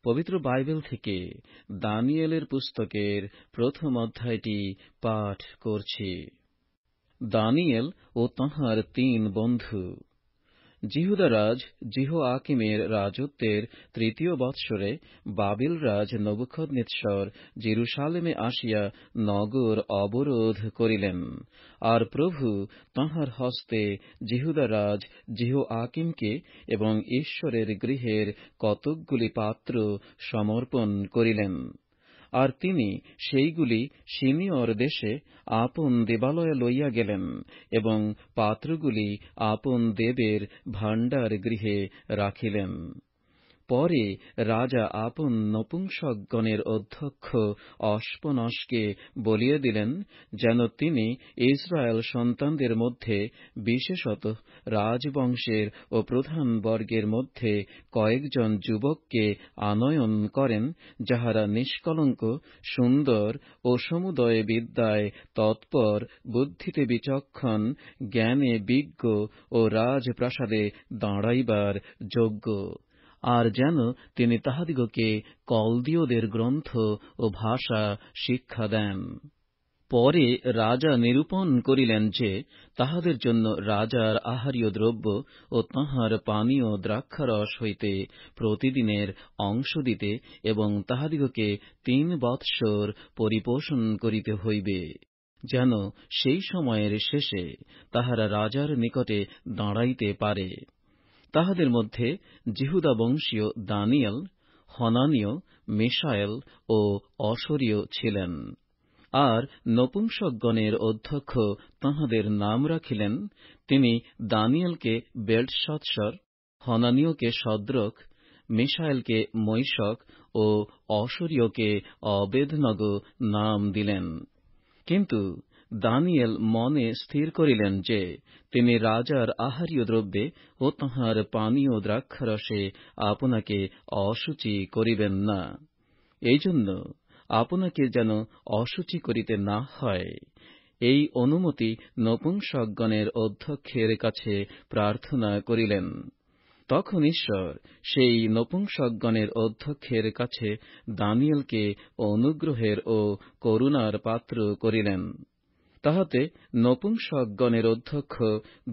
পবিত্র বাইবেল থেকে দানিয়েলের পুস্তকের প্রথম অধ্যায়টি পাঠ করছি। দানিয়েল ও তাঁহার ৩ বন্ধু। যিহুদা রাজ যিহোয়াকিমের রাজত্বের ৩য় বৎসরে বাবেল রাজ নবুকদনেচ্ছর জেরুসালেমে আসিয়া নগর অবরোধ করিলেন। আর প্রভু তাঁহার হস্তে যিহুদা রাজ যিহোয়াকিমকে এবং ঈশ্বরের গৃহের কতকগুলি পাত্র সমর্পণ করিলেন। আর তিনি সেইগুলি সিনিয়র দেশে আপন দেবালয়ে লইয়া গেলেন এবং পাত্রগুলি আপন দেবের ভাণ্ডার গৃহে রাখিলেন। পরে রাজা আপন নপুংসকগণের অধ্যক্ষ অস্পনসকে বলিয়া দিলেন, যেন তিনি ইসরায়েল সন্তানদের মধ্যে বিশেষত রাজবংশের ও প্রধান বর্গের মধ্যে কয়েকজন যুবককে আনয়ন করেন, যাহারা নিষ্কলঙ্ক, সুন্দর ও সমুদয় বিদ্যায় তৎপর, বুদ্ধিতে বিচক্ষণ, জ্ঞানে বিজ্ঞ ও রাজপ্রাসাদে দাঁড়াইবার যোগ্য। আর যেন তিনি তাহাদিগকে কলদীয়দের গ্রন্থ ও ভাষা শিক্ষা দেন। পরে রাজা নিরূপণ করিলেন যে, তাহাদের জন্য রাজার আহার্য দ্রব্য ও তাঁহার পানীয় দ্রাক্ষারস হইতে প্রতিদিনের অংশ দিতে এবং তাহাদিগকে ৩ বৎসর পরিপোষণ করিতে হইবে, যেন সেই সময়ের শেষে তাহারা রাজার নিকটে দাঁড়াইতে পারে। তাহাদের মধ্যে যিহুদা বংশীয় দানিয়েল, হনানীয়, মিশায়েল ও অসরীয় ছিলেন। আর নপুংসকগণের অধ্যক্ষ তাঁহাদের নাম রাখিলেন, তিনি দানিয়েলকে বেল্তশৎসর, হনানীয়কে শদ্রক, মিশায়েলকে মৈশক ও অসরীয়কে অবেদনগো নাম দিলেন। কিন্তু দানিয়েল মনে স্থির করিলেন যে, তিনি রাজার আহার্য দ্রব্যে ও তাঁহার পানীয় দ্রাক্ষারসে আপনাকে অশুচি করিবেন না। এই জন্য আপনাকে যেন অশুচি করিতে না হয়, এই অনুমতি নপুংসকগণের অধ্যক্ষের কাছে প্রার্থনা করিলেন। তখন ঈশ্বর সেই নপুংসকগণের অধ্যক্ষের কাছে দানিয়েলকে অনুগ্রহের ও করুণার পাত্র করিলেন। তাহাতে নপুংসকগণের অধ্যক্ষ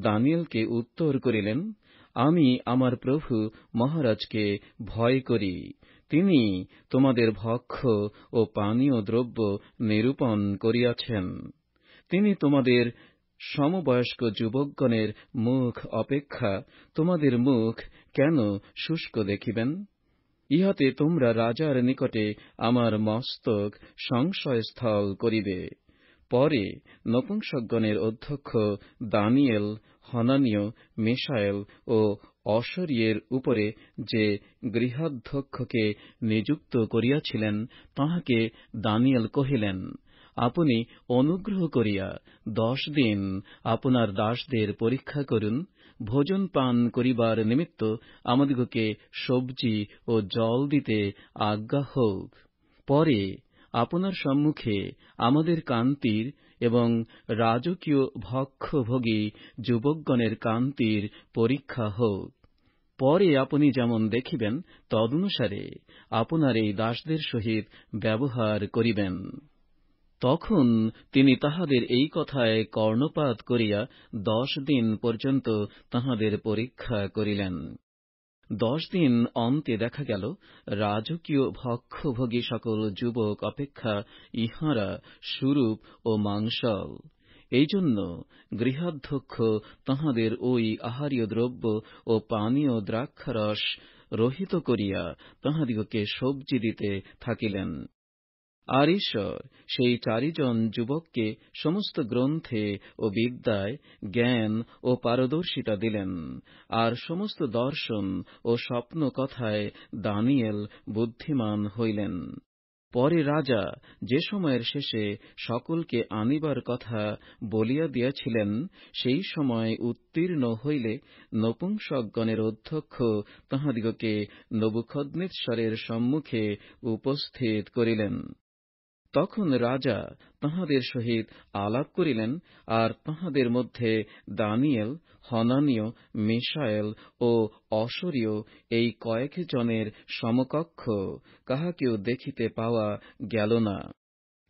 দানিয়েলকে উত্তর করিলেন, আমি আমার প্রভু মহারাজকে ভয় করি। তিনি তোমাদের ভক্ষ্য ও পানীয় দ্রব্য নিরূপণ করিয়াছেন। তিনি তোমাদের সমবয়স্ক যুবকগণের মুখ অপেক্ষা তোমাদের মুখ কেন শুষ্ক দেখিবেন? ইহাতে তোমরা রাজার নিকটে আমার মস্তক সংশয়স্থল করিবে। পরে নপুংসকগণের অধ্যক্ষ দানিয়েল, হনানীয়, মিশায়েল ও অসরীয়ের উপরে যে গৃহাধ্যক্ষকে নিযুক্ত করিয়াছিলেন, তাহাকে দানিয়েল কহিলেন, আপনি অনুগ্রহ করিয়া 10 দিন আপনার দাসদের পরীক্ষা করুন, ভোজন পান করিবার নিমিত্ত আমাদিগকে সবজি ও জল দিতে আজ্ঞা হোক। পরে আপনার সম্মুখে আমাদের কান্তির এবং রাজকীয় ভক্ষভোগী যুবকগণের কান্তির পরীক্ষা হোক। পরে আপনি যেমন দেখিবেন, তদনুসারে আপনার এই দাসদের সহিত ব্যবহার করিবেন। তখন তিনি তাহাদের এই কথায় কর্ণপাত করিয়া 10 দিন পর্যন্ত তাহাদের পরীক্ষা করিলেন। 10 দিন অন্তে দেখা গেল, রাজকীয় ভক্ষভোগী সকল যুবক অপেক্ষা ইহাঁরা সুরূপ ও মাংসল। এই জন্য গৃহাধ্যক্ষ তাহাদের ঐ আহার্য দ্রব্য ও পানীয় দ্রাক্ষারস রহিত করিয়া তাহাদিগকে সবজি দিতে থাকিলেন। আর ঈশ্বর সেই 4 জন যুবককে সমস্ত গ্রন্থে ও বিদ্যায় জ্ঞান ও পারদর্শিতা দিলেন। আর সমস্ত দর্শন ও স্বপ্ন কথায় দানিয়েল বুদ্ধিমান হইলেন। পরে রাজা যে সময়ের শেষে সকলকে আনিবার কথা বলিয়া দিয়াছিলেন, সেই সময় উত্তীর্ণ হইলে নপুংসকগণের অধ্যক্ষ তাহাদিগকে নবুকদনেচ্ছরের সম্মুখে উপস্থিত করিলেন। তখন রাজা তাঁহাদের সহিত আলাপ করিলেন, আর তাঁহাদের মধ্যে দানিয়েল, হনানীয়, মিশায়েল ও অসরীয় এই কয়েক জনের সমকক্ষ কাহাকেও দেখিতে পাওয়া গেল না।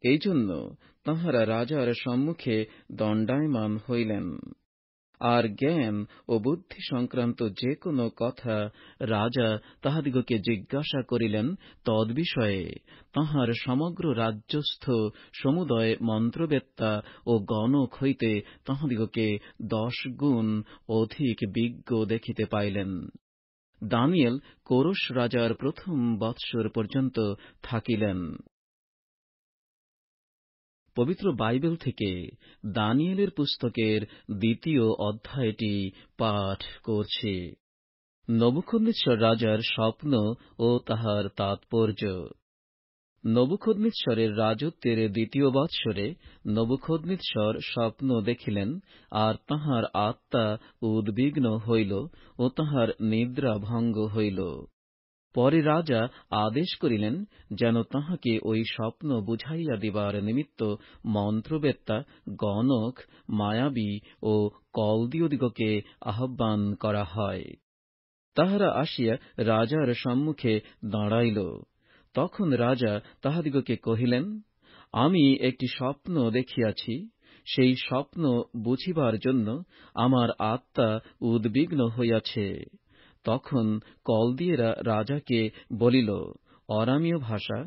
এই জন্য তাঁহারা রাজার সম্মুখে দণ্ডায়মান হইলেন। আর জ্ঞান ও বুদ্ধি সংক্রান্ত যে কোনো কথা রাজা তাহাদিগকে জিজ্ঞাসা করিলেন, তদ্বিষয়ে তাঁহার সমগ্র রাজ্যস্থ সমুদয় মন্ত্রবেত্তা ও গণক হইতে তাহাদিগকে 10 গুণ অধিক বিজ্ঞ দেখিতে পাইলেন। দানিয়েল কোরশ রাজার প্রথম বৎসর পর্যন্ত থাকিলেন। পবিত্র বাইবেল থেকে দানিয়েলের পুস্তকের 2য় অধ্যায়টি পাঠ করছি। নবুখদ্নেচ্ছর রাজার স্বপ্ন ও তাহার তাৎপর্য। নবুখদ্নেচ্ছরের রাজত্বের 2য় বৎসরে নবুখদ্নেচ্ছর স্বপ্ন দেখিলেন, আর তাঁহার আত্মা উদ্বিগ্ন হইল ও তাঁহার নিদ্রা ভঙ্গ হইল। পরে রাজা আদেশ করিলেন যেন তাঁহাকে ওই স্বপ্ন বুঝাইয়া দিবার নিমিত্ত মন্ত্রবেত্তা, গণক, মায়াবী ও কলদীয়দিগকে আহ্বান করা হয়। তাহারা আসিয়া রাজার সম্মুখে দাঁড়াইল। তখন রাজা তাহাদিগকে কহিলেন, আমি একটি স্বপ্ন দেখিয়াছি। সেই স্বপ্ন বুঝিবার জন্য আমার আত্মা উদ্বিগ্ন হইয়াছে। তখন কলদীয়েরা রাজাকে বলিল অরামীয় ভাষা,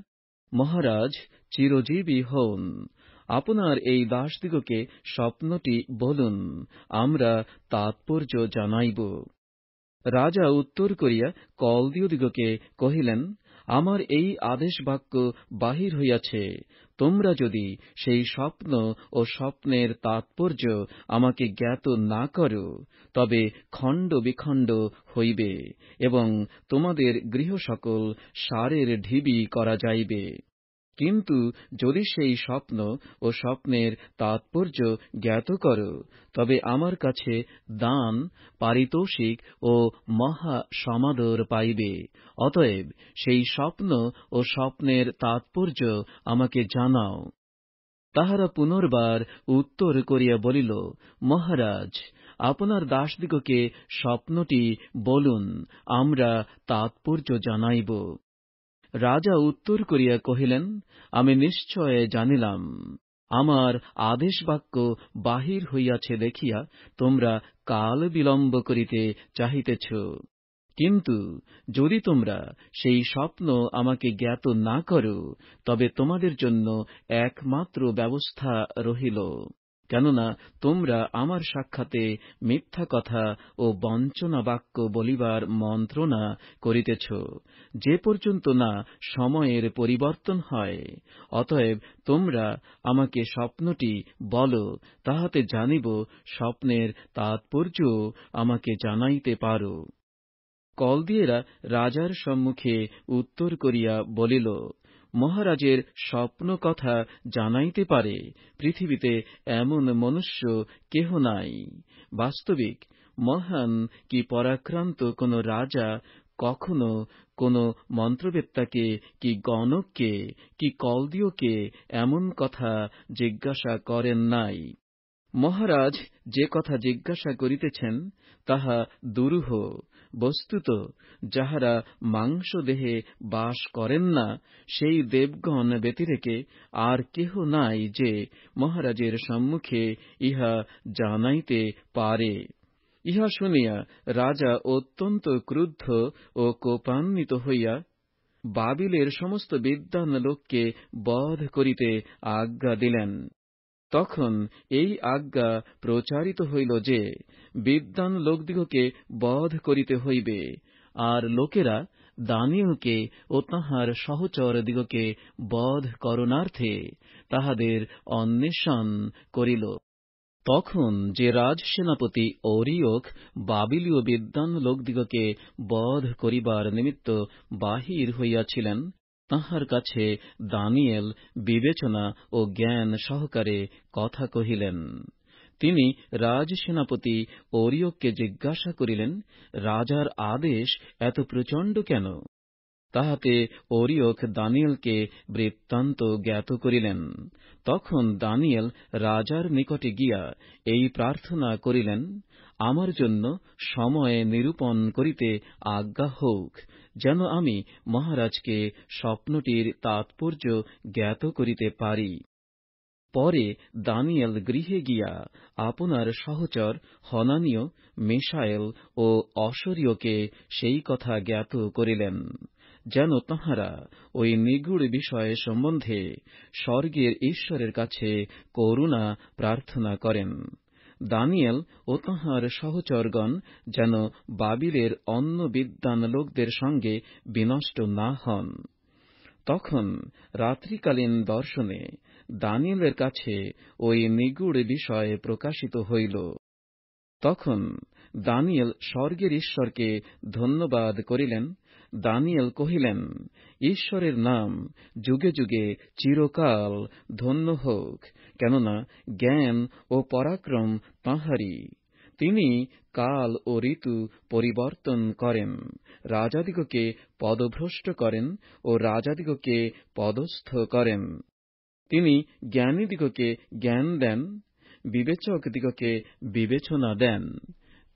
মহারাজ চিরজীবী হউন, আপনার এই দাসদিগকে স্বপ্নটি বলুন, আমরা তাৎপর্য জানাইব। রাজা উত্তর করিয়া কলদীয়দিগকে কহিলেন, আমার এই আদেশ বাক্য বাহির হইয়াছে, তোমরা যদি সেই স্বপ্ন ও স্বপ্নের তাৎপর্য আমাকে জ্ঞাত না করো, তবে খণ্ড বিখণ্ড হইবে এবং তোমাদের গৃহ সকল সারের ঢিবি করা যাইবে। কিন্তু যদি সেই স্বপ্ন ও স্বপ্নের তাৎপর্য জ্ঞাত করো, তবে আমার কাছে দান, পারিতোষিক ও মহা সমাদর পাইবে। অতএব সেই স্বপ্ন ও স্বপ্নের তাৎপর্য আমাকে জানাও। তাহারা পুনর্বার উত্তর করিয়া বলিল, মহারাজ, আপনার দাসদিগকে স্বপ্নটি বলুন, আমরা তাৎপর্য জানাইব। রাজা উত্তর করিয়া কহিলেন, আমি নিশ্চয় জানিলাম, আমার আদেশ বাক্য বাহির হইয়াছে দেখিয়া তোমরা কাল বিলম্ব করিতে চাহিতেছ। কিন্তু যদি তোমরা সেই স্বপ্ন আমাকে জ্ঞাত না করো, তবে তোমাদের জন্য একমাত্র ব্যবস্থা রহিল। কেননা তোমরা আমার সাক্ষাতে মিথ্যা কথা ও বঞ্চনা বাক্য বলিবার মন্ত্রণা করিতেছ, যে পর্যন্ত না সময়ের পরিবর্তন হয়। অতএব তোমরা আমাকে স্বপ্নটি বলো, তাহাতে জানিব স্বপ্নের তাৎপর্য আমাকে জানাইতে পারো। কলদীয়েরা রাজার সম্মুখে উত্তর করিয়া বলিল, মহারাজের স্বপ্ন কথা জানাইতে পারে পৃথিবীতে এমন মনুষ্য কেহ নাই। বাস্তবিক মহান কি পরাক্রান্ত কোন রাজা কখনো কোন মন্ত্রবেত্তাকে, কি গণককে, কি কলদীয়কে এমন কথা জিজ্ঞাসা করেন নাই। মহারাজ যে কথা জিজ্ঞাসা করিতেছেন তাহা দুরূহ। বস্তুত যাহারা মাংস দেহে বাস করেন না, সেই দেবগণ ব্যতিরেকে আর কেহ নাই যে মহারাজের সম্মুখে ইহা জানাইতে পারে। ইহা শুনিয়া রাজা অত্যন্ত ক্রুদ্ধ ও কোপান্বিত হইয়া বাবিলের সমস্ত বিদ্বান লোককে বধ করিতে আজ্ঞা দিলেন। তখন এই আজ্ঞা প্রচারিত হইল যে বিদ্বান লোকদিগকে বধ করিতে হইবে, আর লোকেরা দানিয়েলকে ও তাঁহার সহচরদিগকে বধ করণার্থে তাহাদের অন্বেষণ করিল। তখন যে রাজসেনাপতি অরিয়ক বাবিলীয় বিদ্বান লোকদিগকে বধ করিবার নিমিত্ত বাহির হইয়াছিলেন, তাঁহার কাছে দানিয়েল বিবেচনা ও জ্ঞান সহকারে কথা কহিলেন। তিনি রাজসেনাপতি অরিয়ককে জিজ্ঞাসা করিলেন, রাজার আদেশ এত প্রচণ্ড কেন? তাহাতে ওরিয়ক দানিয়েলকে বৃত্তান্ত জ্ঞাত করিলেন। তখন দানিয়েল রাজার নিকটে গিয়া এই প্রার্থনা করিলেন, আমার জন্য সময় নিরূপণ করিতে আজ্ঞা হোক, যেন আমি মহারাজকে স্বপ্নটির তাৎপর্য জ্ঞাত করিতে পারি। পরে দানিয়েল গৃহে গিয়া আপনার সহচর হনানীয়, মিশায়েল ও অসরীয়কে সেই কথা জ্ঞাত করিলেন, যেন তাঁহারা ওই নিগূঢ় বিষয় সম্বন্ধে স্বর্গের ঈশ্বরের কাছে করুণা প্রার্থনা করেন। দানিয়েল ও তাঁহার সহচরগণ যেন বাবিলের অন্য বিদ্বান লোকদের সঙ্গে বিনষ্ট না হন। তখন রাত্রিকালীন দর্শনে দানিয়েলের কাছে ওই নিগূঢ় বিষয় প্রকাশিত হইল। তখন দানিয়েল স্বর্গের ঈশ্বরকে ধন্যবাদ করিলেন। দানিয়েল কহিলেন, ঈশ্বরের নাম যুগে যুগে চিরকাল ধন্য হোক, কেননা জ্ঞান ও পরাক্রম তাঁহারই। তিনি কাল ও ঋতু পরিবর্তন করেন, রাজাদিগকে পদভ্রষ্ট করেন ও রাজাদিগকে পদস্থ করেন। তিনি জ্ঞানীদিগকে জ্ঞান দেন, বিবেচকদিগকে বিবেচনা দেন।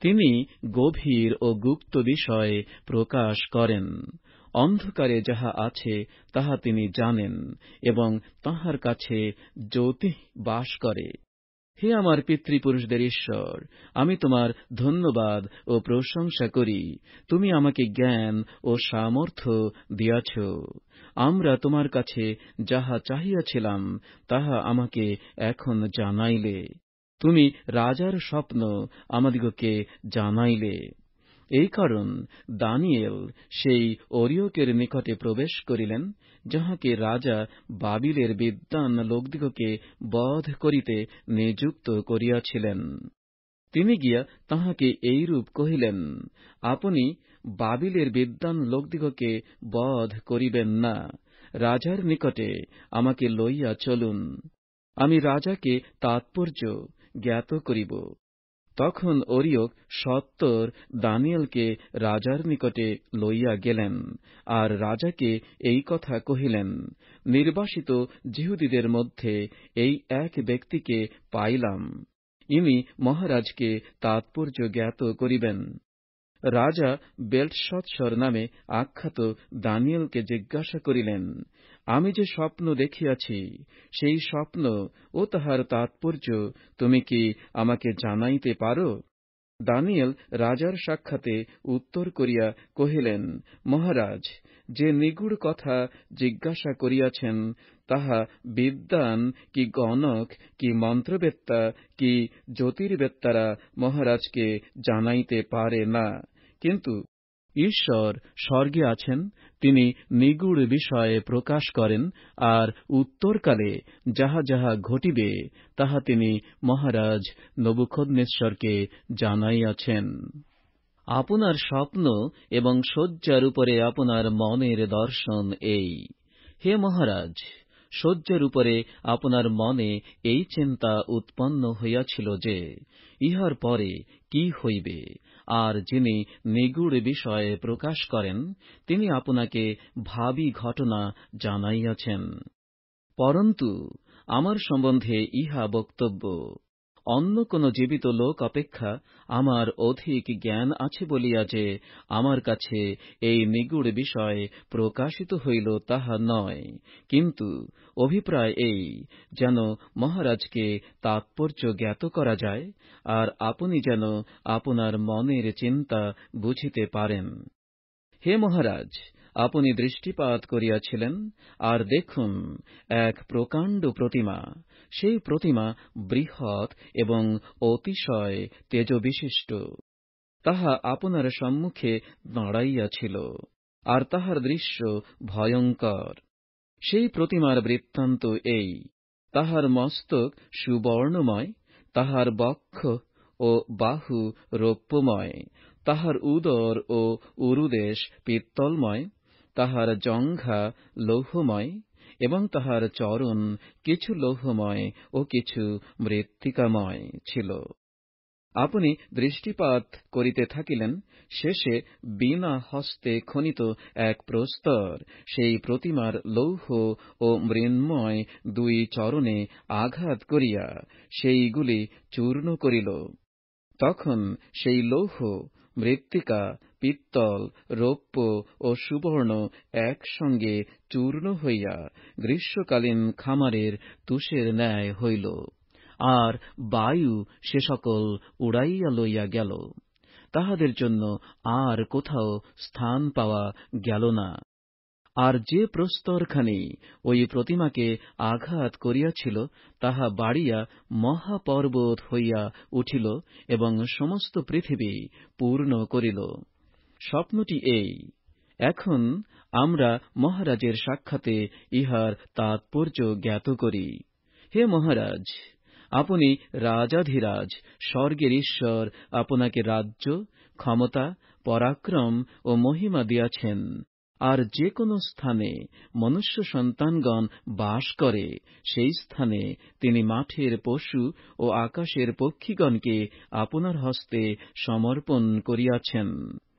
তিনি গভীর ও গুপ্ত বিষয় প্রকাশ করেন। অন্ধকারে যাহা আছে তাহা তিনি জানেন, এবং তাঁহার কাছে জ্যোতি বাস করে। হে আমার পিতৃপুরুষদের ঈশ্বর, আমি তোমার ধন্যবাদ ও প্রশংসা করি। তুমি আমাকে জ্ঞান ও সামর্থ্য দিয়াছ। আমরা তোমার কাছে যাহা চাহিয়াছিলাম তাহা আমাকে এখন জানাইলে। তুমি রাজার স্বপ্ন আমাদিগকে জানাইলে। এই কারণ দানিয়েল সেই ওরিয়কের নিকটে প্রবেশ করিলেন, যাহাকে রাজা বাবিলের বিদ্বান লোকদিগকে বধ করিতে নিযুক্ত করিয়াছিলেন। তিনি গিয়া তাহাকে এইরূপ কহিলেন, আপনি বাবিলের বিদ্বান লোকদিগকে বধ করিবেন না, রাজার নিকটে আমাকে লইয়া চলুন, আমি রাজাকে তাৎপর্য জ্ঞাত করিব। তখন ওরিয়ক সত্বর দানিয়েলকে রাজার নিকটে লইয়া গেলেন, আর রাজাকে এই কথা কহিলেন, নির্বাসিত যিহুদীদের মধ্যে এই এক ব্যক্তিকে পাইলাম, ইনি মহারাজকে তাৎপর্য জ্ঞাত করিবেন। রাজা বেলতশৎসর নামে আখ্যাত দানিয়েলকে জিজ্ঞাসা করিলেন, আমি যে স্বপ্ন দেখিয়াছি, সেই স্বপ্ন ও তাহার তাৎপর্য তুমি কি আমাকে জানাইতে পারো? দানিয়েল রাজার সাক্ষাতে উত্তর করিয়া কহিলেন, মহারাজ, যে নিগূঢ় কথা জিজ্ঞাসা করিয়াছেন, তাহা বিদ্বান কি গণক কি মন্ত্রবেত্তা কি জ্যোতির্বেত্তারা মহারাজকে জানাইতে পারে না, কিন্তু ঈশ্বর স্বর্গে আছেন, তিনি নিগূঢ় বিষয়ে প্রকাশ করেন, আর উত্তরকালে যাহা যাহা ঘটিবে তাহা তিনি মহারাজ নবুখদ্নেসরকে জানাইয়াছেন। আপনার স্বপ্ন এবং শয্যার উপরে আপনার মনের দর্শন এই। হে মহারাজ, শয্যার উপরে আপনার মনে এই চিন্তা উৎপন্ন হইয়াছিল যে, ইহার পরে কি হইবে, আর যিনি নিগূঢ় বিষয়ে প্রকাশ করেন, তিনি আপনাকে ভাবী ঘটনা জানাইয়াছেন। পরন্তু আমার সম্বন্ধে ইহা বক্তব্য, অন্য কোন জীবিত লোক অপেক্ষা আমার অধিক জ্ঞান আছে বলিয়া যে আমার কাছে এই নিগূঢ় বিষয় প্রকাশিত হইল তাহা নয়, কিন্তু অভিপ্রায় এই, যেন মহারাজকে তাৎপর্য জ্ঞাত করা যায়, আর আপনি যেন আপনার মনের চিন্তা বুঝিতে পারেন। হে মহারাজ, আপনি দৃষ্টিপাত করিয়াছিলেন, আর দেখুন, এক প্রকাণ্ড প্রতিমা, সেই প্রতিমা বৃহৎ এবং অতিশয় তেজবিশিষ্ট। তাহা আপনার সম্মুখে দাঁড়াইয়াছিল, আর তাহার দৃশ্য ভয়ঙ্কর। সেই প্রতিমার বৃত্তান্ত এই, তাহার মস্তক সুবর্ণময়, তাহার বক্ষ ও বাহু রৌপ্যময়, তাহার উদর ও উরুদেশ পিত্তলময়, তাহার জঙ্ঘা লৌহময়, এবং তাহার চরণ কিছু লৌহময় ও কিছু মৃত্তিকাময় ছিল। আপনি দৃষ্টিপাত করিতে থাকিলেন, শেষে বিনা হস্তে খনিত এক প্রস্তর সেই প্রতিমার লৌহ ও মৃন্ময় দুই চরণে আঘাত করিয়া সেইগুলি চূর্ণ করিল। তখন সেই লৌহ, মৃত্তিকা, পিত্তল, রৌপ্য ও সুবর্ণ একসঙ্গে চূর্ণ হইয়া গ্রীষ্মকালীন খামারের তুষের ন্যায় হইল, আর বায়ু সে সকল উড়াইয়া লইয়া গেল। তাহাদের জন্য আর কোথাও স্থান পাওয়া গেল না। আর যে প্রস্তরখানি ওই প্রতিমাকে আঘাত করিয়াছিল, তাহা বাড়িয়া মহাপর্বত হইয়া উঠিল এবং সমস্ত পৃথিবী পূর্ণ করিল। স্বপ্নটি এই। এখন আমরা মহারাজের সাক্ষাতে ইহার তাৎপর্য জ্ঞাত করি। হে মহারাজ, আপনি রাজাধিরাজ, স্বর্গের ঈশ্বর আপনাকে রাজ্য, ক্ষমতা, পরাক্রম ও মহিমা দিয়াছেন। আর যে কোনো স্থানে মনুষ্য সন্তানগণ বাস করে, সেই স্থানে তিনি মাঠের পশু ও আকাশের পক্ষীগণকে আপনার হস্তে সমর্পণ করিয়াছেন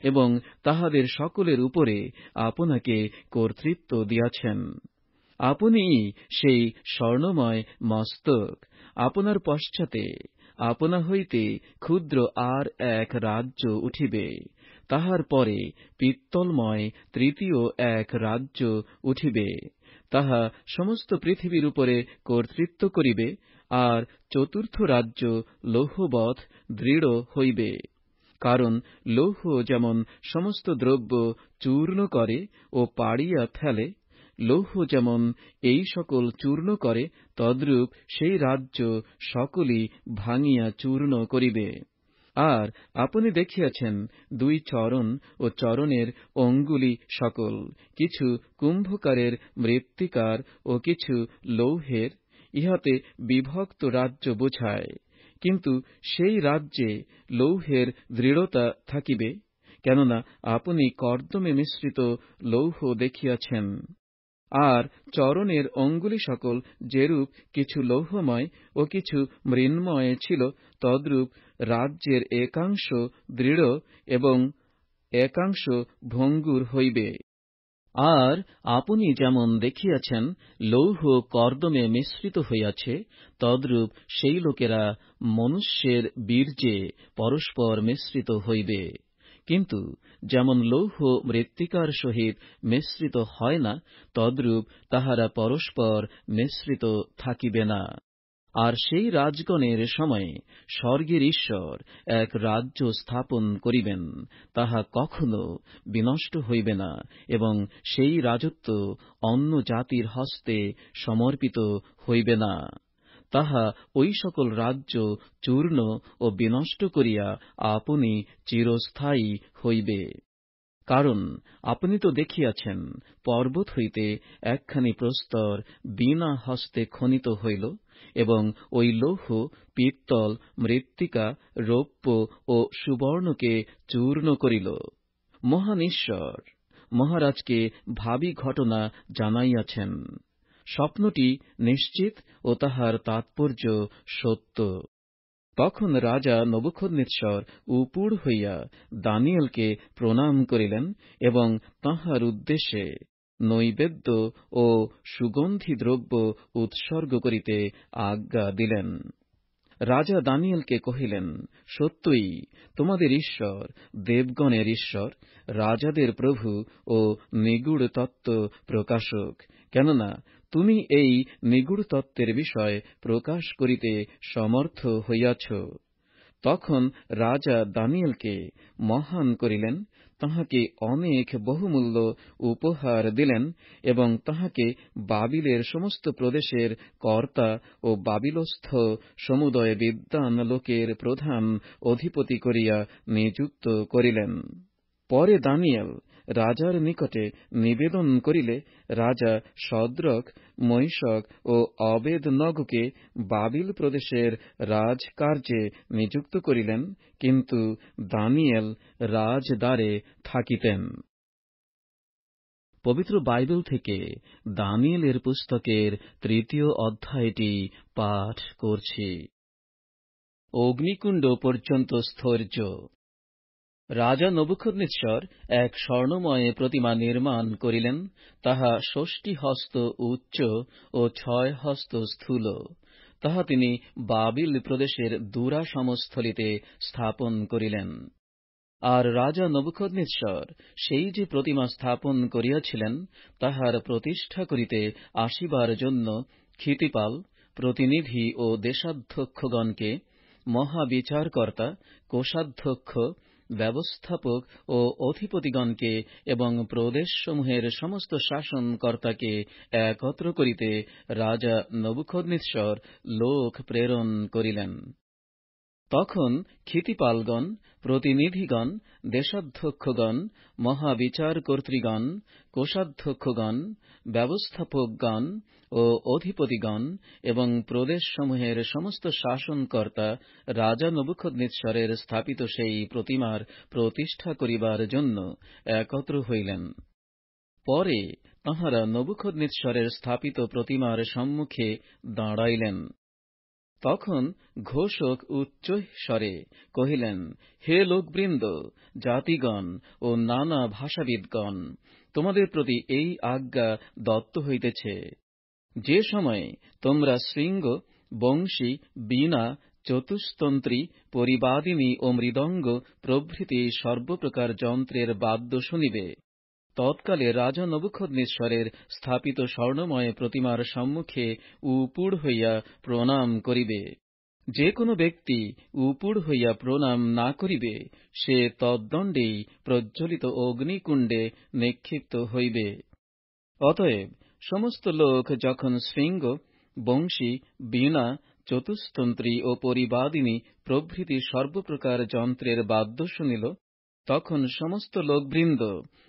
এবং তাহাদের সকলের উপরে আপনাকে কর্তৃত্ব দিয়াছেন। আপনিই সেই স্বর্ণময় মস্তক। আপনার পশ্চাতে আপনা হইতে ক্ষুদ্র আর এক রাজ্য উঠিবে। তাহার পরে পিত্তলময় তৃতীয় এক রাজ্য উঠিবে। তাহা সমস্ত পৃথিবীর উপরে কর্তৃত্ব করিবে। আর চতুর্থ রাজ্য লৌহবৎ দৃঢ় হইবে। কারণ লৌহ যেমন সমস্ত দ্রব্য চূর্ণ করে ও পাড়িয়া ফেলে, লৌহ যেমন এই সকল চূর্ণ করে, তদ্রূপ সেই রাজ্য সকলই ভাঙিয়া চূর্ণ করিবে। আর আপনি দেখিয়াছেন দুই চরণ ও চরণের অঙ্গুলি সকল, কিছু কুম্ভকারের মৃত্তিকার ও কিছু লৌহের, ইহাতে বিভক্ত রাজ্য বোঝায়। কিন্তু সেই রাজ্যে লৌহের দৃঢ়তা থাকিবে, কেননা আপনি কর্দমে মিশ্রিত লৌহ দেখিয়াছেন। আর চরণের অঙ্গুলি সকল যেরূপ কিছু লৌহময় ও কিছু মৃন্ময় ছিল, তদ্রূপ রাজ্যের একাংশ দৃঢ় এবং একাংশ ভঙ্গুর হইবে। আর আপনি যেমন দেখিয়াছেন লৌহ কর্দমে মিশ্রিত হইয়াছে, তদ্রূপ সেই লোকেরা মনুষ্যের বীর্যে পরস্পর মিশ্রিত হইবে। কিন্তু যেমন লৌহ মৃত্তিকার সহিত মিশ্রিত হয় না, তদ্রূপ তাহারা পরস্পর মিশ্রিত থাকিবে না। আর সেই রাজগণের সময়ে স্বর্গের ঈশ্বর এক রাজ্য স্থাপন করিবেন, তাহা কখনো বিনষ্ট হইবে না, এবং সেই রাজত্ব অন্য জাতির হস্তে সমর্পিত হইবে না। তাহা ওই সকল রাজ্য চূর্ণ ও বিনষ্ট করিয়া আপনি চিরস্থায়ী হইবে। কারণ আপনি তো দেখিয়াছেন, পর্বত হইতে একখানি প্রস্তর বিনা হস্তে খনিত হইল এবং ওই লৌহ, পিত্তল, মৃত্তিকা, রৌপ্য ও সুবর্ণকে চূর্ণ করিল। মহান ঈশ্বর মহারাজকে ভাবী ঘটনা জানাইয়াছেন। স্বপ্নটি নিশ্চিত ও তাহার তাৎপর্য সত্য। তখন রাজা নবুখদ্নেচ্ছর উপুড় হইয়া দানিয়েলকে প্রণাম করিলেন এবং তাঁহার উদ্দেশ্যে নৈবেদ্য ও সুগন্ধি দ্রব্য উৎসর্গ করিতে আজ্ঞা দিলেন। রাজা দানিয়েলকে কহিলেন, সত্যই তোমাদের ঈশ্বর দেবগণের ঈশ্বর, রাজাদের প্রভু ও নিগূঢ় তত্ত্ব প্রকাশক। কেননা তুমি এই নিগূঢ় তত্ত্বের বিষয় প্রকাশ করিতে সমর্থ হইয়াছ। তখন রাজা দানিয়েলকে মহান করিলেন, তাহাকে অনেক বহুমূল্য উপহার দিলেন এবং তাহাকে বাবিলের সমস্ত প্রদেশের কর্তা ও বাবিলস্থ সমুদয় বিদ্বান লোকের প্রধান অধিপতি করিয়া নিযুক্ত করিলেন। পরে দানিয়েল রাজার নিকটে নিবেদন করিলে, রাজা শদ্রক, মৈশক ও অবেদনগোকে বাবিল প্রদেশের রাজকার্যে নিযুক্ত করিলেন, কিন্তু দানিয়েল রাজদ্বারে থাকিতেন। পবিত্র বাইবেল থেকে দানিয়েলের পুস্তকের 3য় অধ্যায়টি পাঠ করছি। অগ্নিকুণ্ড পর্যন্ত স্থৈর্য। রাজা নবুখদ্নেচ্ছর এক স্বর্ণময় প্রতিমা নির্মাণ করিলেন, তাহা ৬০ হস্ত উচ্চ ও ৬ হস্ত স্থূল। তাহা তিনি বাবিল প্রদেশের দুরা সমস্থলিতে স্থাপন করিলেন। আর রাজা নবুখদ্নেচ্ছর সেই যে প্রতিমা স্থাপন করিয়াছিলেন, তাহার প্রতিষ্ঠা করিতে আসিবার জন্য ক্ষিতিপাল, প্রতিনিধি ও দেশাধ্যক্ষগণকে, মহাবিচারকর্তা, কোষাধ্যক্ষ, ব্যবস্থাপক ও অধিপতিগণকে এবং প্রদেশসমূহের সমস্ত শাসনকর্তাকে একত্র করিতে রাজা নবুখদ্নেচ্ছর লোক প্রেরণ করিলেন। তখন ক্ষিতিপালগণ, প্রতিনিধিগণ, দেশাধ্যক্ষগণ, মহাবিচারকর্তৃগণ, কোষাধ্যক্ষগণ, ব্যবস্থাপকগণ ও অধিপতিগণ এবং প্রদেশসমূহের সমস্ত শাসনকর্তা রাজা নবুখদ্নেচ্ছরের স্থাপিত সেই প্রতিমার প্রতিষ্ঠা করিবার জন্য একত্র হইলেন। পরে তাঁহারা নবুখদ্নেচ্ছরের স্থাপিত প্রতিমার সম্মুখে দাঁড়াইলেন। তখন ঘোষক উচ্চস্বরে কহিলেন, হে লোকবৃন্দ, জাতিগণ ও নানা ভাষাবিদগণ, তোমাদের প্রতি এই আজ্ঞা দত্ত হইতেছে, যে সময়ে তোমরা শৃঙ্গ, বংশী, বীণা, চতুস্তন্ত্রী, পরিবাদিনী ও মৃদঙ্গ প্রভৃতি সর্বপ্রকার যন্ত্রের বাদ্য শুনিবে, তৎকালে রাজা নবুখদ্নেচ্ছরের স্থাপিত স্বর্ণময় প্রতিমার সম্মুখে উপুড় হইয়া প্রণাম করিবে। যে কোন ব্যক্তি উপুড় হইয়া প্রণাম না করিবে, সে তদ্দণ্ডেই প্রজ্বলিত অগ্নিকুণ্ডে নিক্ষিপ্ত হইবে। অতএব সমস্ত লোক যখন শৃঙ্গ, বংশী, বীণা, চতুস্তন্ত্রী ও পরিবাদিনী প্রভৃতি সর্বপ্রকার যন্ত্রের বাদ্য শুনিল, তখন সমস্ত লোকবৃন্দ,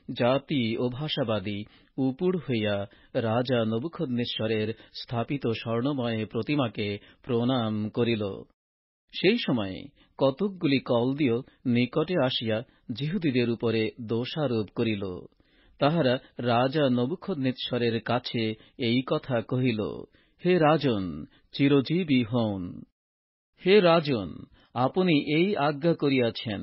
জাতি ও ভাষাবাদী উপুড় হইয়া রাজা নবুখদ্নেচ্ছরের স্থাপিত স্বর্ণময় প্রতিমাকে প্রণাম করিল। সেই সময়ে কতকগুলি কলদীয় নিকটে আসিয়া যিহুদীদের উপরে দোষারোপ করিল। তাহারা রাজা নবুখদ্নেচ্ছরের কাছে এই কথা কহিল, হে রাজন, চিরজীবী হউন। হে রাজন, আপনি এই আজ্ঞা করিয়াছেন,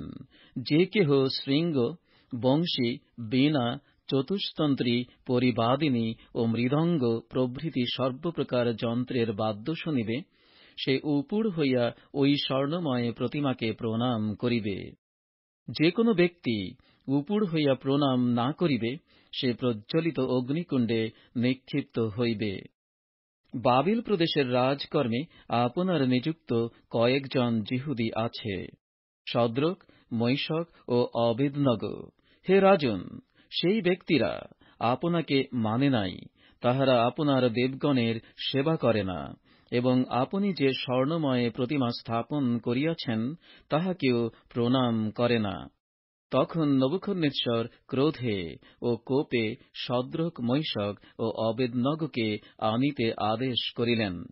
যে কেহ শৃঙ্গ, বংশী, বীণা, চতুস্তন্ত্রী, পরিবাদিনী ও মৃদঙ্গ প্রভৃতি সর্বপ্রকার যন্ত্রের বাদ্য শুনিবে, সে উপুড় হইয়া ঐ স্বর্ণময় প্রতিমাকে প্রণাম করিবে। যে কোন ব্যক্তি উপুড় হইয়া প্রণাম না করিবে, সে প্রজ্বলিত অগ্নিকুণ্ডে নিক্ষিপ্ত হইবে। বাবিল প্রদেশের রাজকর্মে আপনার নিযুক্ত কয়েকজন যিহুদী আছে, শদ্রক, মৈশক ও অবেদনগো। হে রাজন, সেই ব্যক্তিরা আপনাকে মানে নাই, তাহারা আপনার দেবগণের সেবা করে না, এবং আপনি যে স্বর্ণময় প্রতিমা স্থাপন করিয়াছেন, তাহাকেও প্রণাম করে না। তখন নবুখদ্নেচ্ছর ক্রোধে ও কোপে শদ্রক, মৈশক ও অবেদনগোকে আনিতে আদেশ করিলেন।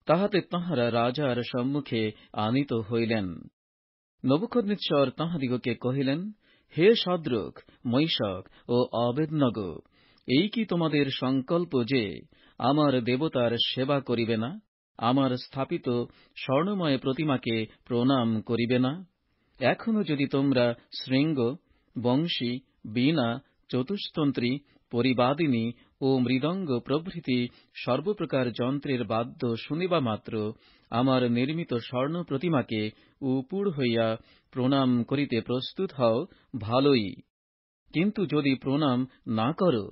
তাহাতে তাঁহারা রাজার সম্মুখে আনিত হইলেন। নবুখদ্নেচ্ছর তাঁহাদিগকে কহিলেন, হে শদ্রক, মৈশক ও অবেদনগো, এই কি তোমাদের সংকল্প যে আমার দেবতার সেবা করিবে না, আমার স্থাপিত স্বর্ণময় প্রতিমাকে প্রণাম করিবে না? এখনো যদি তোমরা শৃঙ্গ, বংশী, বীণা, চতুস্তন্ত্রী, পরিবাদিনী ও মৃদঙ্গ প্রভৃতি সর্বপ্রকার যন্ত্রের বাদ্য শুনিবা মাত্র আমার নির্মিত স্বর্ণ প্রতিমাকে উপুড় হইয়া প্রণাম করিতে প্রস্তুত হও, ভালোই। কিন্তু যদি প্রণাম না করো,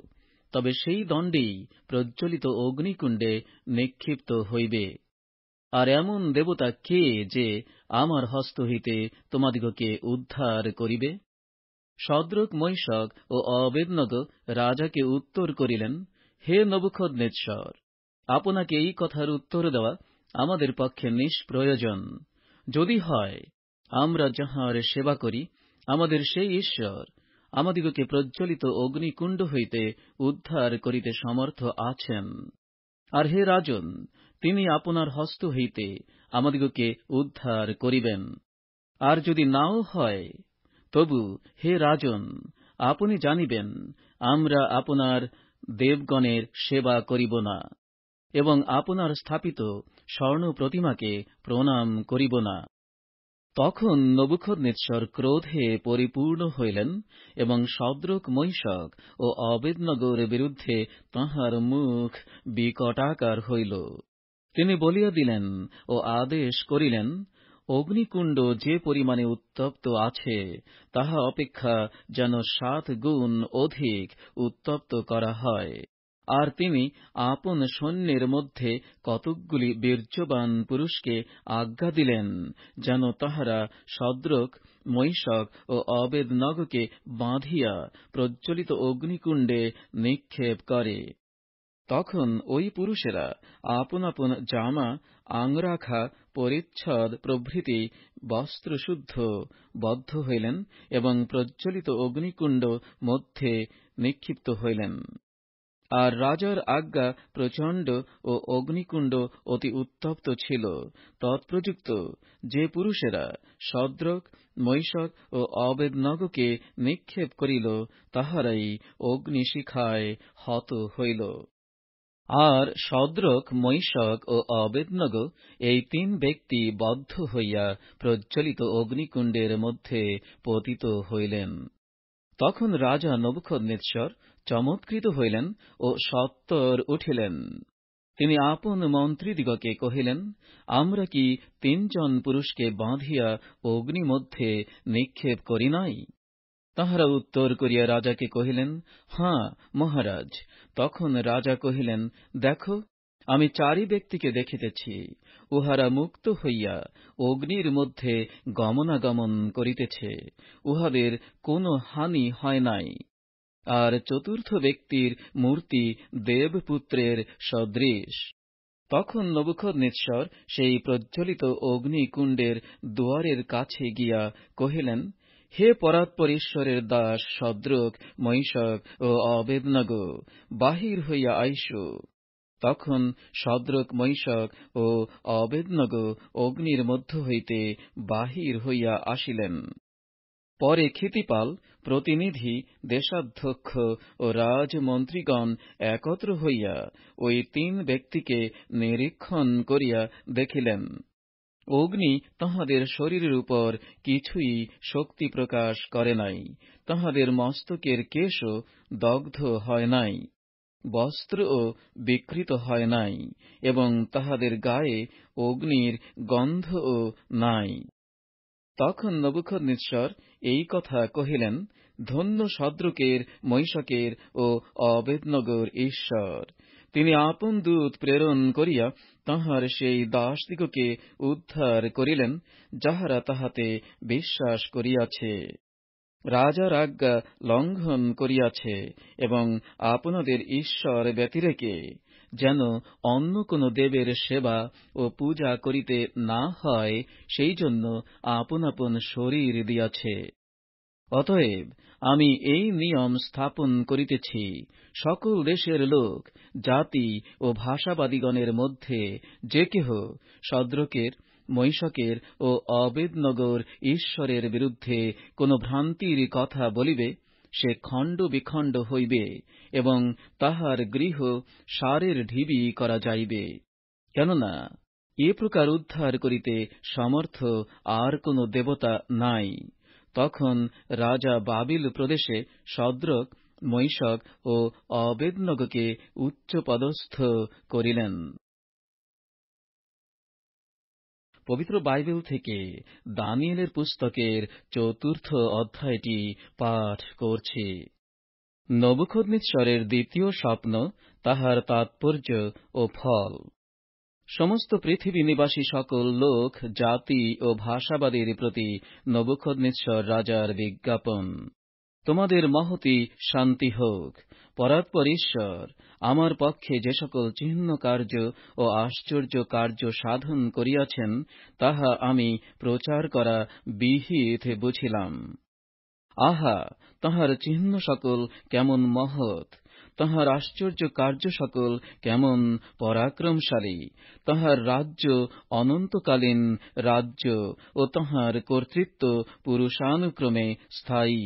তবে সেই দণ্ডেই প্রজ্বলিত অগ্নিকুণ্ডে নিক্ষিপ্ত হইবে। আর এমন দেবতা কে যে আমার হস্ত হইতে তোমাদিগকে উদ্ধার করিবে? শদ্রক, মৈশক ও অবেদনগো রাজাকে উত্তর করিলেন, হে নবুখদ্নেচ্ছর, আপনাকে এই কথার উত্তর দেওয়া আমাদের পক্ষে নিষ্প্রয়োজন। যদি হয়, আমরা যাহার সেবা করি, আমাদের সেই ঈশ্বর আমাদিগকে প্রজ্বলিত অগ্নিকুণ্ড হইতে উদ্ধার করিতে সমর্থ আছেন। আর হে রাজন, তিনি আপনার হস্ত হইতে আমাদিগকে উদ্ধার করিবেন। আর যদি নাও হয়, তবু হে রাজন, আপনি জানিবেন, আমরা আপনার দেবগণের সেবা করিব না, এবং আপনার স্থাপিত স্বর্ণ প্রতিমাকে প্রণাম করিব না। তখন নবুখদ্নেচ্ছর ক্রোধে পরিপূর্ণ হইলেন এবং শদ্রক, মৈশক ও অবেদনগোর বিরুদ্ধে তাঁহার মুখ বিকটাকার হইল। তিনি বলিয়া দিলেন ও আদেশ করিলেন, অগ্নিকুণ্ড যে পরিমাণে উত্তপ্ত আছে, তাহা অপেক্ষা যেন 7 গুণ অধিক উত্তপ্ত করা হয়। আর তিনি আপন সৈন্যের মধ্যে কতকগুলি বীর্যবান পুরুষকে আজ্ঞা দিলেন, যেন তাহারা শদ্রক, মৈশক ও অবেদনগোকে বাঁধিয়া প্রজ্বলিত অগ্নিকুণ্ডে নিক্ষেপ করে। তখন ঐ পুরুষেরা আপন আপন জামা, আংরাখা, পরিচ্ছদ প্রভৃতি বস্ত্রশুদ্ধ বদ্ধ হইলেন এবং প্রজ্বলিত অগ্নিকুণ্ড মধ্যে নিক্ষিপ্ত হইলেন। আর রাজার আজ্ঞা প্রচণ্ড ও অগ্নিকুণ্ড অতি উত্তপ্ত ছিল। তৎপ্রযুক্ত যে পুরুষেরা শদ্রক, মৈশক ও অবেদনগোকে নিক্ষেপ করিল, তাহারাই অগ্নিশিখায় হত হইল। আর শদ্রক, মৈশক ও অবেদনগো এই 3 ব্যক্তি বদ্ধ হইয়া প্রজ্বলিত অগ্নিকুণ্ডের মধ্যে পতিত হইলেন। তখন রাজা নবুখদ্নেচ্ছর চমৎকৃত হইলেন ও সত্বর উঠিলেন। তিনি আপন মন্ত্রীদিগকে কহিলেন, আমরা কি 3 জন পুরুষকে বাঁধিয়া অগ্নিমধ্যে নিক্ষেপ করি নাই? তাহারা উত্তর করিয়া রাজাকে কহিলেন, হাঁ মহারাজ। তখন রাজা কহিলেন, দেখো, আমি 4 ব্যক্তিকে দেখিতেছি, উহারা মুক্ত হইয়া অগ্নির মধ্যে গমনাগমন করিতেছে, উহাদের কোন হানি হয় নাই। আর 4র্থ ব্যক্তির মূর্তি দেবপুত্রের সদৃশ। তখন নবুখদ্নেচ্ছর সেই প্রজ্বলিত অগ্নিকুণ্ডের দুয়ারের কাছে গিয়া কহিলেন, হে পরাৎপর ঈশ্বরের দাস শদ্রক, মৈশক ও অবেদনগো, বাহির হইয়া আইসো। তখন শদ্রক, মৈশক ও অবেদনগো অগ্নির মধ্য হইতে বাহির হইয়া আসিলেন। পরে ক্ষিতিপাল, প্রতিনিধি, দেশাধ্যক্ষ ও রাজমন্ত্রীগণ একত্র হইয়া ঐ 3 ব্যক্তিকে নিরীক্ষণ করিয়া দেখিলেন, অগ্নি তাহাদের শরীরের উপর কিছুই শক্তি প্রকাশ করে নাই, তাহাদের মস্তকের কেশও দগ্ধ হয় নাই, বস্ত্রও বিকৃত হয় নাই, এবং তাহাদের গায়ে অগ্নির গন্ধও নাই। তখন নবুখদ্নেচ্ছর এই কথা কহিলেন, ধন্য শদ্রকের, মৈশকের ও অবেদনগোর ঈশ্বর! তিনি আপন দূত প্রেরণ করিয়া তাঁহার সেই দাসদিগকে উদ্ধার করিলেন, যাহারা তাহাতে বিশ্বাস করিয়াছে, রাজার আজ্ঞা লঙ্ঘন করিয়াছে এবং আপনাদের ঈশ্বর ব্যতিরেকে যেন অন্য কোন দেবের সেবা ও পূজা করিতে না হয়, সেই জন্য আপন আপন শরীর দিয়াছে। অতএব আমি এই নিয়ম স্থাপন করিতেছি, সকল দেশের লোক, জাতি ও ভাষাবাদীগণের মধ্যে যে কেহ শদ্রকের, মৈশকের ও অবেদনগোর ঈশ্বরের বিরুদ্ধে কোন ভ্রান্তির কথা বলিবে, সে খণ্ড বিখণ্ড হইবে এবং তাহার গৃহ সারের ঢিবি করা যাইবে। কেননা এ প্রকার উদ্ধার করিতে সমর্থ আর কোন দেবতা নাই। তখন রাজা বাবিল প্রদেশে শদ্রক, মৈশক ও অবেদনগোকে উচ্চপদস্থ করিলেন। পবিত্র বাইবেল থেকে দানিয়েলের পুস্তকের 4র্থ অধ্যায়টি পাঠ করছি। নবুখদ্নেচ্ছরের দ্বিতীয় স্বপ্ন, তাহার তাৎপর্য ও ফল। সমস্ত পৃথিবী নিবাসী সকল লোক, জাতি ও ভাষাবাদীর প্রতি নবুখদ্নেচ্ছর রাজার বিজ্ঞাপন। তোমাদের মহতী শান্তি হোক। পরাৎপর ঈশ্বর আমার পক্ষে যে সকল চিহ্ন কার্য ও আশ্চর্য কার্য সাধন করিয়াছেন, তাহা আমি প্রচার করা বিহিত বুঝিলাম। আহা, তাঁহার চিহ্ন সকল কেমন মহৎ! তাঁহার আশ্চর্য কার্য সকল কেমন পরাক্রমশালী! তাঁহার রাজ্য অনন্তকালীন রাজ্য ও তাঁহার কর্তৃত্ব পুরুষানুক্রমে স্থায়ী।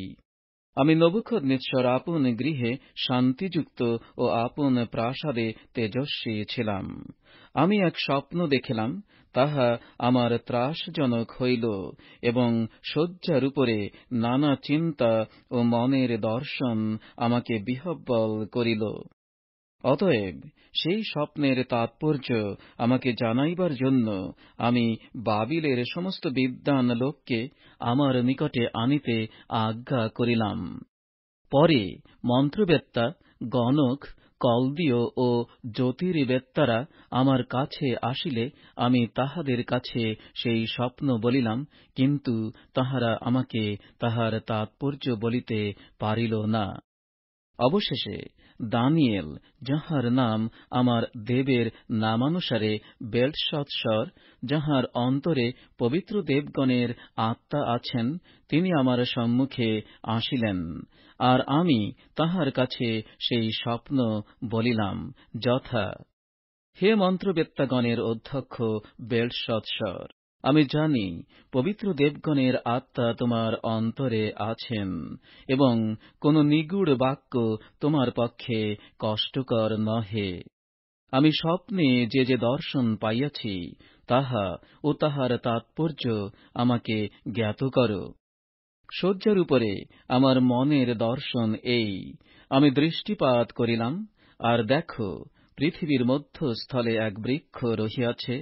আমি নবুখদ্নেচ্ছর আপন গৃহে শান্তিযুক্ত ও আপন প্রাসাদে তেজস্বী ছিলাম। আমি এক স্বপ্ন দেখিলাম, তাহা আমার ত্রাসজনক হইল, এবং শয্যার উপরে নানা চিন্তা ও মনের দর্শন আমাকে বিহ্বল করিল। অতএব সেই স্বপ্নের তাৎপর্য আমাকে জানাইবার জন্য আমি বাবিলের সমস্ত বিদ্বান লোককে আমার নিকটে আনিতে আজ্ঞা করিলাম। পরে মন্ত্রবেত্তা, গণক, কল্দীয় ও জ্যোতির্বেত্তারা আমার কাছে আসিলে আমি তাহাদের কাছে সেই স্বপ্ন বলিলাম, কিন্তু তাহারা আমাকে তাহার তাৎপর্য বলিতে পারিল না। অবশেষে দানিয়েল, যাহার নাম আমার দেবের নামানুসারে বেলশৎসর, যাহার অন্তরে পবিত্র দেবগণের আত্মা আছেন, তিনি আমার সম্মুখে আসিলেন, আর আমি তাহার কাছে সেই স্বপ্ন বলিলাম যথা: হে মন্ত্রবেত্তাগণের অধ্যক্ষ বেলশৎসর, আমি জানি পবিত্র দেবগণের আত্মা তোমার অন্তরে আছেন, এবং কোন নিগূঢ় বাক্য তোমার পক্ষে কষ্টকর নহে। আমি স্বপ্নে যে যে দর্শন পাইয়াছি, তাহা ও তাহার তাৎপর্য আমাকে জ্ঞাত কর। শয্যার উপরে আমার মনের দর্শন এই: আমি দৃষ্টিপাত করিলাম, আর দেখো, পৃথিবীর মধ্যস্থলে এক বৃক্ষ রহিয়াছে,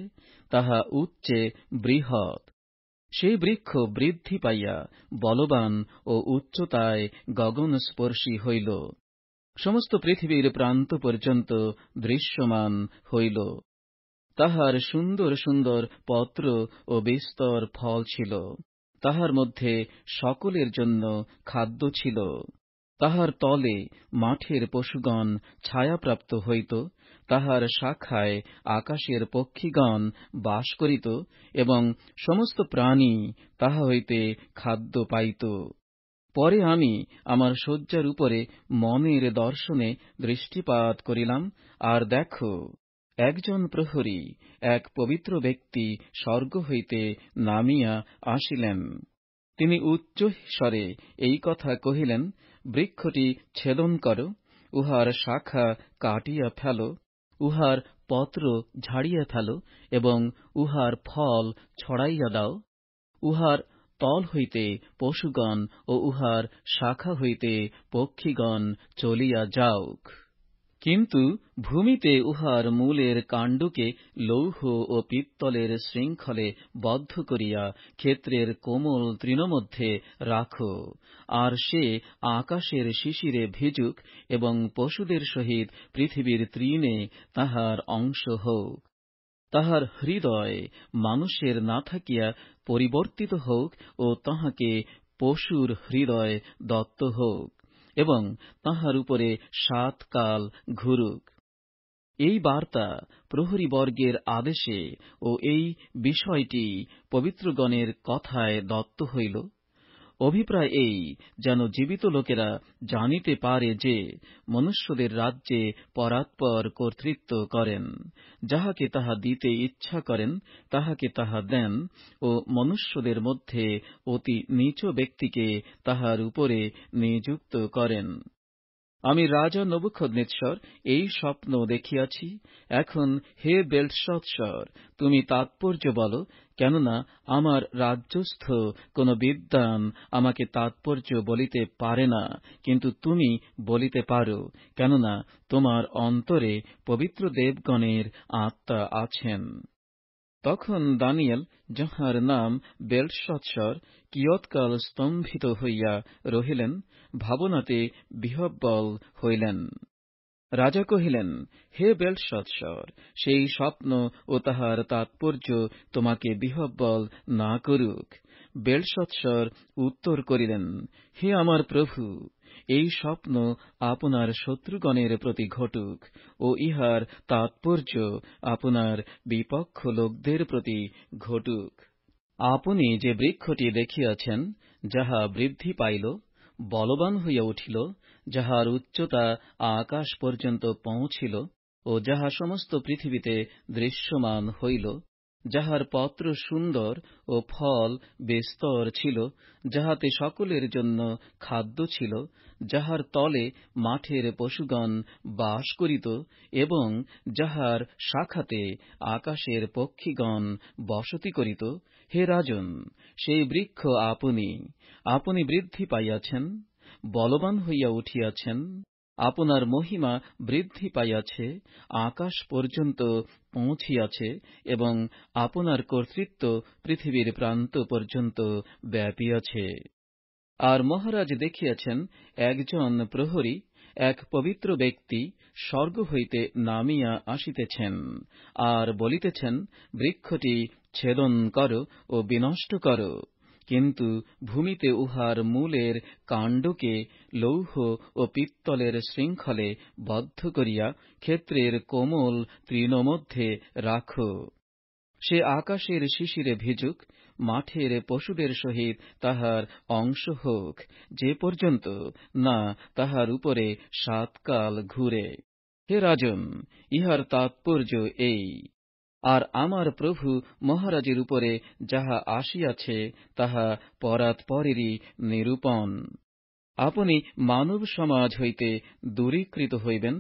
তাহা উচ্চে বৃহৎ। সেই বৃক্ষ বৃদ্ধি পাইয়া বলবান ও উচ্চতায় গগনস্পর্শী হইল, সমস্ত পৃথিবীর প্রান্ত পর্যন্ত দৃশ্যমান হইল। তাহার সুন্দর সুন্দর পত্র ও বিস্তর ফল ছিল, তাহার মধ্যে সকলের জন্য খাদ্য ছিল। তাহার তলে মাঠের পশুগণ ছায়াপ্রাপ্ত হইত, তাহার শাখায় আকাশের পক্ষীগণ বাস করিত, এবং সমস্ত প্রাণী তাহা হইতে খাদ্য পাইত। পরে আমি আমার শয্যার উপরে মনের দর্শনে দৃষ্টিপাত করিলাম, আর দেখো, একজন প্রহরী, এক পবিত্র ব্যক্তি স্বর্গ হইতে নামিয়া আসিলেন। তিনি উচ্চ স্বরে এই কথা কহিলেন: বৃক্ষটি ছেদন কর, উহার শাখা কাটিয়া ফেল, উহার পত্র ঝাড়িয়া ফেল, এবং উহার ফল ছড়াইয়া দাও। উহার তল হইতে পশুগণ ও উহার শাখা হইতে পক্ষীগণ চলিয়া যাউক। কিন্তু ভূমিতে উহার মূলের কাণ্ডকে লৌহ ও পিত্তলের শৃঙ্খলে বদ্ধ করিয়া ক্ষেত্রের কোমল তৃণমধ্যে রাখো, আর সে আকাশের শিশিরে ভিজুক, এবং পশুদের সহিত পৃথিবীর তৃণে তাহার অংশ হউক। তাহার হৃদয় মানুষের না থাকিয়া পরিবর্তিত হউক, ও তাহাকে পশুর হৃদয় দত্ত হউক, এবং তাহার উপরে 7 কাল ঘুরুক। এই বার্তা প্রহরীবর্গের আদেশে ও এই বিষয়টি পবিত্রগণের কথায় দত্ত হইল। অভিপ্রায় এই, যেন জীবিত লোকেরা জানিতে পারে যে মনুষ্যদের রাজ্যে পরাৎপর কর্তৃত্ব করেন, যাহাকে তাহা দিতে ইচ্ছা করেন তাহাকে তাহা দেন, ও মনুষ্যদের মধ্যে অতি নীচ ব্যক্তিকে তাহার উপরে নিযুক্ত করেন। আমি রাজা নবুখদ্নেচ্ছর এই স্বপ্ন দেখিয়াছি। এখন হে বেলশৎসর, তুমি তাৎপর্য বলো, কেননা আমার রাজ্যস্থ কোন বিদ্বান আমাকে তাৎপর্য বলিতে পারে না, কিন্তু তুমি বলিতে পারো, কেননা তোমার অন্তরে পবিত্র দেবগণের আত্মা আছেন। তখন দানিয়েল, যাহার নাম বেলশৎসর, কিয়ৎকাল স্তম্ভিত হইয়া রহিলেন, ভাবনাতে বিহ্বল হইলেন। রাজা কহিলেন: হে বেলশৎসর, সেই স্বপ্ন ও তাহার তাৎপর্য তোমাকে বিহ্বল না করুক। বেলশৎসর উত্তর করিলেন: হে আমার প্রভু, এই স্বপ্ন আপনার শত্রুগণের প্রতি ঘটুক, ও ইহার তাৎপর্য আপনার বিপক্ষ লোকদের প্রতি ঘটুক। আপনি যে বৃক্ষটি দেখিয়াছেন, যাহা বৃদ্ধি পাইল, বলবান হইয়া উঠিল, যাহার উচ্চতা আকাশ পর্যন্ত পৌঁছিল, ও যাহা সমস্ত পৃথিবীতে দৃশ্যমান হইল, যাহার পত্র সুন্দর ও ফল বেস্তর ছিল, যাহাতে সকলের জন্য খাদ্য ছিল, যাহার তলে মাঠের পশুগণ বাস করিত, এবং যাহার শাখাতে আকাশের পক্ষীগণ বসতি করিত। হে রাজন, সেই বৃক্ষ আপনি আপনি বৃদ্ধি পাইয়াছেন, বলবান হইয়া উঠিয়াছেন। আপনার মহিমা বৃদ্ধি পাইয়াছে, আকাশ পর্যন্ত পৌঁছিয়াছে, এবং আপনার কর্তৃত্ব পৃথিবীর প্রান্ত পর্যন্ত ব্যাপিয়াছে। আর মহারাজ দেখিয়াছেন একজন প্রহরী, এক পবিত্র ব্যক্তি স্বর্গ হইতে নামিয়া আসিতেছেন, আর বলিতেছেন, বৃক্ষটি ছেদন কর ও বিনষ্ট কর, কিন্তু ভূমিতে উহার মূলের কাণ্ডকে লৌহ ও পিত্তলের শৃঙ্খলে বদ্ধ করিয়া ক্ষেত্রের কোমল তৃণমধ্যে রাখো। সে আকাশের শিশিরে ভিজুক, মাঠের পশুদের সহিত তাহার অংশ হোক, যে পর্যন্ত না তাহার উপরে 7 কাল ঘুরে। হে রাজন, ইহার তাৎপর্য এই। আর আমার প্রভু মহারাজের উপরে যাহা আসিয়াছে, তাহা পরাৎপরেরই নিরূপণ। আপনি মানব সমাজ হইতে দূরীকৃত হইবেন,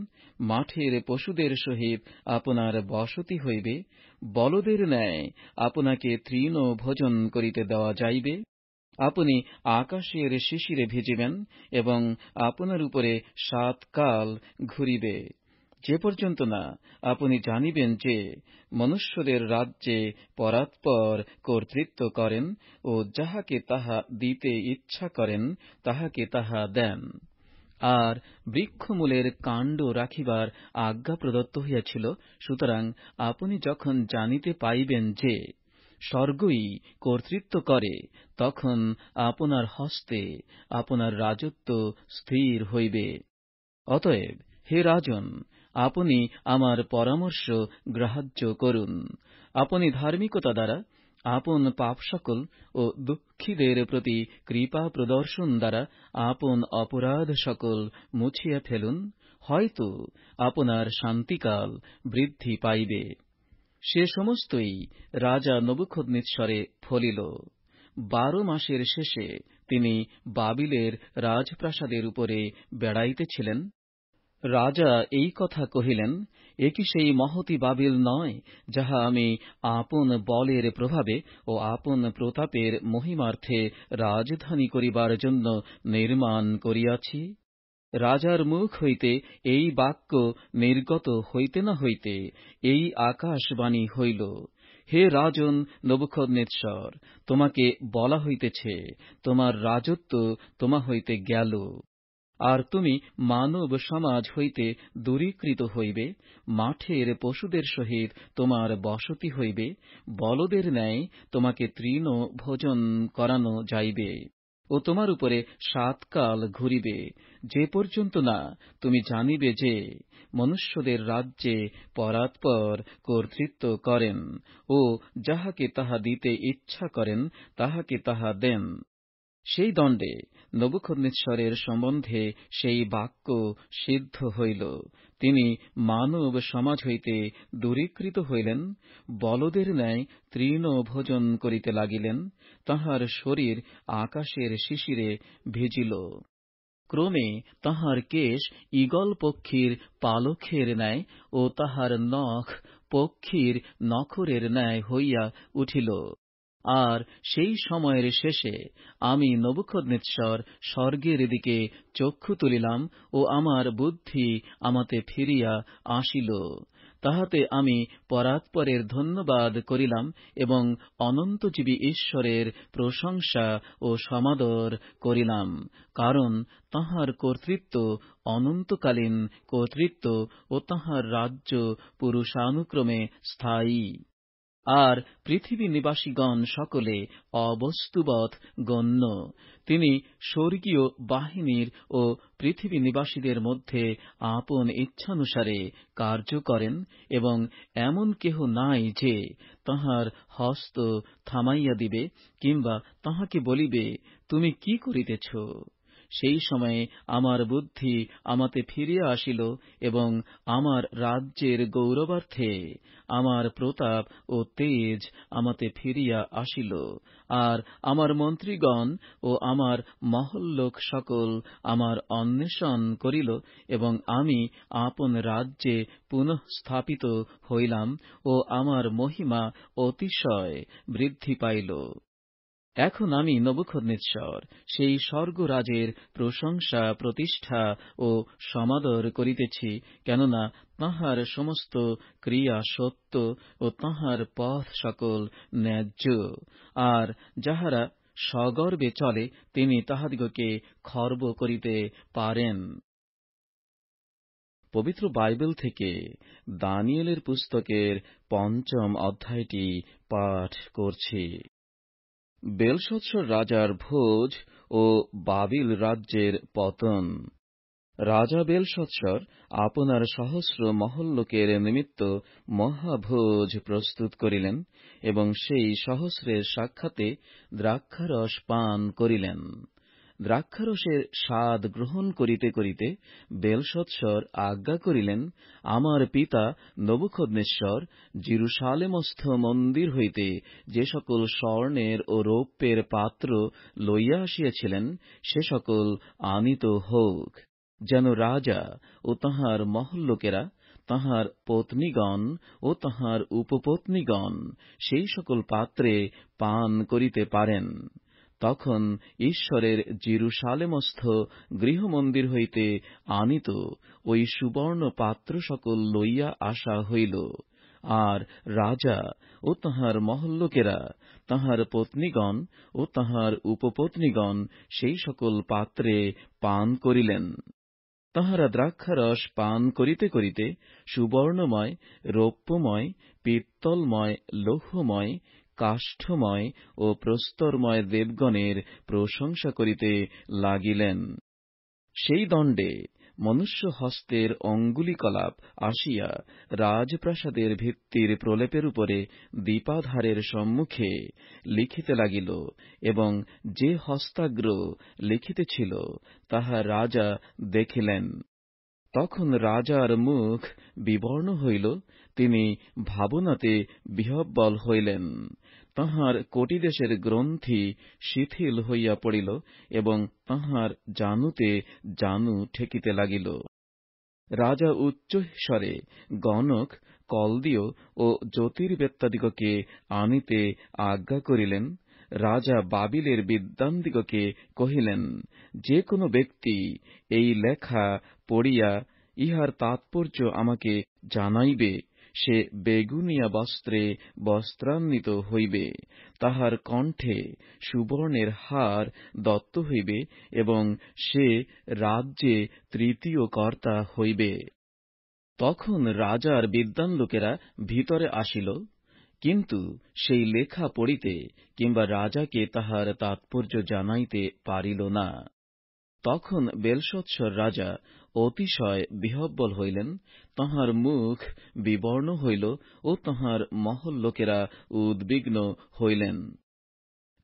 মাঠের পশুদের সহিত আপনার বসতি হইবে, বলদের ন্যায় আপনাকে তৃণ ভোজন করিতে দেওয়া যাইবে। আপনি আকাশের শিশিরে ভিজিবেন, এবং আপনার উপরে 7 কাল ঘুরিবে, যে পর্যন্ত না আপনি জানিবেন যে মনুষ্যদের রাজ্যে পরাৎপর কর্তৃত্ব করেন, ও যাহাকে তাহা দিতে ইচ্ছা করেন তাহাকে তাহা দেন। আর বৃক্ষমূলের কাণ্ড রাখিবার আজ্ঞা প্রদত্ত হইয়াছিল। সুতরাং আপনি যখন জানিতে পাইবেন যে স্বর্গই কর্তৃত্ব করে, তখন আপনার হস্তে আপনার রাজত্ব স্থির হইবে। অতএব হে রাজন, আপনি আমার পরামর্শ গ্রাহ্য করুন। আপনি ধার্মিকতা দ্বারা আপন পাপ সকল ও দুঃখীদের প্রতি কৃপা প্রদর্শন দ্বারা আপন অপরাধ সকল মুছিয়া ফেলুন, হয়তো আপনার শান্তিকাল বৃদ্ধি পাইবে। সে সমস্তই রাজা নবুখদ্নেচ্ছরে ফলিল। 12 মাসের শেষে তিনি বাবিলের রাজপ্রাসাদের উপরে বেড়াইতেছিলেন। রাজা এই কথা কহিলেন, এ কি সেই মহতী বাবিল নয়, যাহা আমি আপন বলের প্রভাবে ও আপন প্রতাপের মহিমার্থে রাজধানী করিবার জন্য নির্মাণ করিয়াছি? রাজার মুখ হইতে এই বাক্য নির্গত হইতে না হইতে এই আকাশবাণী হইল, হে রাজন নবুখদ্নেচ্ছর, তোমাকে বলা হইতেছে, তোমার রাজত্ব তোমা হইতে গেল, আর তুমি মানব সমাজ হইতে দূরীকৃত হইবে, মাঠের পশুদের সহিত তোমার বসতি হইবে, বলদের ন্যায় তোমাকে তৃণ ভোজন করানো যাইবে, ও তোমার উপরে 7 কাল ঘুরিবে, যে পর্যন্ত না তুমি জানিবে যে মনুষ্যদের রাজ্যে পরাৎপর কর্তৃত্ব করেন, ও যাহাকে তাহা দিতে ইচ্ছা করেন তাহাকে তাহা দেন। সেই দণ্ডে নবুখদ্নেচ্ছরের সম্বন্ধে সেই বাক্য সিদ্ধ হইল। তিনি মানব সমাজ হইতে দূরীকৃত হইলেন, বলদের ন্যায় তৃণ ভোজন করিতে লাগিলেন, তাঁহার শরীর আকাশের শিশিরে ভিজিল। ক্রমে তাঁহার কেশ ঈগল পক্ষীর পালকের ন্যায় ও তাহার নখ পক্ষীর নখরের ন্যায় হইয়া উঠিল। আর সেই সময়ের শেষে আমি নবুখদ্নেচ্ছর স্বর্গের দিকে চক্ষু তুলিলাম, ও আমার বুদ্ধি আমাতে ফিরিয়া আসিল। তাহাতে আমি পরাৎপরের ধন্যবাদ করিলাম, এবং অনন্তজীবী ঈশ্বরের প্রশংসা ও সমাদর করিলাম, কারণ তাঁহার কর্তৃত্ব অনন্তকালীন কর্তৃত্ব, ও তাঁহার রাজ্য পুরুষানুক্রমে স্থায়ী। আর পৃথিবী নিবাসীগণ সকলে অবস্তুবৎ গণ্য। তিনি স্বর্গীয় বাহিনীর ও পৃথিবী নিবাসীদের মধ্যে আপন ইচ্ছানুসারে কার্য করেন, এবং এমন কেহ নাই যে তাঁহার হস্ত থামাইয়া দিবে, কিংবা তাঁহাকে বলিবে, তুমি কি করিতেছ? সেই সময়ে আমার বুদ্ধি আমাতে ফিরিয়া আসিল এবং আমার রাজ্যের গৌরবার্থে আমার প্রতাপ ও তেজ আমাতে ফিরিয়া আসিল। আর আমার মন্ত্রীগণ ও আমার মহল্লোক সকল আমার অন্বেষণ করিল এবং আমি আপন রাজ্যে পুনঃ স্থাপিত হইলাম ও আমার মহিমা অতিশয় বৃদ্ধি পাইল। এখন আমি নবুখদ্নেচ্ছর সেই স্বর্গরাজের প্রশংসা, প্রতিষ্ঠা ও সমাদর করিতেছি, কেননা তাঁহার সমস্ত ক্রিয়া সত্য ও তাঁহার পথ সকল ন্যায্য। আর যাহারা সগর্বে চলে, তিনি তাহাদিগকে খর্ব করিতে পারেন। পবিত্র বাইবেল থেকে দানিয়েলের পুস্তকের ৫ম অধ্যায়টি পাঠ করছি। বেলশৎসর রাজার ভোজ ও বাবিল রাজ্যের পতন। রাজা বেলশৎসর আপনার সহস্র মহল্লোকের নিমিত্ত মহাভোজ প্রস্তুত করিলেন এবং সেই সহস্রের সাক্ষাতে দ্রাক্ষারস পান করিলেন। দ্রাক্ষারসের স্বাদ গ্রহণ করিতে করিতে বেলশৎসর আজ্ঞা করিলেন, আমার পিতা নবুখদ্নেশ্বর যেরুশালেমস্থ মন্দির হইতে যে সকল স্বর্ণের ও রৌপ্যের পাত্র লইয়া আসিয়াছিলেন, সে সকল আনিত হউক, যেন রাজা ও তাঁহার মহল্লোকেরা, তাঁহার পত্নীগণ ও তাঁহার উপপত্নীগণ সেই সকল পাত্রে পান করিতে পারেন। তখন ঈশ্বরের যেরুশালেমস্থ গৃহমন্দির হইতে আনিত ওই সুবর্ণ পাত্র সকল লইয়া আসা হইল। আর রাজা ও তাঁহার মহল্লোকেরা, তাঁহার পত্নীগণ ও তাঁহার উপপত্নীগণ সেই সকল পাত্রে পান করিলেন। তাঁহারা দ্রাক্ষারস পান করিতে করিতে সুবর্ণময়, রৌপ্যময়, পিত্তলময়, লৌহময়, কাষ্ঠময় ও প্রস্তরময় দেবগণের প্রশংসা করিতে লাগিলেন। সেই দণ্ডে মনুষ্য হস্তের অঙ্গুলিকলাপ আসিয়া রাজপ্রাসাদের ভিত্তির প্রলেপের উপরে দীপাধারের সম্মুখে লিখিতে লাগিল, এবং যে হস্তাগ্র লিখিতেছিল তাহা রাজা দেখিলেন। তখন রাজার মুখ বিবর্ণ হইল, তিনি ভাবনাতে বিহ্বল হইলেন। তাঁহার কটিদেশের গ্রন্থি শিথিল হইয়া পড়িল এবং তাঁহার জানুতে জানু ঠেকিতে লাগিল। রাজা উচ্চস্বরে গণক, কলদীয় ও জ্যোতির্বেত্তাদিগকে আনিতে আজ্ঞা করিলেন। রাজা বাবিলের বিদ্বানদিগকে কহিলেন, যে কোন ব্যক্তি এই লেখা পড়িয়া ইহার তাৎপর্য আমাকে জানাইবে, সে বেগুনিয়া বস্ত্রে বস্ত্রান্বিত হইবে, তাহার কণ্ঠে সুবর্ণের হার দত্ত হইবে এবং সে রাজ্যে তৃতীয় কর্তা হইবে। তখন রাজার বিদ্বান লোকেরা ভিতরে আসিল, কিন্তু সেই লেখা পড়িতে কিংবা রাজাকে তাহার তাৎপর্য জানাইতে পারিল না। তখন বেলশৎসর রাজা অতিশয় বিহ্বল হইলেন, তাঁহার মুখ বিবর্ণ হইল ও তাঁহার মহল্লোকেরা উদ্বিগ্ন হইলেন।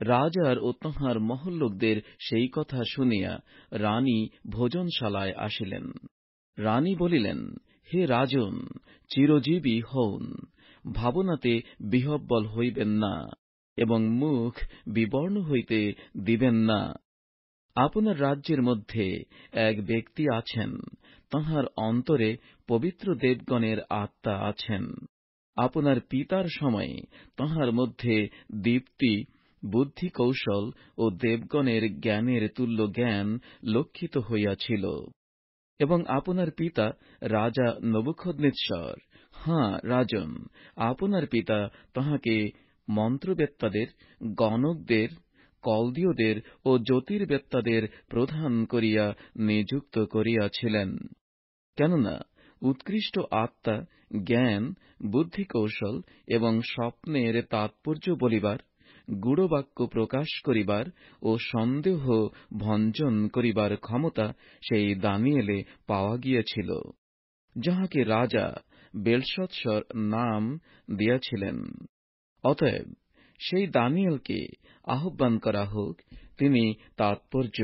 রাজার ও তাঁহার মহল্লোকদের সেই কথা শুনিয়া রানী ভোজনশালায় আসিলেন। রানী বলিলেন, হে রাজন, চিরজীবী হউন, ভাবনাতে বিহ্বল হইবেন না এবং মুখ বিবর্ণ হইতে দিবেন না। আপনার রাজ্যের মধ্যে এক ব্যক্তি আছেন, তাঁহার অন্তরে পবিত্র দেবগণের আত্মা আছেন। আপনার পিতার সময়ে তাঁহার মধ্যে দীপ্তি, বুদ্ধি, কৌশল ও দেবগণের জ্ঞানের তুল্য জ্ঞান লক্ষিত হইয়াছিল। এবং আপনার পিতা রাজা নবুখদ্নেচ্ছর, রাজন, আপনার পিতা তাঁহাকে মন্ত্রবেত্তাদের, গণকদের, কলদীয়দের ও জ্যোতির্বেত্তাদের প্রধান করিয়া নিযুক্ত করিয়াছিলেন। কেননা উৎকৃষ্ট আত্মা, জ্ঞান, বুদ্ধি, কৌশল এবং স্বপ্নের তাৎপর্য বলিবার, গূঢ়বাক্য প্রকাশ করিবার ও সন্দেহ ভঞ্জন করিবার ক্ষমতা সেই দানিয়েলে পাওয়া গিয়াছিল, যাহাকে রাজা বেলশৎসর নাম দিয়াছিলেন। অতএব সেই দানিয়েলকে আহ্বান করা হোক, তিনি তাৎপর্য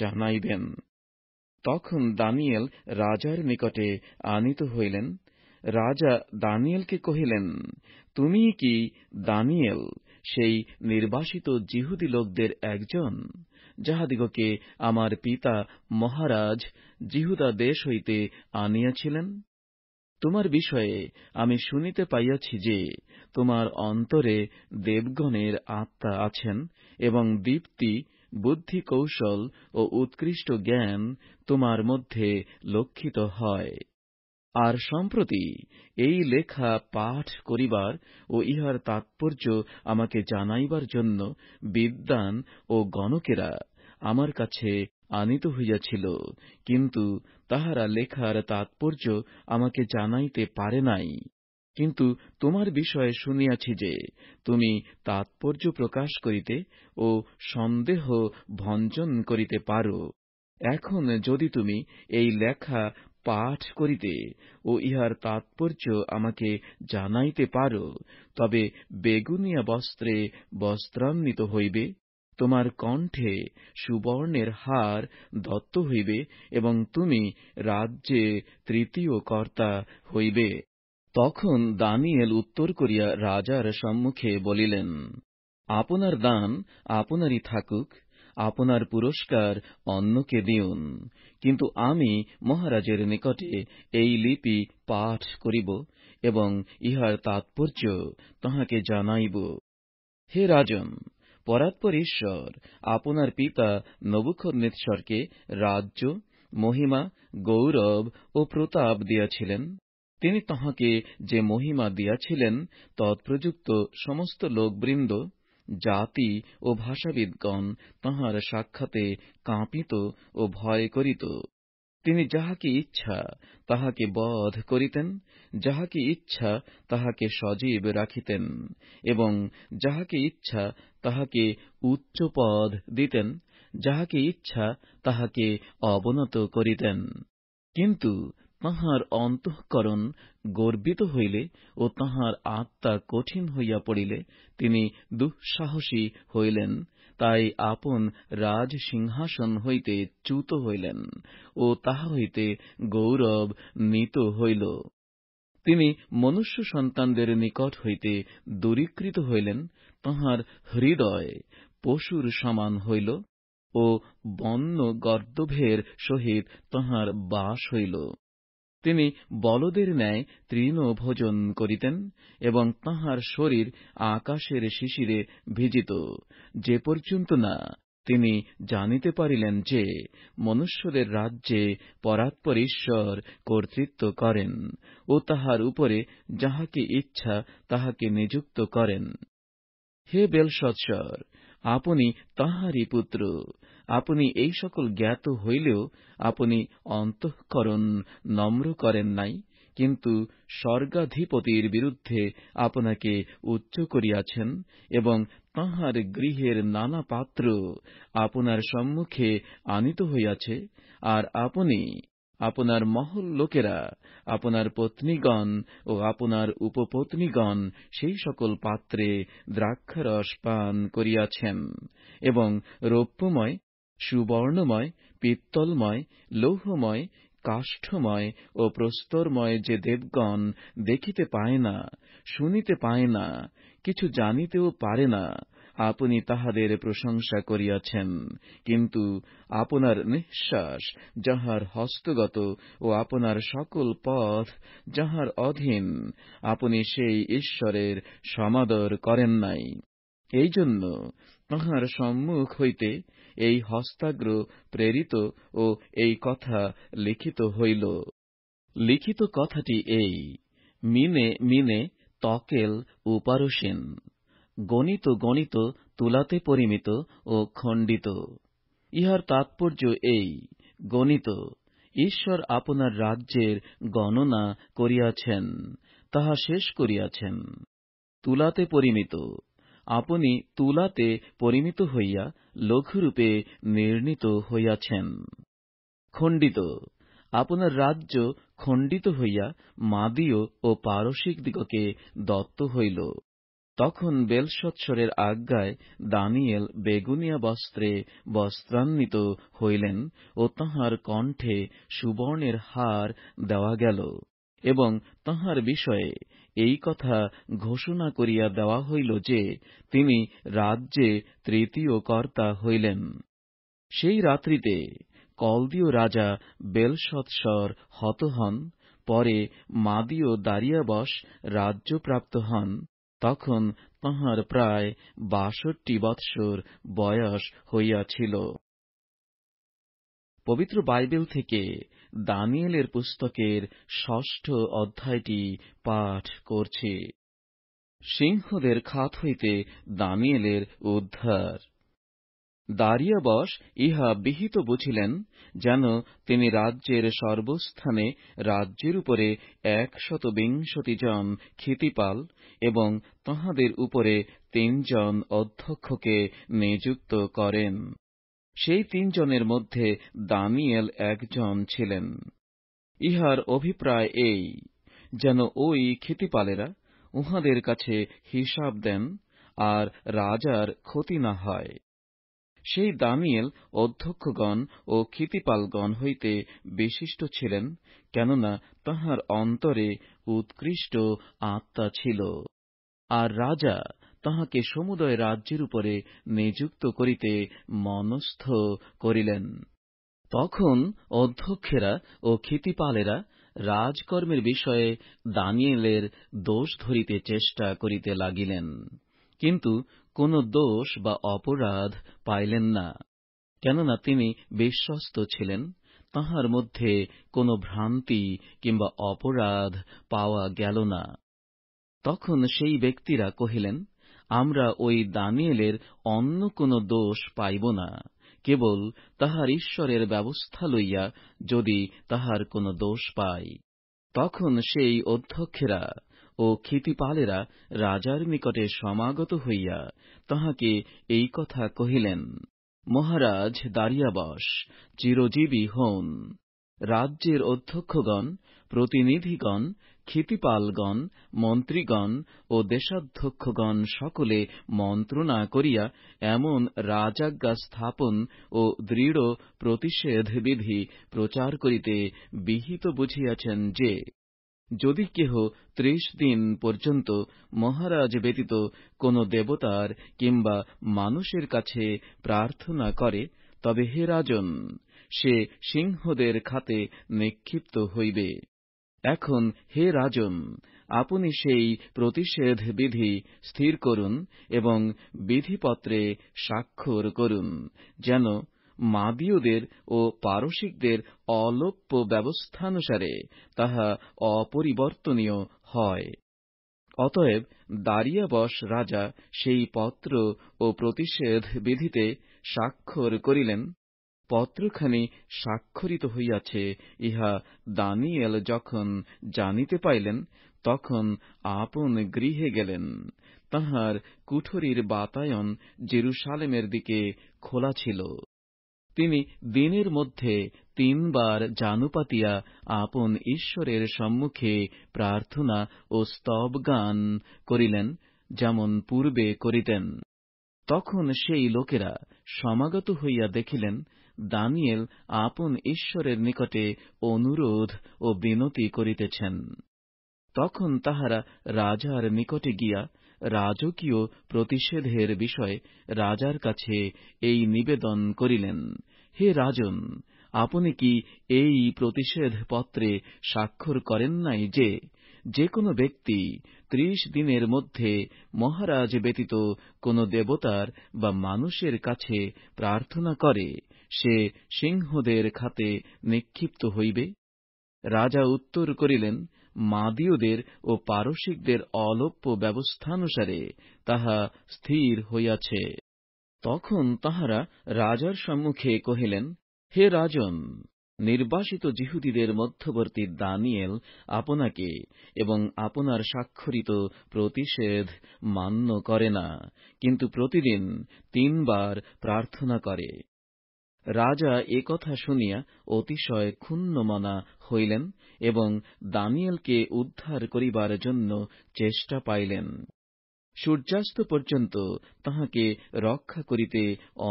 জানাইবেন। তখন দানিয়েল রাজার নিকটে আনিত হইলেন। রাজা দানিয়েলকে কহিলেন, তুমি কি দানিয়েল সেই নির্বাসিত যিহুদি লোকদের একজন, যাহাদিগকে আমার পিতা মহারাজ যিহুদা দেশ হইতে আনিয়াছিলেন? তোমার বিষয়ে আমি শুনিতে পাইয়াছি যে তোমার অন্তরে দেবগণের আত্মা আছেন, এবং দীপ্তি, বুদ্ধি, কৌশল ও উৎকৃষ্ট জ্ঞান তোমার মধ্যে লক্ষিত হয়। আর সম্প্রতি এই লেখা পাঠ করিবার ও ইহার তাৎপর্য আমাকে জানাইবার জন্য বিদ্বান ও গণকেরা আমার কাছে আনিত হইয়াছিল, কিন্তু তাহারা লেখার তাৎপর্য আমাকে জানাইতে পারে নাই। কিন্তু তোমার বিষয়ে শুনিয়াছি যে তুমি তাৎপর্য প্রকাশ করিতে ও সন্দেহ ভঞ্জন করিতে পারো। এখন যদি তুমি এই লেখা পাঠ করিতে ও ইহার তাৎপর্য আমাকে জানাইতে পারো, তবে বেগুনিয়া বস্ত্রে বস্ত্রান্বিত হইবে, তোমার কণ্ঠে সুবর্ণের হার দত্ত হইবে, এবং তুমি রাজ্যে তৃতীয় কর্তা হইবে। তখন দানিয়েল উত্তর করিয়া রাজার সম্মুখে বলিলেন, আপনার দান আপনারই থাকুক, আপনার পুরস্কার অন্যকে দিউন, কিন্তু আমি মহারাজের নিকটে এই লিপি পাঠ করিব এবং ইহার তাৎপর্য তাহাকে জানাইব। হে রাজন, পরাৎপর ঈশ্বর আপনার পিতা নবুখদ্নেছরকে রাজ্য, মহিমা, গৌরব ও প্রতাপ দিয়াছিলেন। তিনি তাহাকে যে মহিমা দিয়াছিলেন, তৎপ্রযুক্ত সমস্ত লোকবৃন্দ, জাতি ও ভাষাবিদগণ তাঁহার সাক্ষাতে কাঁপিত ও ভয় করিত। তিনি যাহাকে ইচ্ছা তাহাকে বধ করিতেন, যাহাকে ইচ্ছা তাহাকে সজীব রাখিতেন, এবং যাহাকে ইচ্ছা তাহাকে উচ্চ পদ দিতেন, যাহাকে ইচ্ছা তাহাকে অবনত করিতেন। কিন্তু তাঁহার অন্তঃকরণ গর্বিত হইলে ও তাঁহার আত্মা কঠিন হইয়া পড়িলে তিনি দুঃসাহসী হইলেন, তাই আপন রাজ সিংহাসন হইতে চ্যুত হইলেন ও তাহা হইতে গৌরব নীত হইল। তিনি মনুষ্য সন্তানদের নিকট হইতে দূরীকৃত হইলেন, তাঁহার হৃদয় পশুর সমান হইল ও বন্য গর্দভের সহিত তাঁহার বাস হইল। তিনি বলদের ন্যায় তৃণভোজন করিতেন, এবং তাঁহার শরীর আকাশের শিশিরে ভিজিত, যে পর্যন্ত না তিনি জানিতে পারিলেন যে মনুষ্যদের রাজ্যে পরাৎপর ঈশ্বর কর্তৃত্ব করেন ও তাহার উপরে যাহাকে ইচ্ছা তাহাকে নিযুক্ত করেন। হে বেলশৎসর, আপনি তাঁহারই পুত্র। আপনি এই সকল জ্ঞাত হইলেও আপনি অন্তঃকরণ নম্র করেন নাই, কিন্তু স্বর্গাধিপতির বিরুদ্ধে আপনাকে উচ্চ করিয়াছেন, এবং তাঁহার গৃহের নানা পাত্র আপনার সম্মুখে আনিত হইয়াছে, আর আপনি, আপনার মহল লোকেরা, আপনার পত্নীগণ ও আপনার উপপত্নীগণ সেই সকল পাত্রে দ্রাক্ষারস পান করিয়াছেন, এবং রৌপ্যময়, সুবর্ণময়, পিত্তলময়, লৌহময়, কাষ্ঠময় ও প্রস্তরময় যে দেবগণ দেখিতে পায় না, শুনিতে পায় না, কিছু জানিতেও পারে না, আপনি তাহাদের প্রশংসা করিয়াছেন। কিন্তু আপনার নিঃশ্বাস যাহার হস্তগত ও আপনার সকল পথ যাহার অধীন, আপনি সেই ঈশ্বরের সমাদর করেন নাই। এই জন্য তাঁহার সম্মুখ হইতে এই হস্তাগ্র প্রেরিত ও এই কথা লিখিত হইল। লিখিত কথাটি এই: মিনে মিনে তকেল উপারসীন, গণিত গণিত তুলাতে পরিমিত ও খণ্ডিত। ইহার তাৎপর্য এই: গণিত, ঈশ্বর আপনার রাজ্যের গণনা করিয়াছেন, তাহা শেষ করিয়াছেন। তুলাতে পরিমিত, আপনি তুলাতে পরিমিত হইয়া লঘুরূপে নির্ণীত হইয়াছেন। খণ্ডিত, আপনার রাজ্য খণ্ডিত হইয়া মাদীয় ও পারসিকদিগকে দত্ত হইল। তখন বেলশৎসরের আজ্ঞায় দানিয়েল বেগুনিয়া বস্ত্রে বস্ত্রান্বিত হইলেন ও তাঁহার কণ্ঠে সুবর্ণের হার দেওয়া গেল, এবং তাঁহার বিষয়ে এই কথা ঘোষণা করিয়া দেওয়া হইল যে তিনি রাজ্যে তৃতীয় কর্তা হইলেন। সেই রাত্রিতে কলদীয় রাজা বেলশৎসর হত হন। পরে মাদীয় দারিয়াবশ রাজ্যপ্রাপ্ত হন। তখন তাঁহার প্রায় ৬২ বৎসর বয়স হইয়াছিল। পবিত্র বাইবেল থেকে দানিয়েলের পুস্তকের ৬ষ্ঠ অধ্যায়টি পাঠ করছি। সিংহদের খাত হইতে দানিয়েলের উদ্ধার। দারিয়াবশ ইহা বিহিত বুঝিলেন, যেন তিনি রাজ্যের সর্বস্থানে রাজ্যের উপরে ১২০ জন ক্ষিতিপাল এবং তাঁহাদের উপরে ৩ জন অধ্যক্ষকে নিযুক্ত করেন। সেই ৩ জনের মধ্যে দানিয়েল একজন ছিলেন। ইহার অভিপ্রায় এই, যেন ওই ক্ষিতিপালেরা উহাদের কাছে হিসাব দেন, আর রাজার ক্ষতি না হয়। সেই দানিয়েল অধ্যক্ষগণ ও ক্ষিতিপালগণ হইতে বিশিষ্ট ছিলেন, কেননা তাঁহার অন্তরে উৎকৃষ্ট আত্মা ছিল, আর রাজা তাঁহাকে সমুদয় রাজ্যের উপরে নিযুক্ত করিতে মনস্থ করিলেন। তখন অধ্যক্ষেরা ও ক্ষিতিপালেরা রাজকর্মের বিষয়ে দানিয়েলের দোষ ধরিতে চেষ্টা করিতে লাগিলেন, কিন্তু কোন দোষ বা অপরাধ পাইলেন না, কেননা তিনি বিশ্বস্ত ছিলেন। তাঁহার মধ্যে কোন ভ্রান্তি কিংবা অপরাধ পাওয়া গেল না। তখন সেই ব্যক্তিরা কহিলেন, আমরা ওই দানিয়েলের অন্য কোন দোষ পাইব না, কেবল তাহার ঈশ্বরের ব্যবস্থা লইয়া যদি তাহার কোন দোষ পাই। তখন সেই অধ্যক্ষেরা ও ক্ষিতিপালেরা রাজার নিকটে সমাগত হইয়া তাহাকে এই কথা কহিলেন, মহারাজ দারিয়াবশ চিরজীবী হউন। রাজ্যের অধ্যক্ষগণ, প্রতিনিধিগণ, ক্ষিতিপালগণ, মন্ত্রীগণ ও দেশাধ্যক্ষগণ সকলে মন্ত্রণা করিয়া এমন রাজাজ্ঞা স্থাপন ও দৃঢ় প্রতিষেধ বিধি প্রচার করিতে বিহিত বুঝিয়াছেন যে, যদি কেহ ৩০ দিন পর্যন্ত মহারাজ ব্যতীত কোন দেবতার কিংবা মানুষের কাছে প্রার্থনা করে, তবে হে রাজন, সে সিংহদের খাতে নিক্ষিপ্ত হইবে। এখন হে রাজন, আপনি সেই প্রতিষেধ বিধি স্থির করুন এবং বিধিপত্রে স্বাক্ষর করুন, যেন মাদীয়দের ও পারসিকদের অলৌপ্য ব্যবস্থানুসারে তাহা অপরিবর্তনীয় হয়। অতএব দারিয়াবশ রাজা সেই পত্র ও প্রতিষেধ বিধিতে স্বাক্ষর করিলেন। পত্রখানি স্বাক্ষরিত হইয়াছে, ইহা দানিয়েল যখন জানিতে পাইলেন, তখন আপন গৃহে গেলেন। তাঁহার কুঠরির বাতায়ন জেরুসালেমের দিকে খোলা ছিল। তিনি দিনের মধ্যে ৩ বার জানু পাতিয়া আপন ঈশ্বরের সম্মুখে প্রার্থনা ও স্তবগান করিলেন, যেমন পূর্বে করিতেন। তখন সেই লোকেরা সমাগত হইয়া দেখিলেন, দানিয়েল আপন ঈশ্বরের নিকটে অনুরোধ ও বিনতি করিতেছেন। তখন তাহারা রাজার নিকটে গিয়া রাজকীয় প্রতিষেধের বিষয়ে রাজার কাছে এই নিবেদন করিলেন, হে রাজন, আপনি কি এই প্রতিষেধ পত্রে স্বাক্ষর করেন নাই যে কোন ব্যক্তি ৩০ দিনের মধ্যে মহারাজ ব্যতীত কোন দেবতার বা মানুষের কাছে প্রার্থনা করে, সে সিংহদের খাতে নিক্ষিপ্ত হইবে? রাজা উত্তর করিলেন, মাদীয়দের ও পারসিকদের অলৌপ্য ব্যবস্থানুসারে তাহা স্থির হইয়াছে। তখন তাহারা রাজার সম্মুখে কহিলেন, হে রাজন, নির্বাসিত যিহুদীদের মধ্যবর্তী দানিয়েল আপনাকে এবং আপনার স্বাক্ষরিত প্রতিষেধ মান্য করে না, কিন্তু প্রতিদিন ৩ বার প্রার্থনা করে। রাজা এ কথা শুনিয়া অতিশয় ক্ষুণ্ণমনা হইলেন এবং দানিয়েলকে উদ্ধার করিবার জন্য চেষ্টা পাইলেন। সূর্যাস্ত পর্যন্ত তাহাকে রক্ষা করিতে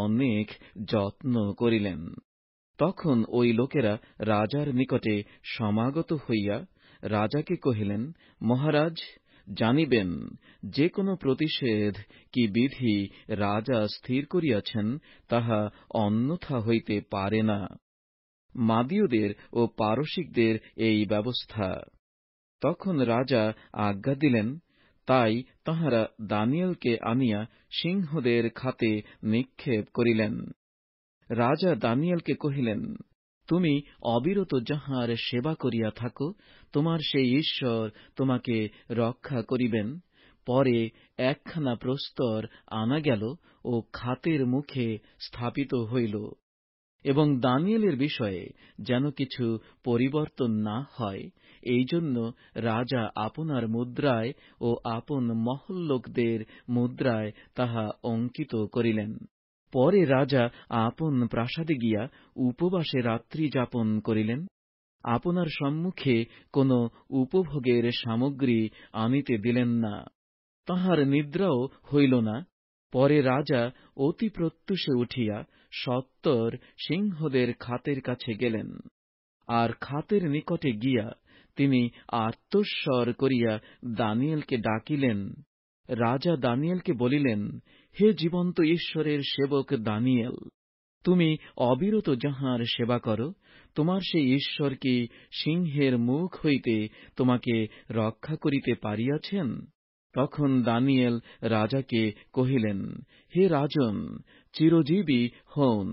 অনেক যত্ন করিলেন। তখন ওই লোকেরা রাজার নিকটে সমাগত হইয়া রাজাকে কহিলেন, মহারাজ, জানিবেন, যে কোন প্রতিষেধ কি বিধি রাজা স্থির করিয়াছেন, তাহা অন্যথা হইতে পারে না। মাদীয়দের ও পারসিকদের এই ব্যবস্থা। তখন রাজা আজ্ঞা দিলেন, তাই তাঁহারা দানিয়েলকে আনিয়া সিংহদের খাতে নিক্ষেপ করিলেন। রাজা দানিয়েলকে কহিলেন, তুমি অবিরত যাহার সেবা করিয়া থাকো, তোমার সেই ঈশ্বর তোমাকে রক্ষা করিবেন। পরে একখানা প্রস্তর আনা গেল ও খাতের মুখে স্থাপিত হইল, এবং দানিয়েলের বিষয়ে যেন কিছু পরিবর্তন না হয়, এই জন্য রাজা আপনার মুদ্রায় ও আপন মহল্লোকদের মুদ্রায় তাহা অঙ্কিত করিলেন। পরে রাজা আপন প্রাসাদে গিয়া উপবাসে রাত্রি যাপন করিলেন। আপনার সম্মুখে কোন উপভোগের সামগ্রী আনিতে দিলেন না। তাঁহার নিদ্রাও হইল না। পরে রাজা অতি প্রত্যুষে উঠিয়া সত্বর সিংহদের খাতের কাছে গেলেন, আর খাতের নিকটে গিয়া তিনি আর্তস্বর করিয়া দানিয়েলকে ডাকিলেন। রাজা দানিয়েলকে বলিলেন, হে জীবন্ত ঈশ্বরের সেবক দানিয়েল, তুমি অবিরত যাহার সেবা করো, তোমার সেই ঈশ্বর কি সিংহের মুখ হইতে তোমাকে রক্ষা করিতে পারিয়াছেন? তখন দানিয়েল রাজাকে কহিলেন, হে রাজন, চিরজীবী হউন।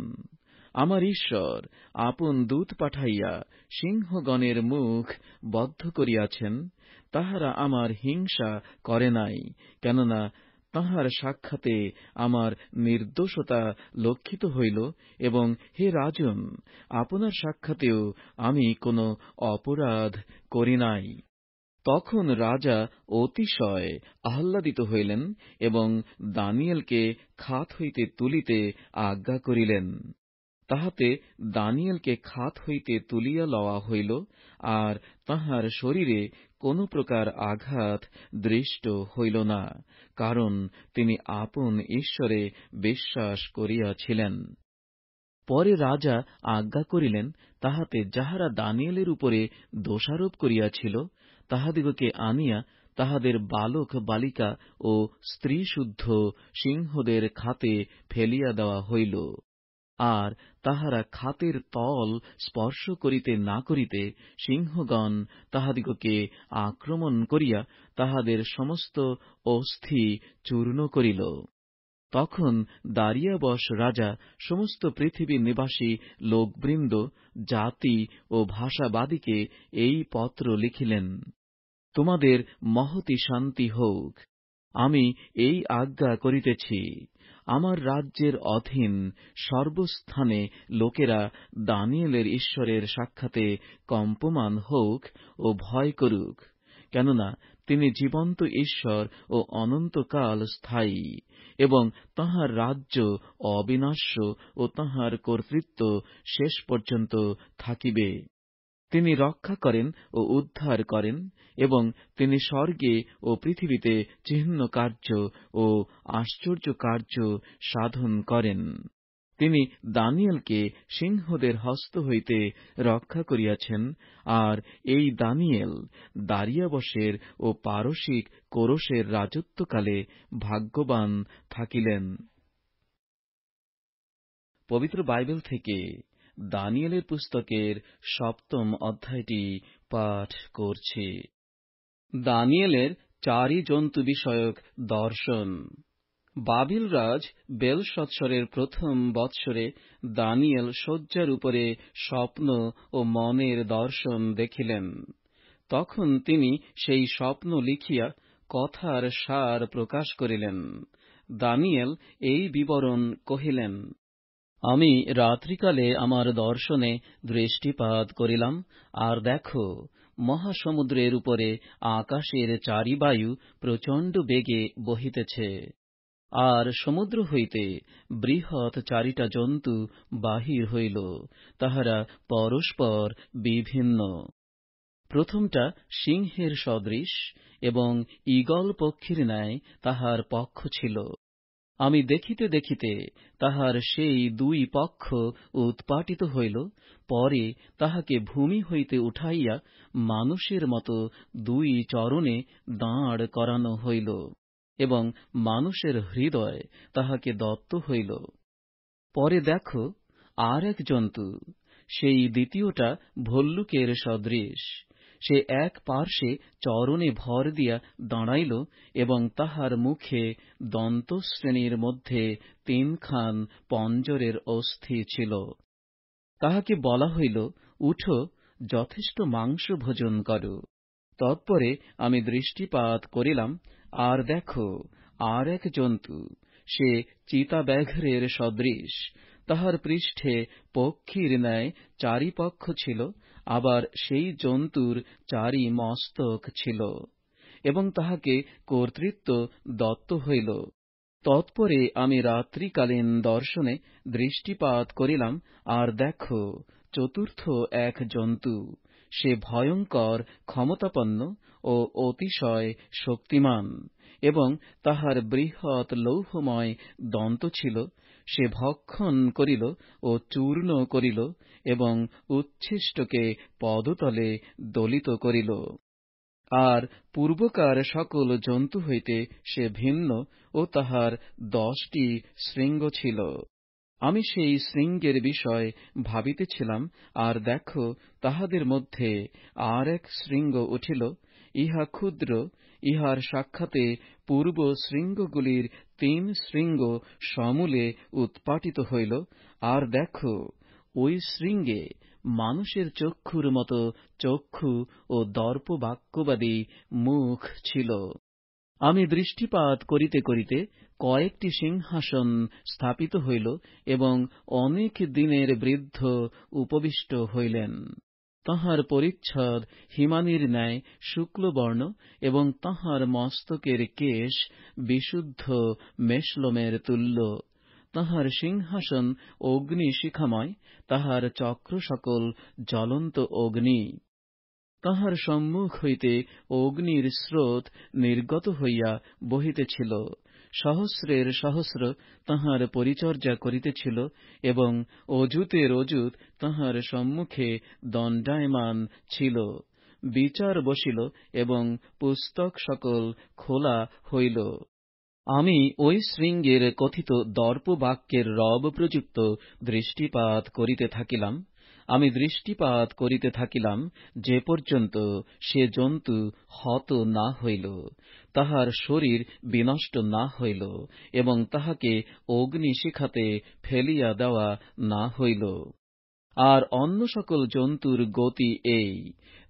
আমার ঈশ্বর আপন দূত পাঠাইয়া সিংহগণের মুখ বদ্ধ করিয়াছেন। তাহারা আমার হিংসা করে নাই, কেননা তাঁহার সাক্ষাতে আমার নির্দোষতা লক্ষিত হইল, এবং হে রাজন, আপনার সাক্ষাতেও আমি কোন অপরাধ করি নাই। তখন রাজা অতিশয় আহ্লাদিত হইলেন এবং দানিয়েলকে খাত হইতে তুলিতে আজ্ঞা করিলেন। তাহাতে দানিয়েলকে খাত হইতে তুলিয়া লওয়া হইল, আর তাঁহার শরীরে কোন প্রকার আঘাত দৃষ্ট হইল না, কারণ তিনি আপন ঈশ্বরে বিশ্বাস করিয়াছিলেন। পরে রাজা আজ্ঞা করিলেন, তাহাতে যাহারা দানিয়েলের উপরে দোষারোপ করিয়াছিল, তাহাদিগকে আনিয়া তাহাদের বালক বালিকা ও স্ত্রীশুদ্ধ সিংহদের খাতে ফেলিয়া দেওয়া হইল। আর তাহারা খাতের তল স্পর্শ করিতে না করিতে সিংহগণ তাহাদিগকে আক্রমণ করিয়া তাহাদের সমস্ত অস্থি চূর্ণ করিল। তখন দারিয়াবশ রাজা সমস্ত পৃথিবীর নিবাসী লোকবৃন্দ, জাতি ও ভাষাবাদীকে এই পত্র লিখিলেন, তোমাদের মহতী শান্তি হোক। আমি এই আজ্ঞা করিতেছি, আমার রাজ্যের অধীন সর্বস্থানে লোকেরা দানিয়েলের ঈশ্বরের সাক্ষাতে কম্পমান হোক ও ভয় করুক, কেননা তিনি জীবন্ত ঈশ্বর ও অনন্তকাল স্থায়ী, এবং তাঁহার রাজ্য অবিনাশ্য ও তাঁহার কর্তৃত্ব শেষ পর্যন্ত থাকিবে। তিনি রক্ষা করেন ও উদ্ধার করেন, এবং তিনি স্বর্গে ও পৃথিবীতে চিহ্ন কার্য ও আশ্চর্য কার্য সাধন করেন। তিনি দানিয়েলকে সিংহদের হস্ত হইতে রক্ষা করিয়াছেন, আর এই দানিয়েল দারিয়াবশের ও পারসিক কোরসের রাজত্বকালে ভাগ্যবান থাকিলেন। পবিত্র বাইবেল থেকে দানিয়েলের পুস্তকের 7ম অধ্যায়টি পাঠ করছি। দানিয়েলের 4 জন্তু বিষয়ক দর্শন। বাবিল রাজ বেলশৎসরের 1ম বৎসরে দানিয়েল শয্যার উপরে স্বপ্ন ও মনের দর্শন দেখিলেন। তখন তিনি সেই স্বপ্ন লিখিয়া কথার সার প্রকাশ করিলেন। দানিয়েল এই বিবরণ কহিলেন, আমি রাত্রিকালে আমার দর্শনে দৃষ্টিপাত করিলাম, আর দেখো, মহাসমুদ্রের উপরে আকাশের চারিবায়ু প্রচণ্ড বেগে বহিতেছে, আর সমুদ্র হইতে বৃহৎ 4টা জন্তু বাহির হইল, তাহারা পরস্পর বিভিন্ন। প্রথমটা সিংহের সদৃশ এবং ঈগল পক্ষীর ন্যায় তাহার পক্ষ ছিল। আমি দেখিতে দেখিতে তাহার সেই দুই পক্ষ উৎপাটিত হইল, পরে তাহাকে ভূমি হইতে উঠাইয়া মানুষের মতো দুই চরণে দাঁড় করানো হইল, এবং মানুষের হৃদয় তাহাকে দত্ত হইল। পরে দেখো, আর এক জন্তু, সেই দ্বিতীয়টা ভল্লুকের সদৃশ। সে এক পার্শ্বে চরণে ভর দিয়া দাঁড়াইল, এবং তাহার মুখে দন্তশ্রেণীর মধ্যে 3 খান পঞ্জরের অস্থি ছিল। তাহাকে বলা হইল, উঠো, যথেষ্ট মাংস ভোজন কর। তৎপরে আমি দৃষ্টিপাত করিলাম, আর দেখো, আর এক জন্তু, সে চিতাব্যাঘ্রের সদৃশ। তাহার পৃষ্ঠে পক্ষীর ন্যায় 4 পক্ষ ছিল, আবার সেই জন্তুর 4 মস্তক ছিল, এবং তাহাকে কর্তৃত্ব দত্ত হইল। তৎপরে আমি রাত্রিকালীন দর্শনে দৃষ্টিপাত করিলাম, আর দেখো, চতুর্থ এক জন্তু, সে ভয়ঙ্কর ক্ষমতাপন্ন ও অতিশয় শক্তিমান, এবং তাহার বৃহৎ লৌহময় দন্ত ছিল। সে ভক্ষণ করিল ও চূর্ণ করিল, এবং উচ্ছিষ্টকে পদতলে দলিত করিল। আর পূর্বকার সকল জন্তু হইতে সে ভিন্ন, ও তাহার 10টি শৃঙ্গ ছিল। আমি সেই শৃঙ্গের বিষয় ভাবিতেছিলাম, আর দেখো, তাহাদের মধ্যে আর এক শৃঙ্গ উঠিল। ইহা ক্ষুদ্র, ইহার সাক্ষাতে পূর্ব শৃঙ্গগুলির 3 শৃঙ্গ সমূলে উৎপাটিত হইল। আর দেখো, ওই শৃঙ্গে মানুষের চক্ষুর মতো চক্ষু ও দর্পবাক্যবাদী মুখ ছিল। আমি দৃষ্টিপাত করিতে করিতে কয়েকটি সিংহাসন স্থাপিত হইল, এবং অনেক দিনের বৃদ্ধ উপবিষ্ট হইলেন। তাঁহার পরিচ্ছদ হিমানীর ন্যায় শুক্লবর্ণ, এবং তাঁহার মস্তকের কেশ বিশুদ্ধ মেষলোমের তুল্য। তাঁহার সিংহাসন অগ্নিশিখাময়, তাঁহার চক্র সকল জ্বলন্ত অগ্নি। তাঁহার সম্মুখ হইতে অগ্নির স্রোত নির্গত হইয়া বহিতেছিল। সহস্রের সহস্র তাঁহার পরিচর্যা করিতেছিল, এবং অযুতের অযুত তাঁহার সম্মুখে দণ্ডায়মান ছিল। বিচার বসিল, এবং পুস্তক সকল খোলা হইল। আমি ওই শৃঙ্গের কথিত দর্পবাক্যের রব প্রযুক্ত দৃষ্টিপাত করিতে থাকিলাম। আমি দৃষ্টিপাত করিতে থাকিলাম, যে পর্যন্ত সে জন্তু হত না হইল, তাহার শরীর বিনষ্ট না হইল, এবং তাহাকে অগ্নিশিখাতে ফেলিয়া দেওয়া না হইল। আর অন্য সকল জন্তুর গতি এই,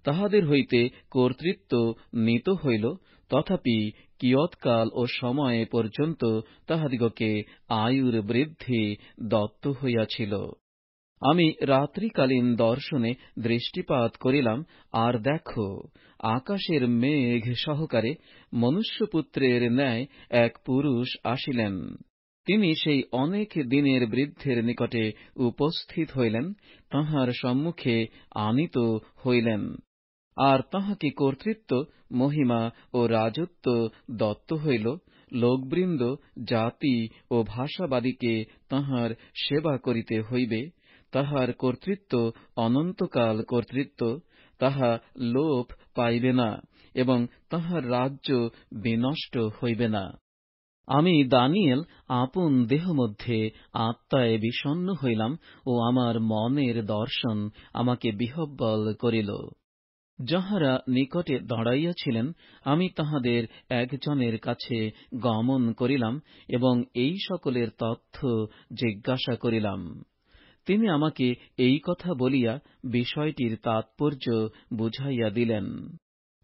তাহাদের হইতে কর্তৃত্ব নিত হইল, তথাপি কিয়ৎকাল ও সময় পর্যন্ত তাহাদিগকে আয়ুর বৃদ্ধি দত্ত হইয়াছিল। আমি রাত্রিকালীন দর্শনে দৃষ্টিপাত করিলাম, আর দেখো, আকাশের মেঘ সহকারে মনুষ্যপুত্রের ন্যায় এক পুরুষ আসিলেন। তিনি সেই অনেক দিনের বৃদ্ধের নিকটে উপস্থিত হইলেন, তাঁহার সম্মুখে আনীত হইলেন। আর তাঁহাকে কর্তৃত্ব, মহিমা ও রাজত্ব দত্ত হইল। লোকবৃন্দ, জাতি ও ভাষাবাদীকে তাঁহার সেবা করিতে হইবে। তাহার কর্তৃত্ব অনন্তকাল কর্তৃত্ব, তাহা লোপ পাইবে না, এবং তাহার রাজ্য বিনষ্ট হইবে না। আমি দানিয়েল আপন দেহ মধ্যে আত্মায় বিষণ্ণ হইলাম, ও আমার মনের দর্শন আমাকে বিহ্বল করিল। যাহারা নিকটে দাঁড়াইয়াছিলেন, আমি তাহাদের একজনের কাছে গমন করিলাম, এবং এই সকলের তথ্য জিজ্ঞাসা করিলাম। তিনি আমাকে এই কথা বলিয়া বিষয়টির তাৎপর্য বুঝাইয়া দিলেন।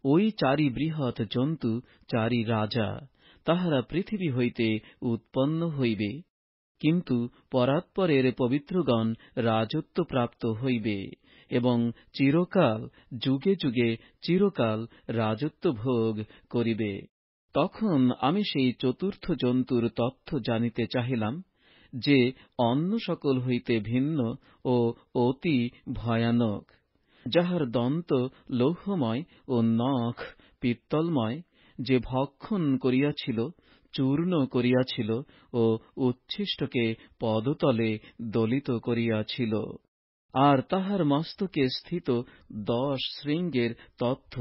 ওই 4 বৃহৎ জন্তু 4 রাজা, তাহারা পৃথিবী হইতে উৎপন্ন হইবে, কিন্তু পরাৎপরের পবিত্রগণ রাজত্বপ্রাপ্ত হইবে, এবং চিরকাল, যুগে যুগে চিরকাল রাজত্ব ভোগ করিবে। তখন আমি সেই চতুর্থ জন্তুর তথ্য জানিতে চাহিলাম, যে অন্য সকল হইতে ভিন্ন ও অতি ভয়ানক। যাহার দন্ত লৌহময় ও নখ পিত্তলময়, যে ভক্ষণ করিয়াছিল, চূর্ণ করিয়াছিল ও উচ্ছিষ্টকে পদতলে দলিত করিয়াছিল। আর তাহার মস্তকে স্থিত 10 শৃঙ্গের তথ্য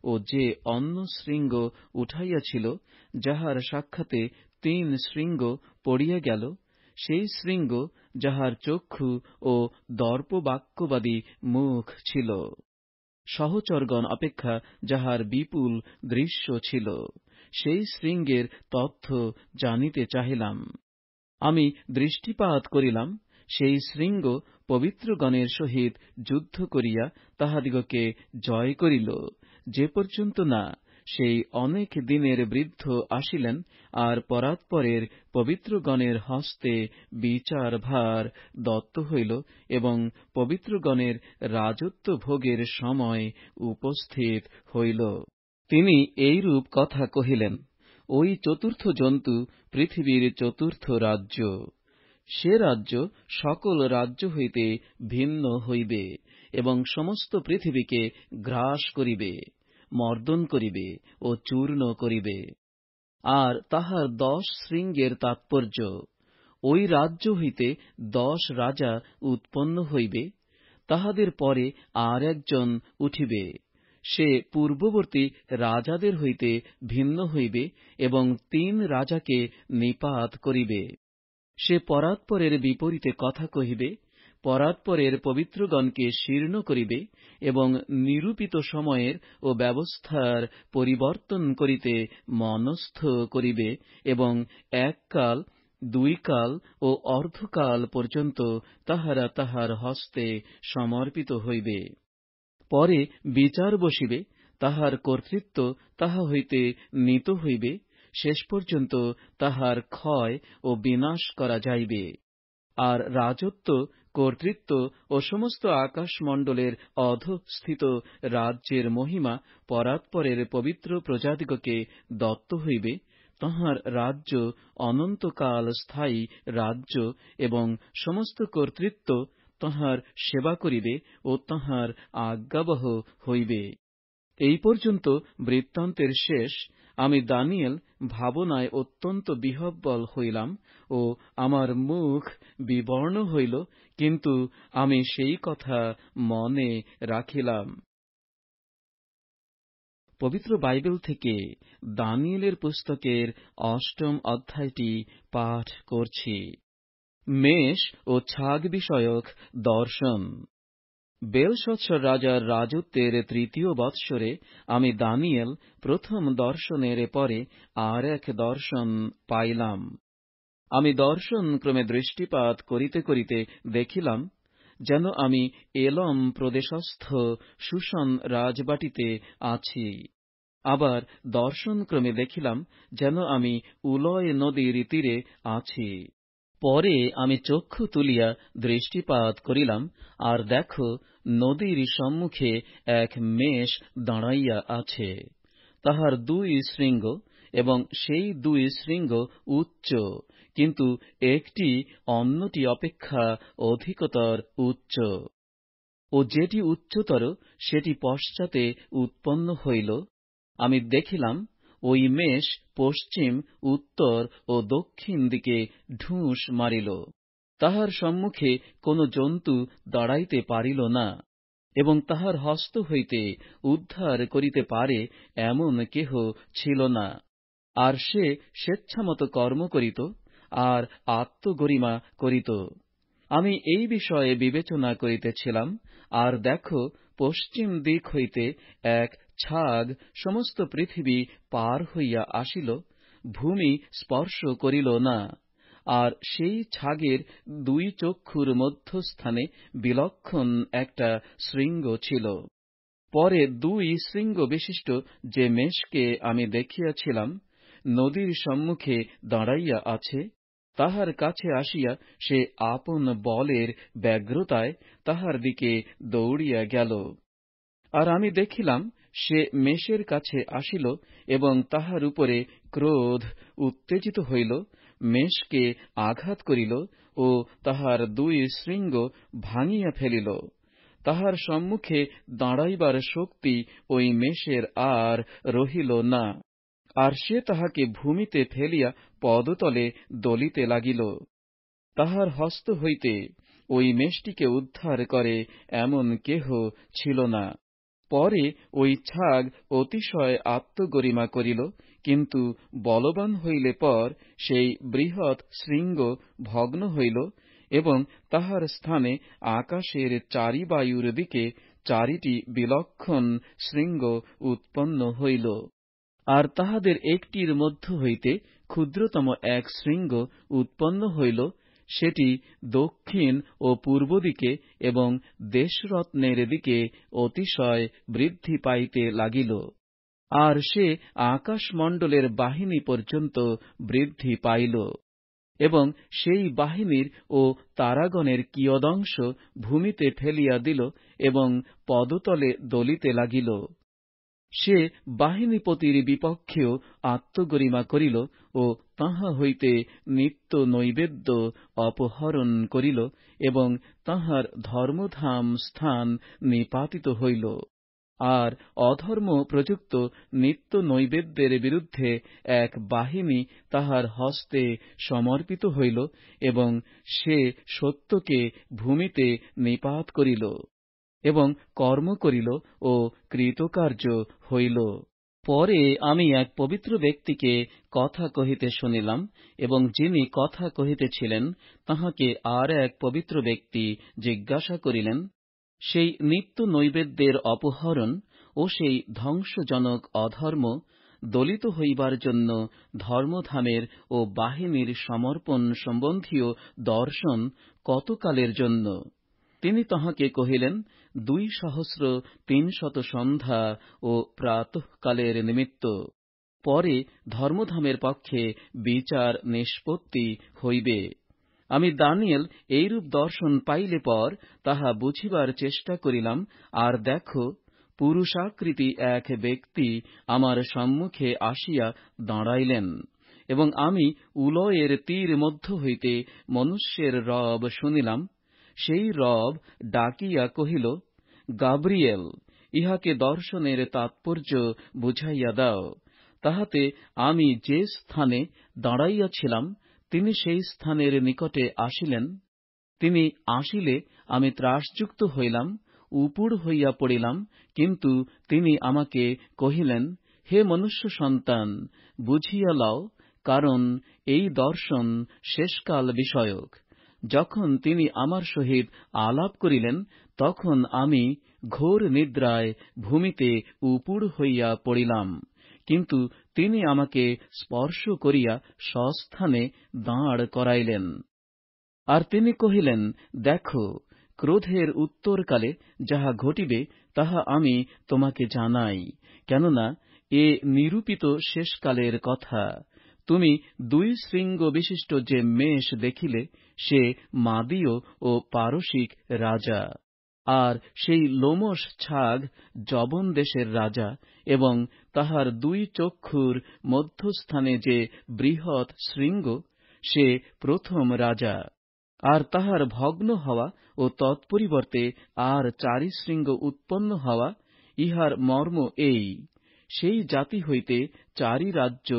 ও যে অন্য শৃঙ্গ উঠাইয়াছিল, যাহার সাক্ষাতে 3 শৃঙ্গ পড়িয়া গেল, সেই শৃঙ্গ যাহার চক্ষু ও দর্পবাক্যবাদী মুখ ছিল, সহচরগণ অপেক্ষা যাহার বিপুল দৃশ্য ছিল, সেই শৃঙ্গের তথ্য জানিতে চাহিলাম। আমি দৃষ্টিপাত করিলাম, সেই শৃঙ্গ পবিত্রগণের সহিত যুদ্ধ করিয়া তাহাদিগকে জয় করিল, যে পর্যন্ত না সেই অনেক দিনের বৃদ্ধ আসিলেন আর পরাৎপরের পবিত্রগণের হস্তে বিচারভার দত্ত হইল এবং পবিত্রগণের রাজত্ব ভোগের সময় উপস্থিত হইল। তিনি এইরূপ কথা কহিলেন, ওই চতুর্থ জন্তু পৃথিবীর চতুর্থ রাজ্য। সে রাজ্য সকল রাজ্য হইতে ভিন্ন হইবে এবং সমস্ত পৃথিবীকে গ্রাস করিবে, মর্দন করিবে ও চূর্ণ করিবে। আর তাহার 10 শৃঙ্গের তাৎপর্য, ওই রাজ্য হইতে 10 রাজা উৎপন্ন হইবে, তাহাদের পরে আর একজন উঠিবে, সে পূর্ববর্তী রাজাদের হইতে ভিন্ন হইবে এবং 3 রাজাকে নিপাত করিবে। সে পরাৎপরের বিপরীতে কথা কহিবে, পরাৎপরের পবিত্রগণকে শীর্ণ করিবে এবং নিরূপিত সময়ের ও ব্যবস্থার পরিবর্তন করিতে মনস্থ করিবে এবং 1 কাল, 2 কাল ও অর্ধকাল পর্যন্ত তাহারা তাহার হস্তে সমর্পিত হইবে। পরে বিচার বসিবে, তাহার কর্তৃত্ব তাহা হইতে নীত হইবে, শেষ পর্যন্ত তাহার ক্ষয় ও বিনাশ করা যাইবে। আর রাজত্ব, কর্তৃত্ব ও সমস্ত আকাশমণ্ডলের অধঃস্থিত রাজ্যের মহিমা পরাৎপরের পবিত্র প্রজাদিগকে দত্ত হইবে। তাঁহার রাজ্য অনন্তকাল স্থায়ী রাজ্য এবং সমস্ত কর্তৃত্ব তাঁহার সেবা করিবে ও তাঁহার আজ্ঞাবহ হইবে। এই পর্যন্ত বৃত্তান্তের শেষ। আমি দানিয়েল ভাবনায় অত্যন্ত বিহ্বল হইলাম ও আমার মুখ বিবর্ণ হইল, কিন্তু আমি সেই কথা মনে রাখিলাম। পবিত্র বাইবেল থেকে দানিয়েলের পুস্তকের 8ম অধ্যায়টি পাঠ করছি। মেষ ও ছাগ বিষয়ক দর্শন। বেলশৎসর রাজার রাজত্বের 3য় বৎসরে আমি দানিয়েল প্রথম দর্শনের পরে আর এক দর্শন পাইলাম। আমি দর্শন ক্রমে দৃষ্টিপাত করিতে করিতে দেখিলাম, যেন আমি এলম প্রদেশস্থ সুশন রাজবাটিতে আছি। আবার দর্শন ক্রমে দেখিলাম, যেন আমি উলয় নদীর তীরে আছি। পরে আমি চক্ষু তুলিয়া দৃষ্টিপাত করিলাম, আর দেখো, নদীর সম্মুখে এক মেষ দাঁড়াইয়া আছে। তাহার 2 শৃঙ্গ এবং সেই 2 শৃঙ্গ উচ্চ, কিন্তু একটি অন্যটি অপেক্ষা অধিকতর উচ্চ। ও যেটি উচ্চতর সেটি পশ্চাতে উৎপন্ন হইল। আমি দেখিলাম, ওই মেষ পশ্চিম, উত্তর ও দক্ষিণ দিকে ঢুস মারিল। তাহার সম্মুখে কোন জন্তু দাঁড়াইতে পারিল না, এবং তাহার হস্ত হইতে উদ্ধার করিতে পারে এমন কেহ ছিল না। আর সে স্বেচ্ছামত কর্ম করিত আর আত্মগরিমা করিত। আমি এই বিষয়ে বিবেচনা করিতেছিলাম, আর দেখো, পশ্চিম দিক হইতে এক ছাগ সমস্ত পৃথিবী পার হইয়া আসিল, ভূমি স্পর্শ করিল না। আর সেই ছাগের 2 চক্ষুর মধ্যস্থানে বিলক্ষণ একটা শৃঙ্গ ছিল। পরে 2 শৃঙ্গ বিশিষ্ট যে মেষকে আমি দেখিয়াছিলাম, নদীর সম্মুখে দাঁড়াইয়া আছে, তাহার কাছে আসিয়া সে আপন বলের ব্যগ্রতায় তাহার দিকে দৌড়িয়া গেল। আর আমি দেখিলাম, সে মেষের কাছে আসিল এবং তাহার উপরে ক্রোধ উত্তেজিত হইল, মেষকে আঘাত করিল ও তাহার 2 শৃঙ্গ ভাঙিয়া ফেলিল। তাহার সম্মুখে দাঁড়াইবার শক্তি ওই মেষের আর রহিল না, আর সে তাহাকে ভূমিতে ফেলিয়া পদতলে দলিতে লাগিল। তাহার হস্ত হইতে ওই মেষটিকে উদ্ধার করে এমন কেহ ছিল না। পরে ওই ছাগ অতিশয় আত্মগরিমা করিল, কিন্তু বলবান হইলে পর সেই বৃহৎ শৃঙ্গ ভগ্ন হইল, এবং তাহার স্থানে আকাশের চারি বায়ুর দিকে চারিটি বিলক্ষণ শৃঙ্গ উৎপন্ন হইল। আর তাহাদের একটির মধ্য হইতে ক্ষুদ্রতম এক শৃঙ্গ উৎপন্ন হইল, সেটি দক্ষিণ ও পূর্ব দিকে এবং দেশরত্নের দিকে অতিশয় বৃদ্ধি পাইতে লাগিল। আর সে আকাশমণ্ডলের বাহিনী পর্যন্ত বৃদ্ধি পাইল, এবং সেই বাহিনীর ও তারাগণের কিয়দংশ ভূমিতে ফেলিয়া দিল এবং পদতলে দলিতে লাগিল। সে বাহিনীপতির বিপক্ষেও আত্মগরিমা করিল ও তাহা হইতে নিত্য নৈবেদ্য অপহরণ করিল, এবং তাহার ধর্মধাম স্থান নিপাতিত হইল। আর অধর্ম প্রযুক্ত নিত্য নৈবেদ্যের বিরুদ্ধে এক বাহিনী তাহার হস্তে সমর্পিত হইল, এবং সে সত্যকে ভূমিতে নিপাত করিল এবং কর্ম করিল ও কৃতকার্য হইল। পরে আমি এক পবিত্র ব্যক্তিকে কথা কহিতে শুনিলাম, এবং যিনি কথা কহিতেছিলেন তাহাকে আর এক পবিত্র ব্যক্তি জিজ্ঞাসা করিলেন, সেই নিত্য নৈবেদ্যের অপহরণ ও সেই ধ্বংসজনক অধর্ম দলিত হইবার জন্য ধর্মধামের ও বাহিনীর সমর্পণ সম্বন্ধীয় দর্শন কতকালের জন্য? তিনি তাহাকে কহিলেন, 2300 সন্ধ্যা ও প্রাতঃকালের নিমিত্ত। পরে ধর্মধামের পক্ষে বিচার নিষ্পত্তি হইবে। আমি দানিয়েল এইরূপ দর্শন পাইলে পর তাহা বুঝিবার চেষ্টা করিলাম, আর দেখো, পুরুষাকৃতি এক ব্যক্তি আমার সম্মুখে আসিয়া দাঁড়াইলেন, এবং আমি উলয়ের তীর মধ্য হইতে মনুষ্যের রব শুনিলাম। সেই রব ডাকিয়া কহিল, গাব্রিয়েল, ইহাকে দর্শনের তাৎপর্য বুঝাইয়া দাও। তাহাতে আমি যে স্থানে দাঁড়াইয়াছিলাম তিনি সেই স্থানের নিকটে আসিলেন। তিনি আসিলে আমি ত্রাসযুক্ত হইলাম, উপুড় হইয়া পড়িলাম, কিন্তু তিনি আমাকে কহিলেন, হে মনুষ্য সন্তান, বুঝিয়া লও, কারণ এই দর্শন শেষকাল বিষয়ক। যখন তিনি আমার সহিত আলাপ করিলেন, তখন আমি ঘোর নিদ্রায় ভূমিতে উপুড় হইয়া পড়িলাম, কিন্তু তিনি আমাকে স্পর্শ করিয়া স্বস্থানে দাঁড় করাইলেন। আর তিনি কহিলেন, দেখো, ক্রোধের উত্তরকালে যাহা ঘটিবে তাহা আমি তোমাকে জানাই, কেননা এ নিরূপিত শেষকালের কথা। তুমি 2 শৃঙ্গ বিশিষ্ট যে মেষ দেখিলে, সে মাদীয় ও পারসিক রাজা। আর সেই লোমশ ছাগ যবন দেশের রাজা, এবং তাহার 2 চক্ষুর মধ্যস্থানে যে বৃহৎ শৃঙ্গ, সে প্রথম রাজা। আর তাহার ভগ্ন হওয়া ও তৎপরিবর্তে আর 4 শৃঙ্গ উৎপন্ন হওয়া, ইহার মর্ম এই, সেই জাতি হইতে 4 রাজ্য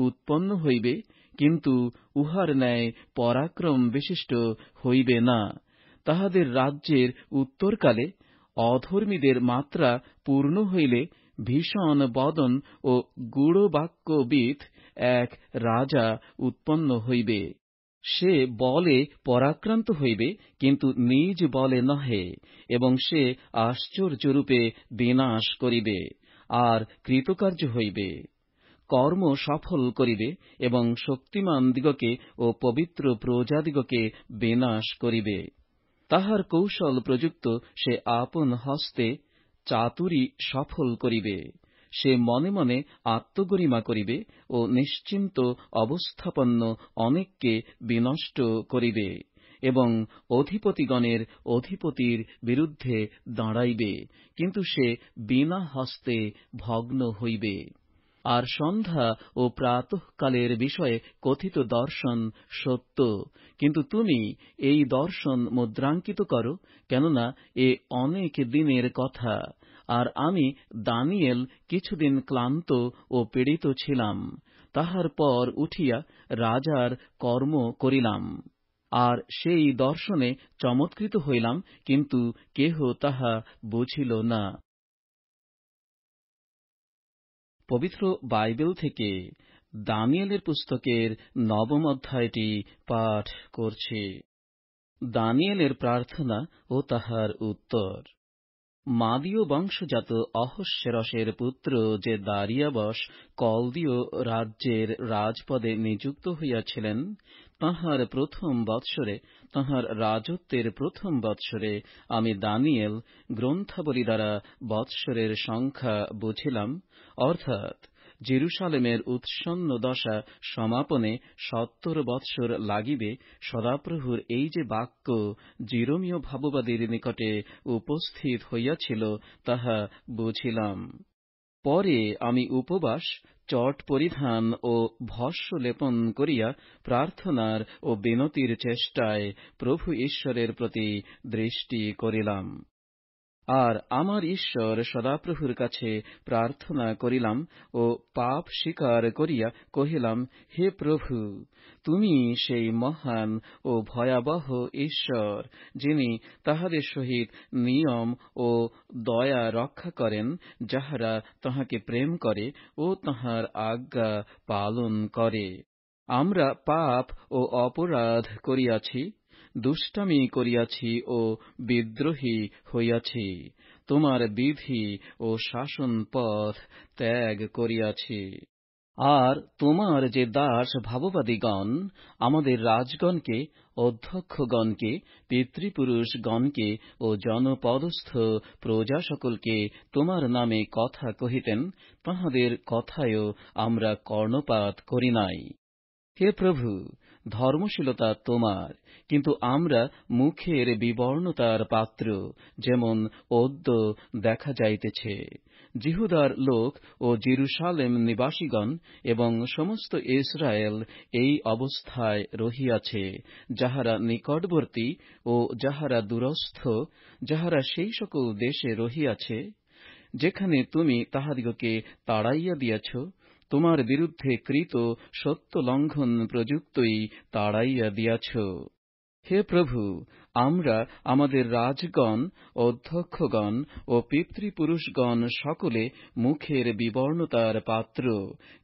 উৎপন্ন হইবে, কিন্তু উহার ন্যায় পরাক্রম বিশিষ্ট হইবে না। তাহাদের রাজ্যের উত্তরকালে অধর্মীদের মাত্রা পূর্ণ হইলে ভীষণ বদন ও গূঢ়বাক্যবিদ এক রাজা উৎপন্ন হইবে। সে বলে পরাক্রান্ত হইবে, কিন্তু নিজ বলে নহে, এবং সে আশ্চর্যরূপে বিনাশ করিবে আর কৃতকার্য হইবে, কর্ম সফল করিবে, এবং শক্তিমান দিগকে ও পবিত্র প্রজাদিগকে বিনাশ করিবে। তাহার কৌশল প্রযুক্ত সে আপন হস্তে চাতুরী সফল করিবে। সে মনে মনে আত্মগরিমা করিবে ও নিশ্চিন্ত অবস্থাপন্ন অনেককে বিনষ্ট করিবে, এবং অধিপতিগণের অধিপতির বিরুদ্ধে দাঁড়াইবে, কিন্তু সে বিনা হস্তে ভগ্ন হইবে। আর সন্ধ্যা ও প্রাতঃকালের বিষয়ে কথিত দর্শন সত্য, কিন্তু তুমি এই দর্শন মুদ্রাঙ্কিত করো, কেননা এ অনেক দিনের কথা। আর আমি দানিয়েল কিছুদিন ক্লান্ত ও পীড়িত ছিলাম, তাহার পর উঠিয়া রাজার কর্ম করিলাম। আর সেই দর্শনে চমৎকৃত হইলাম, কিন্তু কেহ তাহা বুঝিল না। পবিত্র বাইবেল থেকে দানিয়েলের পুস্তকের 9ম অধ্যায়টি পাঠ করছি। দানিয়েলের প্রার্থনা ও তাহার উত্তর। মাদীয় বংশজাত অহস্যেরসের পুত্র যে দারিয়াবশ কলদীয় রাজ্যের রাজপদে নিযুক্ত হইয়াছিলেন, তাঁহার প্রথম বৎসরে, তাঁহার রাজত্বের প্রথম বৎসরে আমি দানিয়েল গ্রন্থাবলী দ্বারা বৎসরের সংখ্যা বুঝিলাম, অর্থাৎ জেরুসালেমের উৎসন্ন দশা সমাপনে 70 বৎসর লাগিবে। সদাপ্রভুর এই যে বাক্য জিরমীয় ভাববাদীর নিকটে উপস্থিত হইয়াছিল, তাহা বুঝিলাম। পরে আমি উপবাস, চট পরিধান ও ভস্য লেপন করিয়া প্রার্থনার ও বিনতির চেষ্টায় প্রভু ঈশ্বরের প্রতি দৃষ্টি করিলাম। আর আমার ঈশ্বর সদাপ্রভুর কাছে প্রার্থনা করিলাম ও পাপ স্বীকার করিয়া কহিলাম, হে প্রভু, তুমি সেই মহান ও ভয়াবহ ঈশ্বর, যিনি তাহাদের সহিত নিয়ম ও দয়া রক্ষা করেন, যাহারা তাঁহাকে প্রেম করে ও তাঁহার আজ্ঞা পালন করে। আমরা পাপ ও অপরাধ করিয়াছি, দুষ্টামি করিয়াছি ও বিদ্রোহী হইয়াছি, তোমার বিধি ও শাসন পথ ত্যাগ করিয়াছি। আর তোমার যে দাস ভাববাদীগণ আমাদের রাজগণকে, অধ্যক্ষগণকে, পিতৃপুরুষগণকে ও জনপদস্থ প্রজা সকলকে তোমার নামে কথা কহিতেন, তাঁহাদের কথায়ও আমরা কর্ণপাত করি নাই। হে প্রভু, ধর্মশীলতা তোমার, কিন্তু আমরা মুখের বিবর্ণতার পাত্র, যেমন অদ্য দেখা যাইতেছে। জিহুদার লোক ও জেরুসালেম নিবাসীগণ এবং সমস্ত ইসরায়েল এই অবস্থায় রহিয়াছে, যাহারা নিকটবর্তী ও যাহারা দূরস্থ, যাহারা সেই সকল দেশে রহিয়াছে, যেখানে তুমি তাহাদিগকে তাড়াইয়া দিয়াছ। তোমার বিরুদ্ধে কৃত সত্য লঙ্ঘন প্রযুক্তই তাড়াইয়া দিয়াছ। হে প্রভু, আমরা আমাদের রাজগণ, অধ্যক্ষগণ ও পিতৃপুরুষগণ সকলে মুখের বিবর্ণতার পাত্র,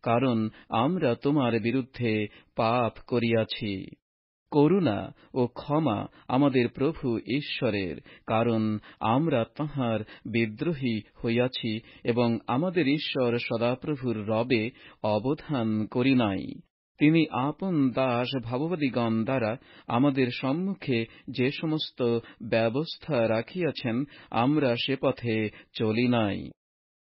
কারণ আমরা তোমার বিরুদ্ধে পাপ করিয়াছি। করুণা ও ক্ষমা আমাদের প্রভু ঈশ্বরের, কারণ আমরা তাঁহার বিদ্রোহী হইয়াছি এবং আমাদের ঈশ্বর সদাপ্রভুর রবে অবধান করি নাই। তিনি আপন দাস ভাববাদীগণ দ্বারা আমাদের সম্মুখে যে সমস্ত ব্যবস্থা রাখিয়াছেন, আমরা সে পথে চলি নাই।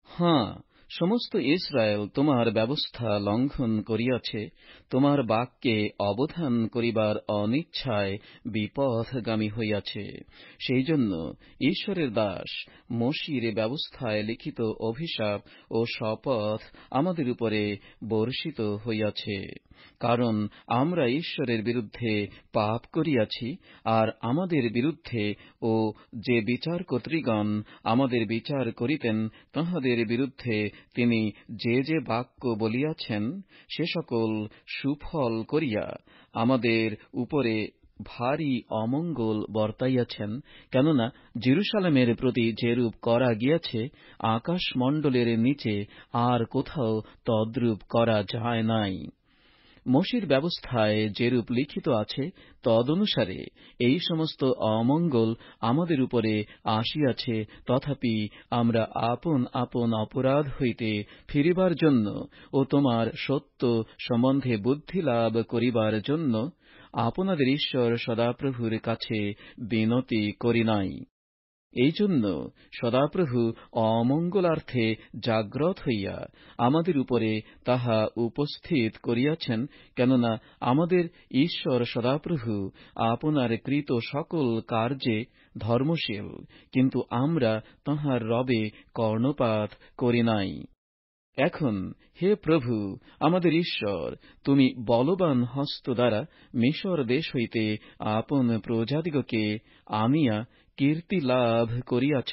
হাঁ, সমস্ত ইসরায়েল তোমার ব্যবস্থা লঙ্ঘন করিয়াছে, তোমার বাক্যে অবধান করিবার অনিচ্ছায় বিপথগামী হইয়াছে। সেই জন্য ঈশ্বরের দাস মোশির ব্যবস্থায় লিখিত অভিশাপ ও শপথ আমাদের উপরে বর্ষিত হইয়াছে, কারণ আমরা ঈশ্বরের বিরুদ্ধে পাপ করিয়াছি। আর আমাদের বিরুদ্ধে ও যে বিচারকর্তৃগণ আমাদের বিচার করিতেন, তাঁহাদের বিরুদ্ধে তিনি যে যে বাক্য বলিয়াছেন, সে সকল সুফল করিয়া আমাদের উপরে ভারী অমঙ্গল বর্তাইয়াছেন। কেননা জেরুসালেমের প্রতি যেরূপ করা গিয়াছে, আকাশমণ্ডলের নিচে আর কোথাও তদ্রূপ করা যায় নাই। মোশির ব্যবস্থায় যেরূপ লিখিত আছে, তদনুসারে এই সমস্ত অমঙ্গল আমাদের উপরে আসিয়াছে। তথাপি আমরা আপন আপন অপরাধ হইতে ফিরিবার জন্য ও তোমার সত্য সম্বন্ধে বুদ্ধি লাভ করিবার জন্য আপনাদের ঈশ্বর সদাপ্রভুর কাছে বিনতি করি নাই। এই জন্য সদাপ্রভু অমঙ্গলার্থে জাগ্রত হইয়া আমাদের উপরে তাহা উপস্থিত করিয়াছেন। কেননা আমাদের ঈশ্বর সদাপ্রভু আপনার কৃত সকল কার্যে ধর্মশীল, কিন্তু আমরা তাঁহার রবে কর্ণপাত করি নাই। এখন হে প্রভু আমাদের ঈশ্বর, তুমি বলবান হস্ত দ্বারা মিশর দেশ হইতে আপন প্রজাদিগকে আনিয়া কীর্তি লাভ করিয়াছ,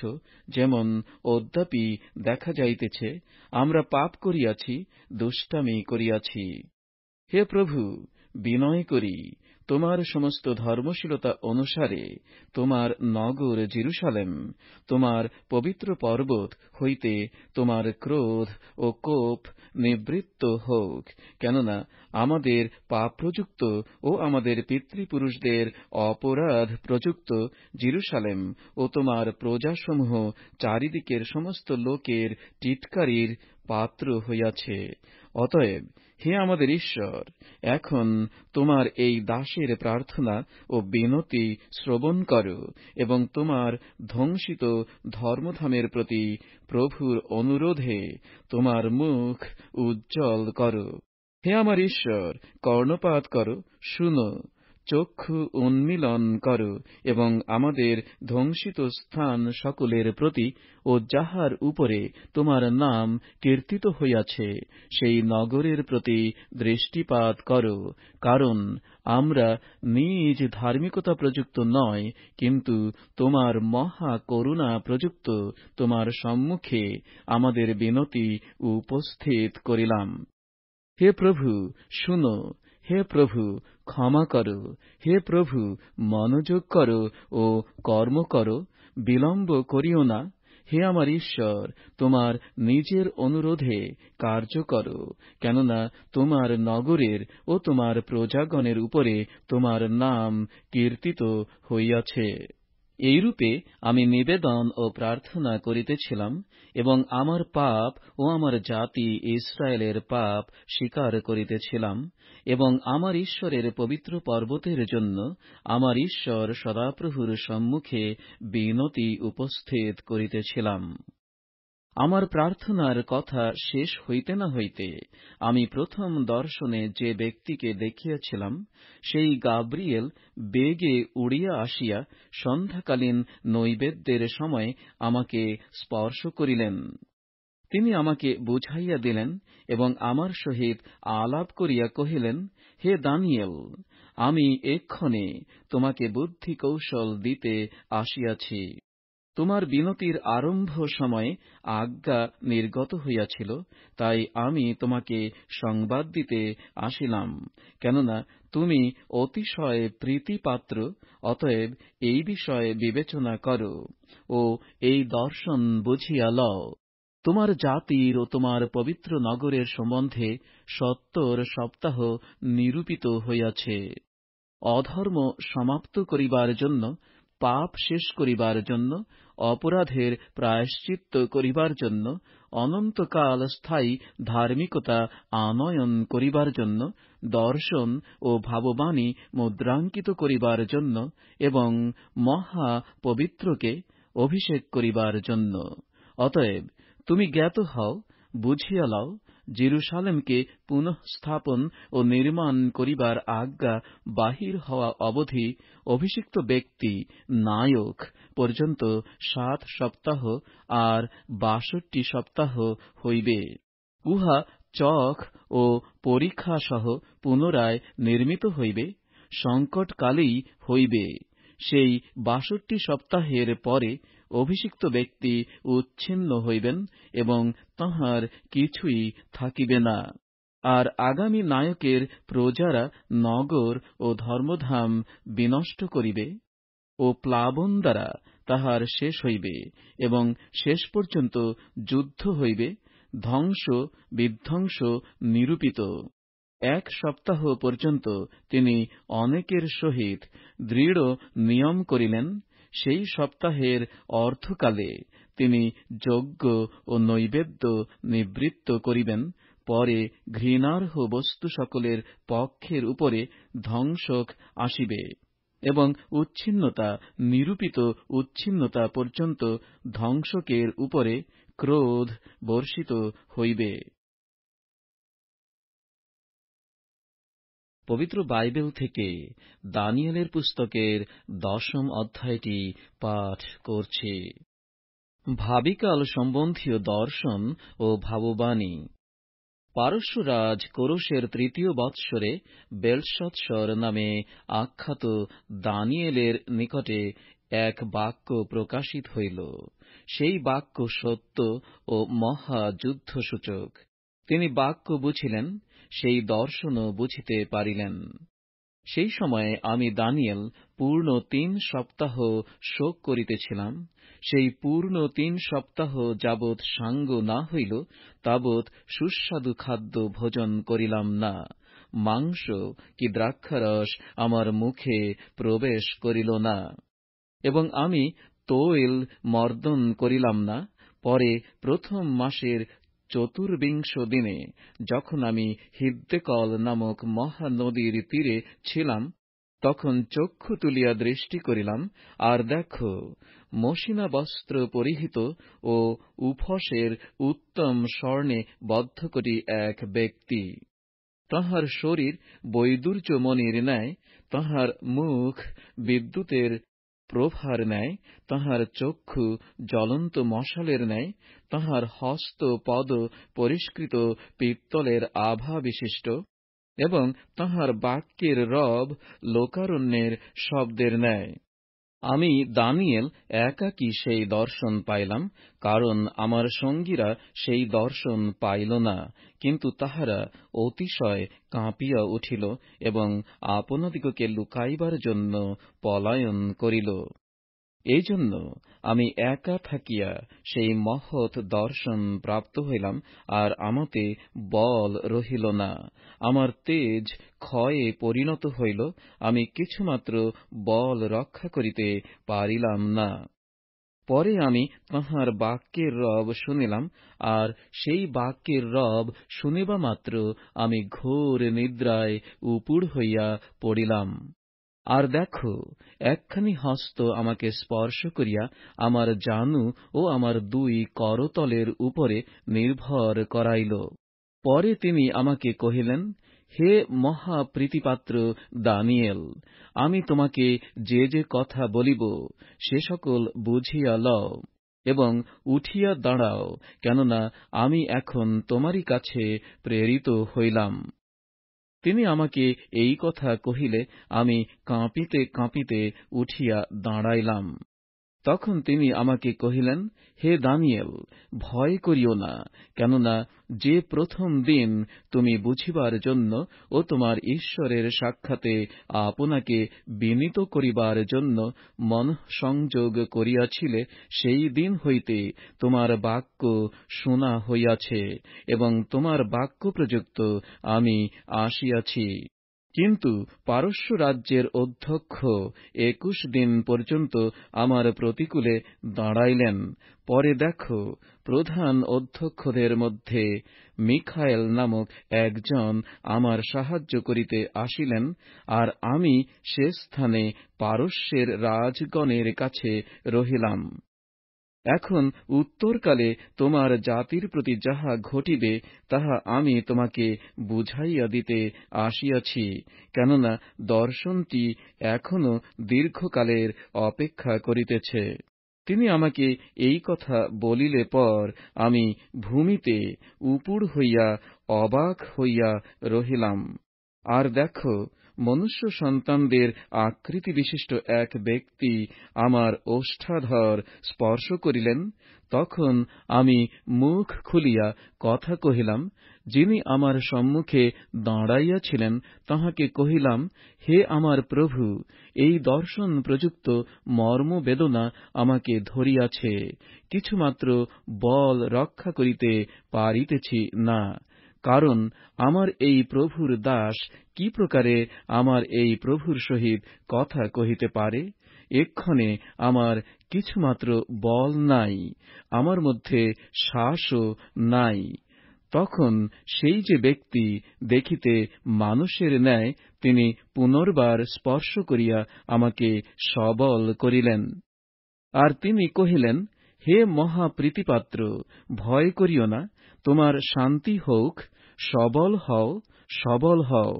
যেমন অদ্যাপি দেখা যাইতেছে আমরা পাপ করিয়াছি, দুষ্টামি করিয়াছি। হে প্রভু, বিনয় করি তোমার সমস্ত ধর্মশীলতা অনুসারে তোমার নগর জেরুসালেম, তোমার পবিত্র পর্বত হইতে তোমার ক্রোধ ও কোপ নিবৃত্ত হোক। কেননা আমাদের পাপ প্রযুক্ত ও আমাদের পিতৃপুরুষদের অপরাধ প্রযুক্ত জেরুসালেম ও তোমার প্রজাসমূহ চারিদিকের সমস্ত লোকের টিটকারির পাত্র হইয়াছে। অতএব হে আমাদের ঈশ্বর, এখন তোমার এই দাসের প্রার্থনা ও বিনতি শ্রবণ করো এবং তোমার ধ্বংসিত ধর্মধামের প্রতি প্রভুর অনুরোধে তোমার মুখ উজ্জ্বল করো। হে আমার ঈশ্বর, কর্ণপাত করো, শুনো, চক্ষু উন্মীলন করো এবং আমাদের ধ্বংসিত স্থান সকলের প্রতি ও যাহার উপরে তোমার নাম কীর্তিত হইয়াছে সেই নগরের প্রতি দৃষ্টিপাত করো। কারণ আমরা নিজ ধার্মিকতা প্রযুক্ত নয়, কিন্তু তোমার মহা করুণা প্রযুক্ত তোমার সম্মুখে আমাদের বিনতি উপস্থিত করিলাম। হে প্রভু, শুনো, হে প্রভু, ক্ষমা করো, হে প্রভু, মনোযোগ করো ও কর্ম করো, বিলম্ব করিও না। হে আমার ঈশ্বর, তোমার নিজের অনুরোধে কার্য করো, কেননা তোমার নগরের ও তোমার প্রজাগণের উপরে তোমার নাম কীর্তিত হইয়াছে। এইরূপে আমি নিবেদন ও প্রার্থনা করিতেছিলাম এবং আমার পাপ ও আমার জাতি ইসরায়েলের পাপ স্বীকার করিতেছিলাম এবং আমার ঈশ্বরের পবিত্র পর্বতের জন্য আমার ঈশ্বর সদাপ্রভুর সম্মুখে বিনতি উপস্থিত করিতেছিলাম। আমার প্রার্থনার কথা শেষ হইতে না হইতে আমি প্রথম দর্শনে যে ব্যক্তিকে দেখিয়াছিলাম, সেই গাব্রিয়েল বেগে উড়িয়া আসিয়া সন্ধ্যাকালীন নৈবেদ্যের সময় আমাকে স্পর্শ করিলেন। তিনি আমাকে বুঝাইয়া দিলেন এবং আমার সহিত আলাপ করিয়া কহিলেন, হে দানিয়েল, আমি এক্ষণে তোমাকে বুদ্ধি কৌশল দিতে আসিয়াছি। তোমার বিনতির আরম্ভ সময়ে আজ্ঞা নির্গত হইয়াছিল, তাই আমি তোমাকে সংবাদ দিতে আসিলাম। কেননা তুমি অতিশয় প্রীতিপাত্র, অতএব এই বিষয়ে বিবেচনা করো ও এই দর্শন বুঝিয়া লও। তোমার জাতির ও তোমার পবিত্র নগরের সম্বন্ধে 70 সপ্তাহ নিরূপিত হইয়াছে। অধর্ম সমাপ্ত করিবার জন্য, পাপ শেষ করিবার জন্য, অপরাধের প্রায়শ্চিত্ত করিবার জন্য, অনন্তকাল স্থায়ী ধার্মিকতা আনয়ন করিবার জন্য, দর্শন ও ভাববাণী মুদ্রাঙ্কিত করিবার জন্য এবং মহা পবিত্রকে অভিষেক করিবার জন্য। অতএব তুমি জ্ঞাত হও, বুঝিয়া লও, জেরুসালেমকে পুনঃস্থাপন ও নির্মাণ করিবার আজ্ঞা বাহির হওয়া অবধি অভিষিক্ত ব্যক্তি নায়ক পর্যন্ত 7 সপ্তাহ আর 62 সপ্তাহ হইবে। উহা চক ও পরীক্ষা সহ পুনরায় নির্মিত হইবে, সংকটকালেই হইবে। সেই 62 সপ্তাহের পরে অভিষিক্ত ব্যক্তি উচ্ছিন্ন হইবেন এবং তাঁহার কিছুই থাকিবে না। আর আগামী নায়কের প্রজারা নগর ও ধর্মধাম বিনষ্ট করিবে ও প্লাবন দ্বারা তাহার শেষ হইবে এবং শেষ পর্যন্ত যুদ্ধ হইবে, ধ্বংস বিধ্বংস নিরূপিত। 1 সপ্তাহ পর্যন্ত তিনি অনেকের সহিত দৃঢ় নিয়ম করিলেন। সেই সপ্তাহের অর্ধকালে তিনি যজ্ঞ ও নৈবেদ্য নিবৃত্ত করিবেন। পরে ঘৃণার্হ বস্তু সকলের পক্ষের উপরে ধ্বংসক আসিবে এবং উচ্ছিন্নতা নিরূপিত উচ্ছিন্নতা পর্যন্ত ধ্বংসকের উপরে ক্রোধ বর্ষিত হইবে। পবিত্র বাইবেল থেকে দানিয়েলের পুস্তকের 10ম অধ্যায়টি পাঠ করছি। ভাবিকাল সম্বন্ধীয় দর্শন ও ভাববাণী। পারস্যরাজ কোরশের ৩য় বৎসরে বেলশৎসর নামে আখ্যাত দানিয়েলের নিকটে এক বাক্য প্রকাশিত হইল। সেই বাক্য সত্য ও মহা যুদ্ধসূচক। তিনি বাক্য বুঝিলেন, সেই দর্শনও বুঝিতে পারিলেন। সেই সময়ে আমি দানিয়েল পূর্ণ ৩ সপ্তাহ শোক করিতেছিলাম। সেই পূর্ণ ৩ সপ্তাহ যাবৎ সাঙ্গ না হইল তাবৎ সুস্বাদু খাদ্য ভোজন করিলাম না। মাংস কি দ্রাক্ষারস আমার মুখে প্রবেশ করিল না, এবং আমি তৈল মর্দন করিলাম না। পরে প্রথম মাসের ৪বিংশ দিনে, যখন আমি হিদ্দেকল নামক মহানদীর তীরে ছিলাম, তখন চক্ষু তুলিয়া দৃষ্টি করিলাম, আর দেখো, মসিনা বস্ত্র পরিহিত ও উফসের উত্তম স্বর্ণে বদ্ধকটি এক ব্যক্তি। তাঁহার শরীর বৈদুর্যমণির ন্যায়, তাঁহার মুখ বিদ্যুতের প্রভার ন্যায়, তাঁহার চক্ষু জ্বলন্ত মশালের ন্যায়, তাঁহার হস্ত পদ পরিষ্কৃত পিত্তলের আভা বিশিষ্ট, এবং তাঁহার বাক্যের রব লোকারণ্যের শব্দের ন্যায়। আমি দানিয়েল একাকী সেই দর্শন পাইলাম, কারণ আমার সঙ্গীরা সেই দর্শন পাইল না, কিন্তু তাহারা অতিশয় কাঁপিয়া উঠিল এবং আপনাদিগকে লুকাইবার জন্য পলায়ন করিল। এই জন্য আমি একা থাকিয়া সেই মহৎ দর্শন প্রাপ্ত হইলাম, আর আমাতে বল রহিল না। আমার তেজ ক্ষয়ে পরিণত হইল, আমি কিছুমাত্র বল রক্ষা করিতে পারিলাম না। পরে আমি তাঁহার বাক্যের রব শুনিলাম, আর সেই বাক্যের রব শুনিবা মাত্র আমি ঘোর নিদ্রায় উপুড় হইয়া পড়িলাম। আর দেখো, একখানি হস্ত আমাকে স্পর্শ করিয়া আমার জানু ও আমার ২ করতলের উপরে নির্ভর করাইল। পরে তিনি আমাকে কহিলেন, হে মহাপ্রীতিপাত্র দানিয়েল, আমি তোমাকে যে যে কথা বলিব সে সকল বুঝিয়া লও এবং উঠিয়া দাঁড়াও, কেননা আমি এখন তোমারই কাছে প্রেরিত হইলাম। তিনি আমাকে এই কথা কহিলে আমি কাঁপিতে কাঁপিতে উঠিয়া দাঁড়াইলাম। তখন তিনি আমাকে কহিলেন, হে দানিয়েল, ভয় করিও না, কেননা যে প্রথম দিন তুমি বুঝিবার জন্য ও তোমার ঈশ্বরের সাক্ষাতে আপনাকে বিনীত করিবার জন্য মনঃসংযোগ করিয়াছিলে, সেই দিন হইতে তোমার বাক্য শোনা হইয়াছে, এবং তোমার বাক্য প্রযুক্ত আমি আসিয়াছি। কিন্তু পারস্য রাজ্যের অধ্যক্ষ ২১ দিন পর্যন্ত আমার প্রতিকূলে দাঁড়াইলেন। পরে দেখো, প্রধান অধ্যক্ষদের মধ্যে মিখায়েল নামক একজন আমার সাহায্য করিতে আসিলেন, আর আমি সে স্থানে পারস্যের রাজগণের কাছে রহিলাম। এখন উত্তরকালে তোমার জাতির প্রতি যাহা ঘটিবে তাহা আমি তোমাকে বুঝাইয়া দিতে আসিয়াছি, কেননা দর্শনটি এখনো দীর্ঘকালের অপেক্ষা করিতেছে। তিনি আমাকে এই কথা বলিলে পর আমি ভূমিতে উপুড় হইয়া অবাক হইয়া রহিলাম। আর দেখো, মনুষ্য সন্তানদের আকৃতি বিশিষ্ট এক ব্যক্তি আমার ওষ্ঠাধর স্পর্শ করিলেন। তখন আমি মুখ খুলিয়া কথা কহিলাম। যিনি আমার সম্মুখে দাঁড়াইয়াছিলেন তাঁহাকে কহিলাম, হে আমার প্রভু, এই দর্শন প্রযুক্ত মর্মবেদনা আমাকে ধরিয়াছে, কিছুমাত্র বল রক্ষা করিতে পারিতেছি না। কারণ আমার এই প্রভুর দাস কি প্রকারে আমার এই প্রভুর সহিত কথা কহিতে পারে? এক্ষণে আমার কিছুমাত্র বল নাই, আমার মধ্যে শ্বাসও নাই। তখন সেই যে ব্যক্তি দেখিতে মানুষের ন্যায়, তিনি পুনর্বার স্পর্শ করিয়া আমাকে সবল করিলেন। আর তিনি কহিলেন, হে মহাপ্রীতিপাত্র, ভয় করিও না, তোমার শান্তি হউক, সবল হও, সবল হও।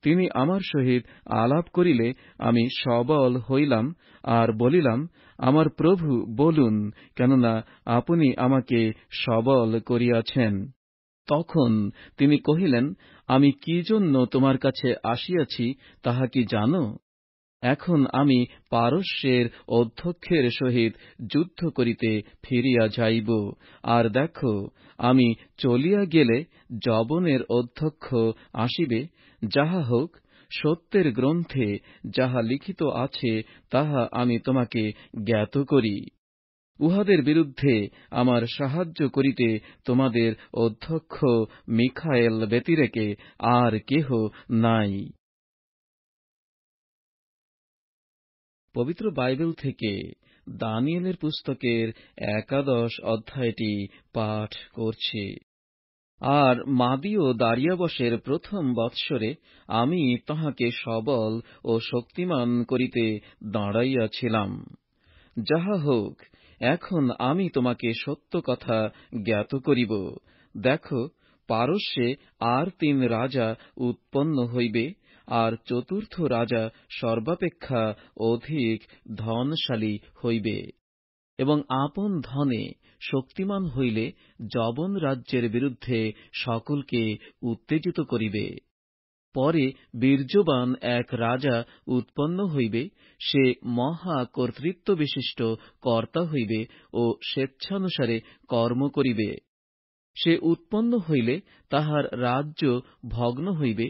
তিনি আমার সহিত আলাপ করিলে আমি সবল হইলাম, আর বলিলাম, আমার প্রভু বলুন, কেননা আপনি আমাকে সবল করিয়াছেন। তখন তিনি কহিলেন, আমি কি জন্য তোমার কাছে আসিয়াছি তাহা কি জানো? এখন আমি পারস্যের অধ্যক্ষের সহিত যুদ্ধ করিতে ফিরিয়া যাইব, আর দেখো, আমি চলিয়া গেলে যবনের অধ্যক্ষ আসিবে। যাহা হোক, সত্যের গ্রন্থে যাহা লিখিত আছে তাহা আমি তোমাকে জ্ঞাত করি। উহাদের বিরুদ্ধে আমার সাহায্য করিতে তোমাদের অধ্যক্ষ মিখায়েল ব্যতিরেকে আর কেহ নাই। পবিত্র বাইবেল থেকে দানিয়েলের পুস্তকের 11 অধ্যায়টি পাঠ করছি। আর মাদীয় দারিয়াবশের প্রথম বৎসরে আমি তাহাকে সবল ও শক্তিমান করিতে দাঁড়াইয়াছিলাম। যাহা হোক, এখন আমি তোমাকে সত্য কথা জ্ঞাত করিব। দেখো, পারস্যে আর 3 রাজা উৎপন্ন হইবে, আর চতুর্থ রাজা সর্বাপেক্ষা অধিক ধনশালী হইবে, এবং আপন ধনে শক্তিমান হইলে যবন রাজ্যের বিরুদ্ধে সকলকে উত্তেজিত করিবে। পরে বীর্যবান এক রাজা উৎপন্ন হইবে, সে মহা কর্তৃত্ব বিশিষ্ট কর্তা হইবে ও স্বেচ্ছানুসারে কর্ম করিবে। সে উৎপন্ন হইলে তাহার রাজ্য ভগ্ন হইবে,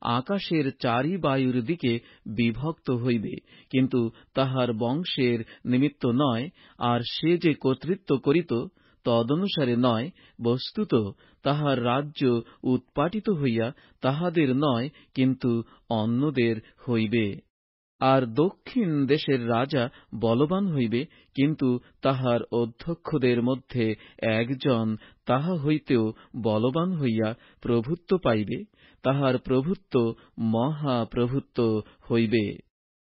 আকাশের চারি বায়ুর দিকে বিভক্ত হইবে, কিন্তু তাহার বংশের নিমিত্ত নয়, আর সে যে কর্তৃত্ব করিত তদনুসারে নয়। বস্তুত তাহার রাজ্য উৎপাটিত হইয়া তাহাদের নয়, কিন্তু অন্যদের হইবে। আর দক্ষিণ দেশের রাজা বলবান হইবে, কিন্তু তাহার অধ্যক্ষদের মধ্যে একজন তাহা হইতেও বলবান হইয়া প্রভুত্ব পাইবে। তাহার প্রভুত্ব মহাপ্রভুত্ব হইবে।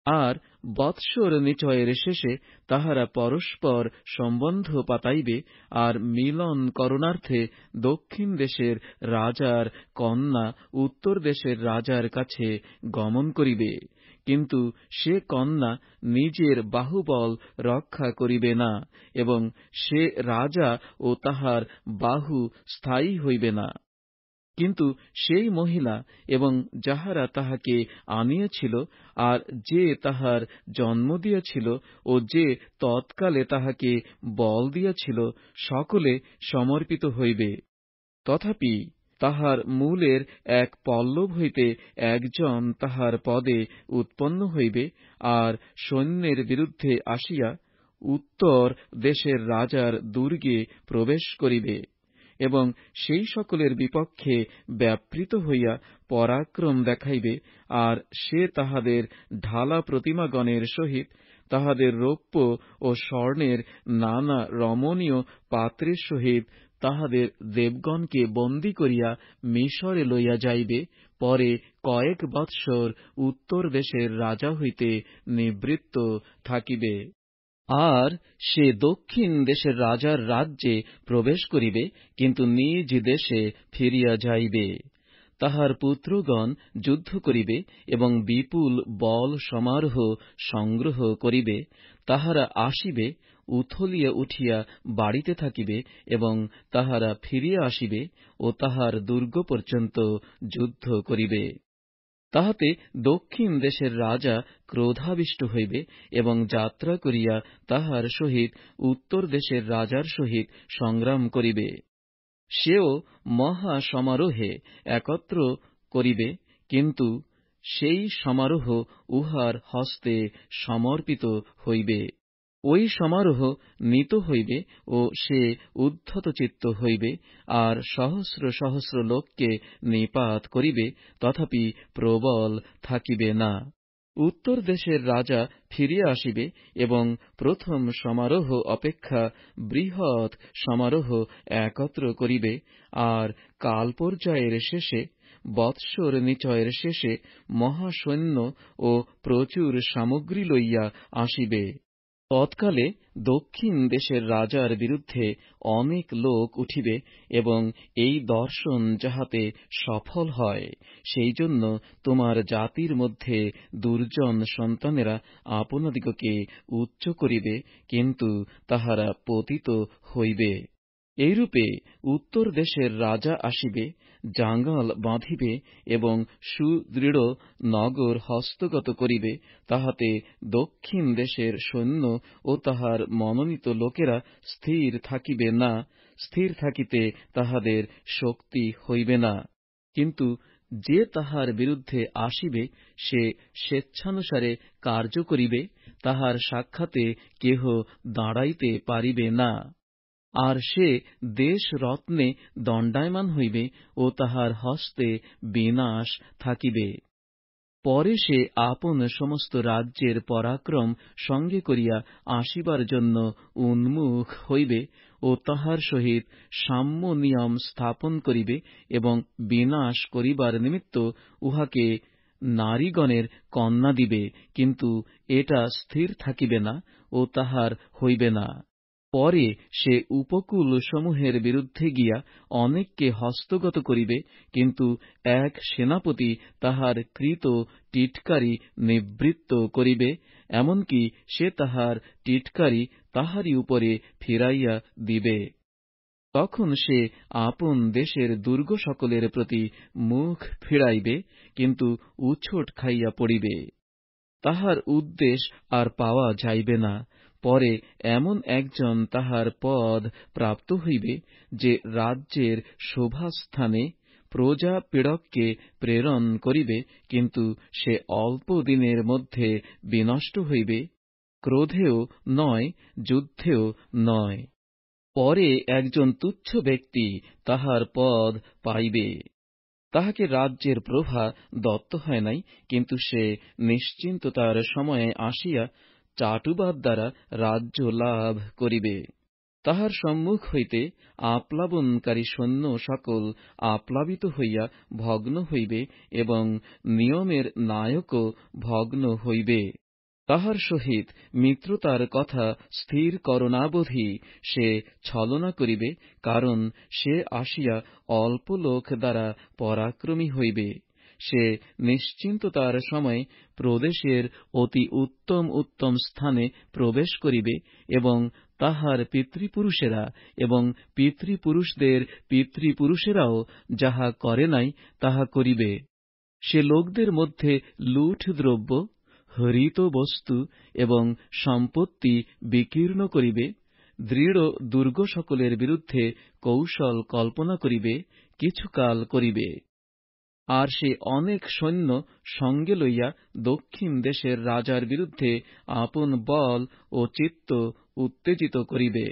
আর বৎসর নিচয়ের শেষে তাহারা পরস্পর সম্বন্ধ পাতাইবে, আর মিলন করণার্থে দক্ষিণ দেশের রাজার কন্যা উত্তর দেশের রাজার কাছে গমন করিবে। কিন্তু সে কন্যা নিজের বাহুবল রক্ষা করিবে না, এবং সে রাজা ও তাহার বাহু স্থায়ী হইবে না। কিন্তু সেই মহিলা এবং যাহারা তাহাকে আনিয়াছিল, আর যে তাহার জন্ম দিয়াছিল, ও যে তৎকালে তাহাকে বল দিয়াছিল, সকলে সমর্পিত হইবে। তথাপি তাহার মূলের এক পল্লব হইতে একজন তাহার পদে উৎপন্ন হইবে, আর সৈন্যের বিরুদ্ধে আসিয়া উত্তর দেশের রাজার দুর্গে প্রবেশ করিবে, এবং সেই সকলের বিপক্ষে ব্যাপৃত হইয়া পরাক্রম দেখাইবে। আর সে তাহাদের ঢালা প্রতিমাগণের সহিত তাহাদের রৌপ্য ও স্বর্ণের নানা রমণীয় পাত্রের সহিত তাহাদের দেবগণকে বন্দী করিয়া মিশরে লইয়া যাইবে। পরে কয়েক বৎসর উত্তর দেশের রাজা হইতে নিবৃত্ত থাকিবে। আর সে দক্ষিণ দেশের রাজার রাজ্যে প্রবেশ করিবে, কিন্তু নিজ দেশে ফিরিয়া যাইবে। তাহার পুত্রগণ যুদ্ধ করিবে এবং বিপুল বল সমারোহ সংগ্রহ করিবে। তাহারা আসিবে, উথলিয়া উঠিয়া বাড়িতে থাকিবে, এবং তাহারা ফিরিয়া আসিবে ও তাহার দুর্গ পর্যন্ত যুদ্ধ করিবে। তাহাতে দক্ষিণ দেশের রাজা ক্রোধাবিষ্ট হইবে, এবং যাত্রা করিয়া তাহার সহিত উত্তর দেশের রাজার সহিত সংগ্রাম করিবে। সেও মহা সমারোহে একত্র করিবে, কিন্তু সেই সমারোহ উহার হস্তে সমর্পিত হইবে। ওই সমারোহ নীত হইবে ও সে উদ্ধতচিত্ত হইবে, আর সহস্র সহস্র লোককে নিপাত করিবে, তথাপি প্রবল থাকিবে না। উত্তর দেশের রাজা ফিরিয়া আসিবে এবং প্রথম সমারোহ অপেক্ষা বৃহৎ সমারোহ একত্র করিবে, আর কাল পর্যায়ের শেষে, বৎসর নিচয়ের শেষে মহাসৈন্য ও প্রচুর সামগ্রী লইয়া আসিবে। তৎকালে দক্ষিণ দেশের রাজার বিরুদ্ধে অনেক লোক উঠিবে, এবং এই দর্শন যাহাতে সফল হয়, সেই জন্য তোমার জাতির মধ্যে দুর্জন সন্তানেরা আপনাদিগকে উচ্চ করিবে, কিন্তু তাহারা পতিত হইবে। এইরূপে উত্তর দেশের রাজা আসিবে, জাঙ্গাল বাঁধিবে এবং সুদৃঢ় নগর হস্তগত করিবে, তাহাতে দক্ষিণ দেশের সৈন্য ও তাহার মনোনীত লোকেরা স্থির থাকিবে না, স্থির থাকিতে তাহাদের শক্তি হইবে না। কিন্তু যে তাহার বিরুদ্ধে আসিবে, সে স্বেচ্ছানুসারে কার্য করিবে, তাহার সাক্ষাতে কেহ দাঁড়াইতে পারিবে না। আর সে দেশ রত্নে দণ্ডায়মান হইবে ও তাহার হস্তে বিনাশ থাকিবে। পরে সে আপন সমস্ত রাজ্যের পরাক্রম সঙ্গে করিয়া আসিবার জন্য উন্মুখ হইবে ও তাহার সহিত সাম্য নিয়ম স্থাপন করিবে, এবং বিনাশ করিবার নিমিত্ত উহাকে নারীগণের কন্যা দিবে, কিন্তু এটা স্থির থাকিবে না ও তাহার হইবে না। পরে সে উপকূল সমূহের বিরুদ্ধে গিয়া অনেককে হস্তগত করিবে, কিন্তু এক সেনাপতি তাহার কৃত টিটকারি নিবৃত্ত করিবে, এমনকি সে তাহার টিটকারি তাহারই উপরে ফিরাইয়া দিবে। তখন সে আপন দেশের দুর্গ সকলের প্রতি মুখ ফিরাইবে, কিন্তু উছোট খাইয়া পড়িবে। তাহার উদ্দেশ আর পাওয়া যাইবে না। পরে এমন একজন তাহার পদ প্রাপ্ত হইবে, যে রাজ্যের শোভাস্থানে প্রজা পীড়ককে প্রেরণ করিবে, কিন্তু সে অল্প দিনের মধ্যে বিনষ্ট হইবে, ক্রোধেও নয়, যুদ্ধেও নয়। পরে একজন তুচ্ছ ব্যক্তি তাহার পদ পাইবে। তাহাকে রাজ্যের প্রভা দত্ত হয় নাই, কিন্তু সে নিশ্চিন্ত তার সময়ে আসিয়া চাটুবাদ দ্বারা রাজ্য লাভ করিবে। তাহার সম্মুখ হইতে আপ্লাবনকারী সৈন্য সকল আপ্লাবিত হইয়া ভগ্ন হইবে, এবং নিয়মের নায়কও ভগ্ন হইবে। তাহার সহিত মিত্রতার কথা স্থির করণাবধি সে ছলনা করিবে, কারণ সে আসিয়া অল্প লোক দ্বারা পরাক্রমী হইবে। সে নিশ্চিন্ততার সময় প্রদেশের অতি উত্তম উত্তম স্থানে প্রবেশ করিবে, এবং তাহার পিতৃপুরুষেরা এবং পিতৃপুরুষদের পিতৃপুরুষেরাও যাহা করে নাই তাহা করিবে। সে লোকদের মধ্যে লুঠ দ্রব্য, হরিত বস্তু এবং সম্পত্তি বিকীর্ণ করিবে, দৃঢ় দুর্গ সকলের বিরুদ্ধে কৌশল কল্পনা করিবে, কিছুকাল করিবে। আর সে অনেক সৈন্য সঙ্গে লইয়া দক্ষিণ দেশের রাজার বিরুদ্ধে আপন বল ও চিত্ত উত্তেজিত করিবে।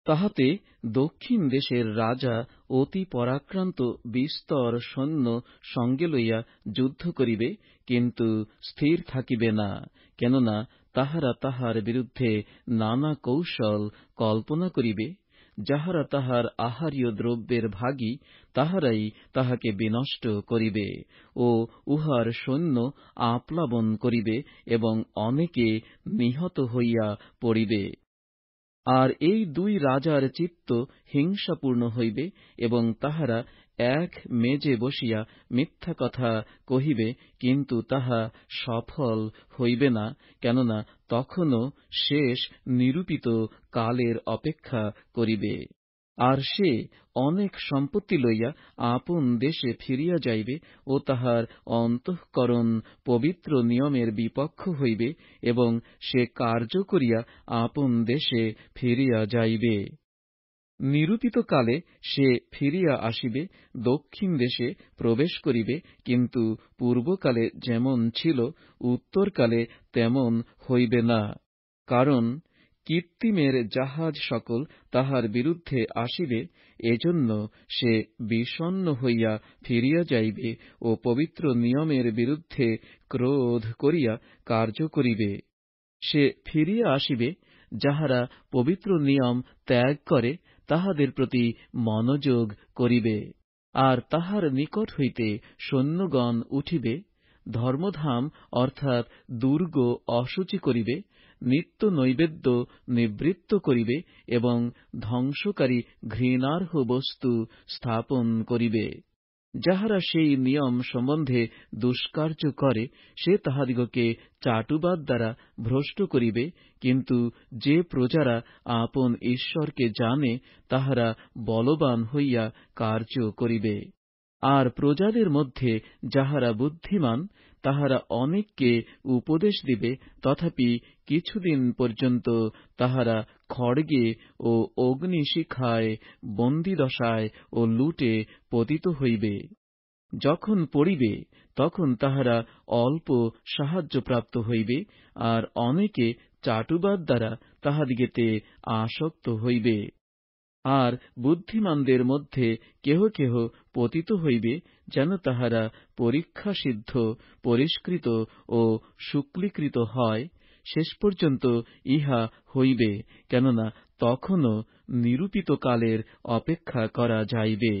তাহাতে দক্ষিণ দেশের রাজা অতি পরাক্রান্ত বিস্তর সৈন্য সঙ্গে লইয়া যুদ্ধ করিবে, কিন্তু স্থির থাকিবে না, কেননা তাহারা তাহার বিরুদ্ধে নানা কৌশল কল্পনা করিবে। যাহারা তাহার আহার্য দ্রব্যের ভাগী, তাহারাই তাহাকে বিনষ্ট করিবে ও উহার সৈন্য আপ্লাবন করিবে, এবং অনেকে নিহত হইয়া পড়িবে। আর এই দুই রাজার চিত্ত হিংসাপূর্ণ হইবে, এবং তাহারা এক মেজে বসিয়া মিথ্যা কথা কহিবে, কিন্তু তাহা সফল হইবে না, কেননা তখনও শেষ নিরূপিত কালের অপেক্ষা করিবে। আর সে অনেক সম্পত্তি লইয়া আপন দেশে ফিরিয়া যাইবে ও তাহার অন্তঃকরণ পবিত্র নিয়মের বিপক্ষ হইবে, এবং সে কার্য করিয়া আপন দেশে ফিরিয়া যাইবে। নিরূপিত কালে সে ফিরিয়া আসিবে, দক্ষিণ দেশে প্রবেশ করিবে, কিন্তু পূর্বকালে যেমন ছিল উত্তরকালে তেমন হইবে না। কারণ কৃত্রিমের জাহাজ সকল তাহার বিরুদ্ধে আসিবে, এজন্য সে বিষণ্ণ হইয়া ফিরিয়া যাইবে ও পবিত্র নিয়মের বিরুদ্ধে ক্রোধ করিয়া কার্য করিবে। সে ফিরিয়া আসিবে, যাহারা পবিত্র নিয়ম ত্যাগ করে তাহাদের প্রতি মনোযোগ করিবে। আর তাহার নিকট হইতে সৈন্যগণ উঠিবে, ধর্মধাম অর্থাৎ দুর্গ অশুচি করিবে, নিত্য নৈবেদ্য নিবৃত্ত করিবে এবং ধ্বংসকারী ঘৃণার্হ বস্তু স্থাপন করিবে। যাহারা সেই নিয়ম সম্বন্ধে দুষ্কার্য করে, সে তাহাদিগকে চাটুবাদ দ্বারা ভ্রষ্ট করিবে, কিন্তু যে প্রজারা আপন ঈশ্বরকে জানে, তাহারা বলবান হইয়া কার্য করিবে। আর প্রজাদের মধ্যে যাহারা বুদ্ধিমান, তাহারা অনেককে উপদেশ দিবে, তথাপি কিছুদিন পর্যন্ত তাহারা খড়গে ও অগ্নিশিখায়, বন্দীদশায় ও লুটে পতিত হইবে। যখন পড়িবে, তখন তাহারা অল্প সাহায্যপ্রাপ্ত হইবে, আর অনেকে চাটুবাদ দ্বারা তাহাদিগেতে আসক্ত হইবে। আর বুদ্ধিমানদের মধ্যে কেহ কেহ পতিত হইবে, যেন তাহারা পরীক্ষাসিদ্ধ, পরিষ্কৃত ও শুক্লীকৃত হয়। শেষ পর্যন্ত ইহা হইবে, কেননা তখনও নিরূপিত কালের অপেক্ষা করা যাইবে।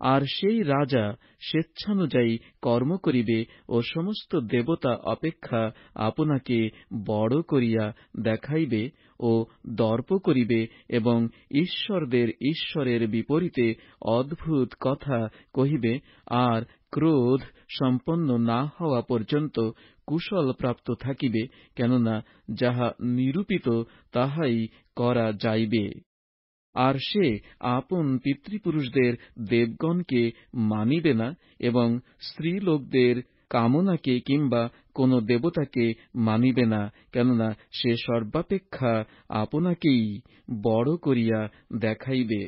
আর সেই রাজা স্বেচ্ছানুযায়ী কর্ম করিবে ও সমস্ত দেবতা অপেক্ষা আপনাকে বড় করিয়া দেখাইবে ও দর্প করিবে এবং ঈশ্বরদের ঈশ্বরের বিপরীতে অদ্ভুত কথা কহিবে, আর ক্রোধ সম্পন্ন না হওয়া পর্যন্ত কুশল প্রাপ্ত থাকিবে, কেননা যাহা নিরূপিত তাহাই করা যাইবে। আর সে আপন পিতৃপুরুষদের দেবগণকে মানিবে না এবং স্ত্রীলোকদের কামনাকে কিংবা কোন দেবতাকে মানিবে না, কেননা সে সর্বাপেক্ষা আপনাকেই বড় করিয়া দেখাইবে।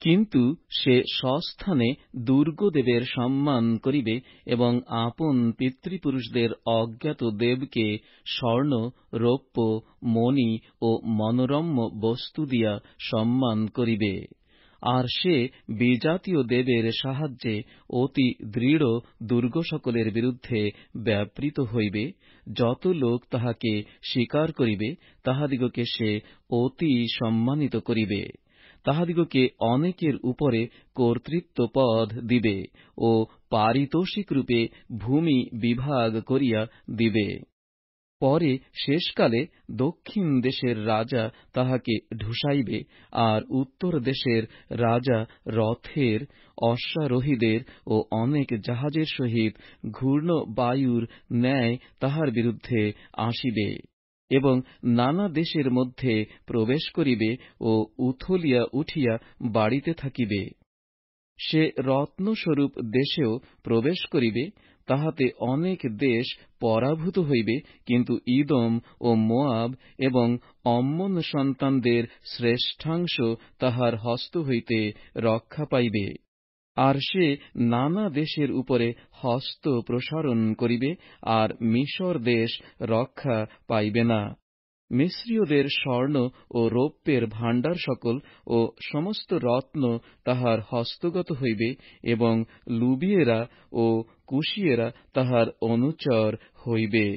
কিন্তু সে স্বস্থানে দুর্গদেবের সম্মান করিবে এবং আপন পিতৃপুরুষদের অজ্ঞাত দেবকে স্বর্ণ, রৌপ্য, মণি ও মনোরম্য বস্তু দিয়া সম্মান করিবে। আর সে বিজাতীয় দেবের সাহায্যে অতি দৃঢ় দুর্গ সকলের বিরুদ্ধে ব্যাপৃত হইবে। যত লোক তাহাকে স্বীকার করিবে, তাহাদিগকে সে অতি সম্মানিত করিবে। তাহাদিগকে অনেকের উপরে কর্তৃত্ব পদ দিবে ও পারিতোষিক রূপে ভূমি বিভাগ করিয়া দিবে। পরে শেষকালে দক্ষিণ দেশের রাজা তাহাকে ঢুসাইবে, আর উত্তর দেশের রাজা রথের, অশ্বারোহীদের ও অনেক জাহাজের সহিত ঘূর্ণ বায়ুর ন্যায় তাহার বিরুদ্ধে আসিবে এবং নানা দেশের মধ্যে প্রবেশ করিবে ও উথলিয়া উঠিয়া বাড়িতে থাকিবে। সে রত্নস্বরূপ দেশেও প্রবেশ করিবে, তাহাতে অনেক দেশ পরাভূত হইবে, কিন্তু ইদোম ও মোয়াব এবং অম্মন সন্তানদের শ্রেষ্ঠাংশ তাহার হস্ত হইতে রক্ষা পাইবে। আর সে নানা দেশের উপরে হস্ত প্রসারণ করিবে, আর মিশর দেশ রক্ষা পাইবে না। মিস্রীয়দের স্বর্ণ ও রৌপ্যের ভাণ্ডার সকল ও সমস্ত রত্ন তাহার হস্তগত হইবে, এবং লুবিয়েরা ও কুশিয়েরা তাহার অনুচর হইবে।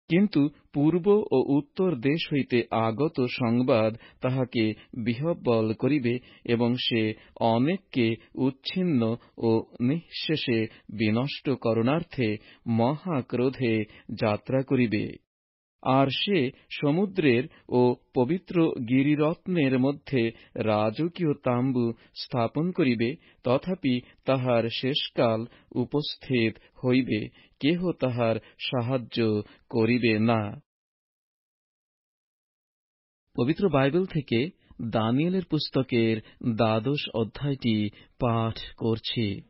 কিন্তু পূর্ব ও উত্তর দেশ হইতে আগত সংবাদ তাহাকে বিহ্বল করিবে, এবং সে অনেককে উচ্ছিন্ন ও নিঃশেষে বিনষ্ট করণার্থে মহাক্রোধে যাত্রা করিবে। আর সে সমুদ্রের ও পবিত্র গিরিরত্নের মধ্যে রাজকীয় তাম্বু স্থাপন করিবে, তথাপি তাহার শেষকাল উপস্থিত হইবে, কেহ তাহার সাহায্য করিবে না। পবিত্র বাইবেল থেকে দানিয়েলের পুস্তকের 12 অধ্যায়টি পাঠ করছি।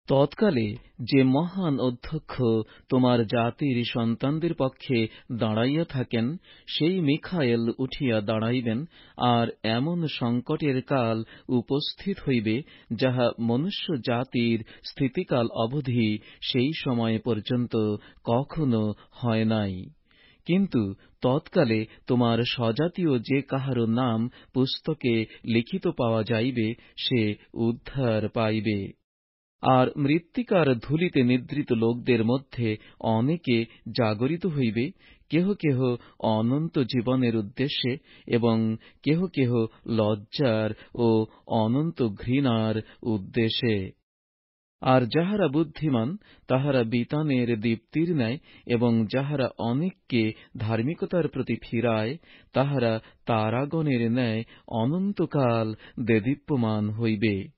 তৎকালে যে মহান অধ্যক্ষ তোমার জাতির সন্তানদের পক্ষে দাঁড়াইয়া থাকেন, সেই মিখায়েল উঠিয়া দাঁড়াইবেন, আর এমন সংকটের কাল উপস্থিত হইবে, যাহা মনুষ্য জাতির স্থিতিকাল অবধি সেই সময় পর্যন্ত কখনো হয় নাই। কিন্তু তৎকালে তোমার স্বজাতীয় যে কাহারও নাম পুস্তকে লিখিত পাওয়া যাইবে, সে উদ্ধার পাইবে। আর মৃত্তিকার ধূলিতে নিদ্রিত লোকদের মধ্যে অনেকে জাগরিত হইবে, কেহ কেহ অনন্ত জীবনের উদ্দেশ্যে এবং কেহ কেহ লজ্জার ও অনন্ত ঘৃণার উদ্দেশ্যে। আর যাহারা বুদ্ধিমান তাহারা বিতানের দীপ্তির ন্যায়, এবং যাহারা অনেককে ধার্মিকতার প্রতি ফিরায় তাহারা তারাগণের ন্যায় অনন্তকাল দেদীপ্যমান হইবে।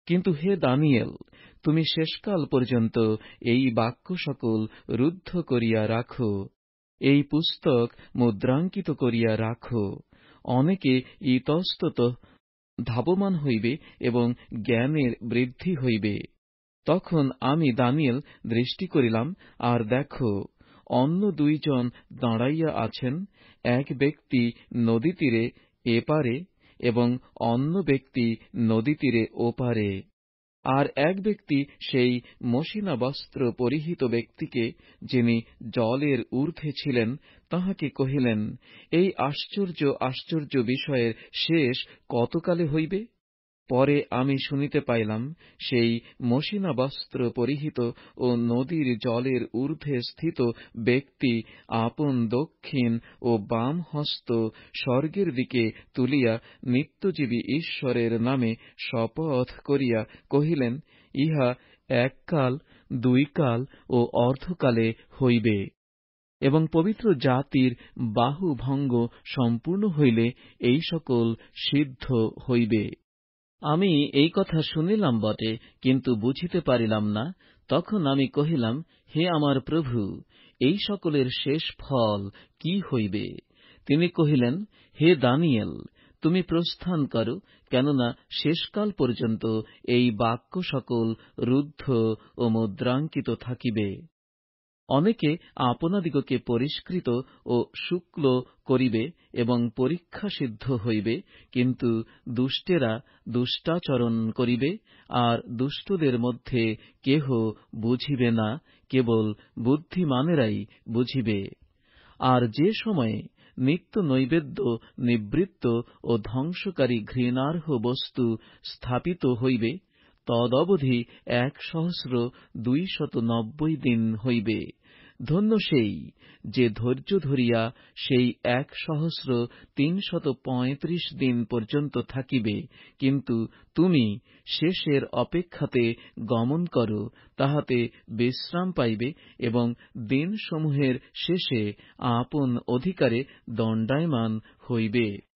কিন্তু হে দানিয়েল, তুমি শেষকাল পর্যন্ত এই বাক্য সকল রুদ্ধ করিয়া রাখো, এই পুস্তক মুদ্রাঙ্কিত করিয়া রাখো। অনেকে ইতস্তত ধাবমান হইবে এবং জ্ঞানের বৃদ্ধি হইবে। তখন আমি দানিয়েল দৃষ্টি করিলাম, আর দেখো, অন্য দুইজন দাঁড়াইয়া আছেন, এক ব্যক্তি নদী তীরে এপারে এবং অন্য ব্যক্তি নদী তীরে ওপারে। আর এক ব্যক্তি সেই মসিনা বস্ত্র পরিহিত ব্যক্তিকে, যিনি জলের ঊর্ধ্বে ছিলেন, তাহাকে কহিলেন, এই আশ্চর্য আশ্চর্য বিষয়ের শেষ কতকালে হইবে? পরে আমি শুনিতে পাইলাম, সেই মসিনা বস্ত্র পরিহিত ও নদীর জলের ঊর্ধ্বে স্থিত ব্যক্তি আপন দক্ষিণ ও বাম হস্ত স্বর্গের দিকে তুলিয়া নিত্যজীবী ঈশ্বরের নামে শপথ করিয়া কহিলেন, ইহা এককাল, দুই কাল ও অর্ধকালে হইবে। এবং পবিত্র জাতির বাহুভঙ্গ সম্পূর্ণ হইলে এই সকল সিদ্ধ হইবে। আমি এই কথা শুনিলাম বটে, কিন্তু বুঝিতে পারিলাম না। তখন আমি কহিলাম, হে আমার প্রভু, এই সকলের শেষ ফল কি হইবে? তিনি কহিলেন, হে দানিয়েল, তুমি প্রস্থান করো, কেননা শেষকাল পর্যন্ত এই বাক্য সকল রুদ্ধ ও মুদ্রাঙ্কিত থাকিবে। অনেকে আপনাদিগকে পরিষ্কৃত ও শুক্ল করিবে এবং পরীক্ষাসিদ্ধ হইবে, কিন্তু দুষ্টেরা দুষ্টাচরণ করিবে, আর দুষ্টদের মধ্যে কেহ বুঝিবে না, কেবল বুদ্ধিমানেরাই বুঝিবে। আর যে সময়ে নিত্য নৈবেদ্য নিবৃত্ত ও ধ্বংসকারী ঘৃণার্হ বস্তু স্থাপিত হইবে, তদবধি 1,290 দিন হইবে। ধন্য সেই যে ধৈর্য ধরিয়া সেই 1,335 দিন পর্যন্ত থাকিবে। কিন্তু তুমি শেষের অপেক্ষাতে গমন করো, তাহাতে বিশ্রাম পাইবে এবং দিনসমূহের শেষে আপন অধিকারে দণ্ডায়মান হইবে।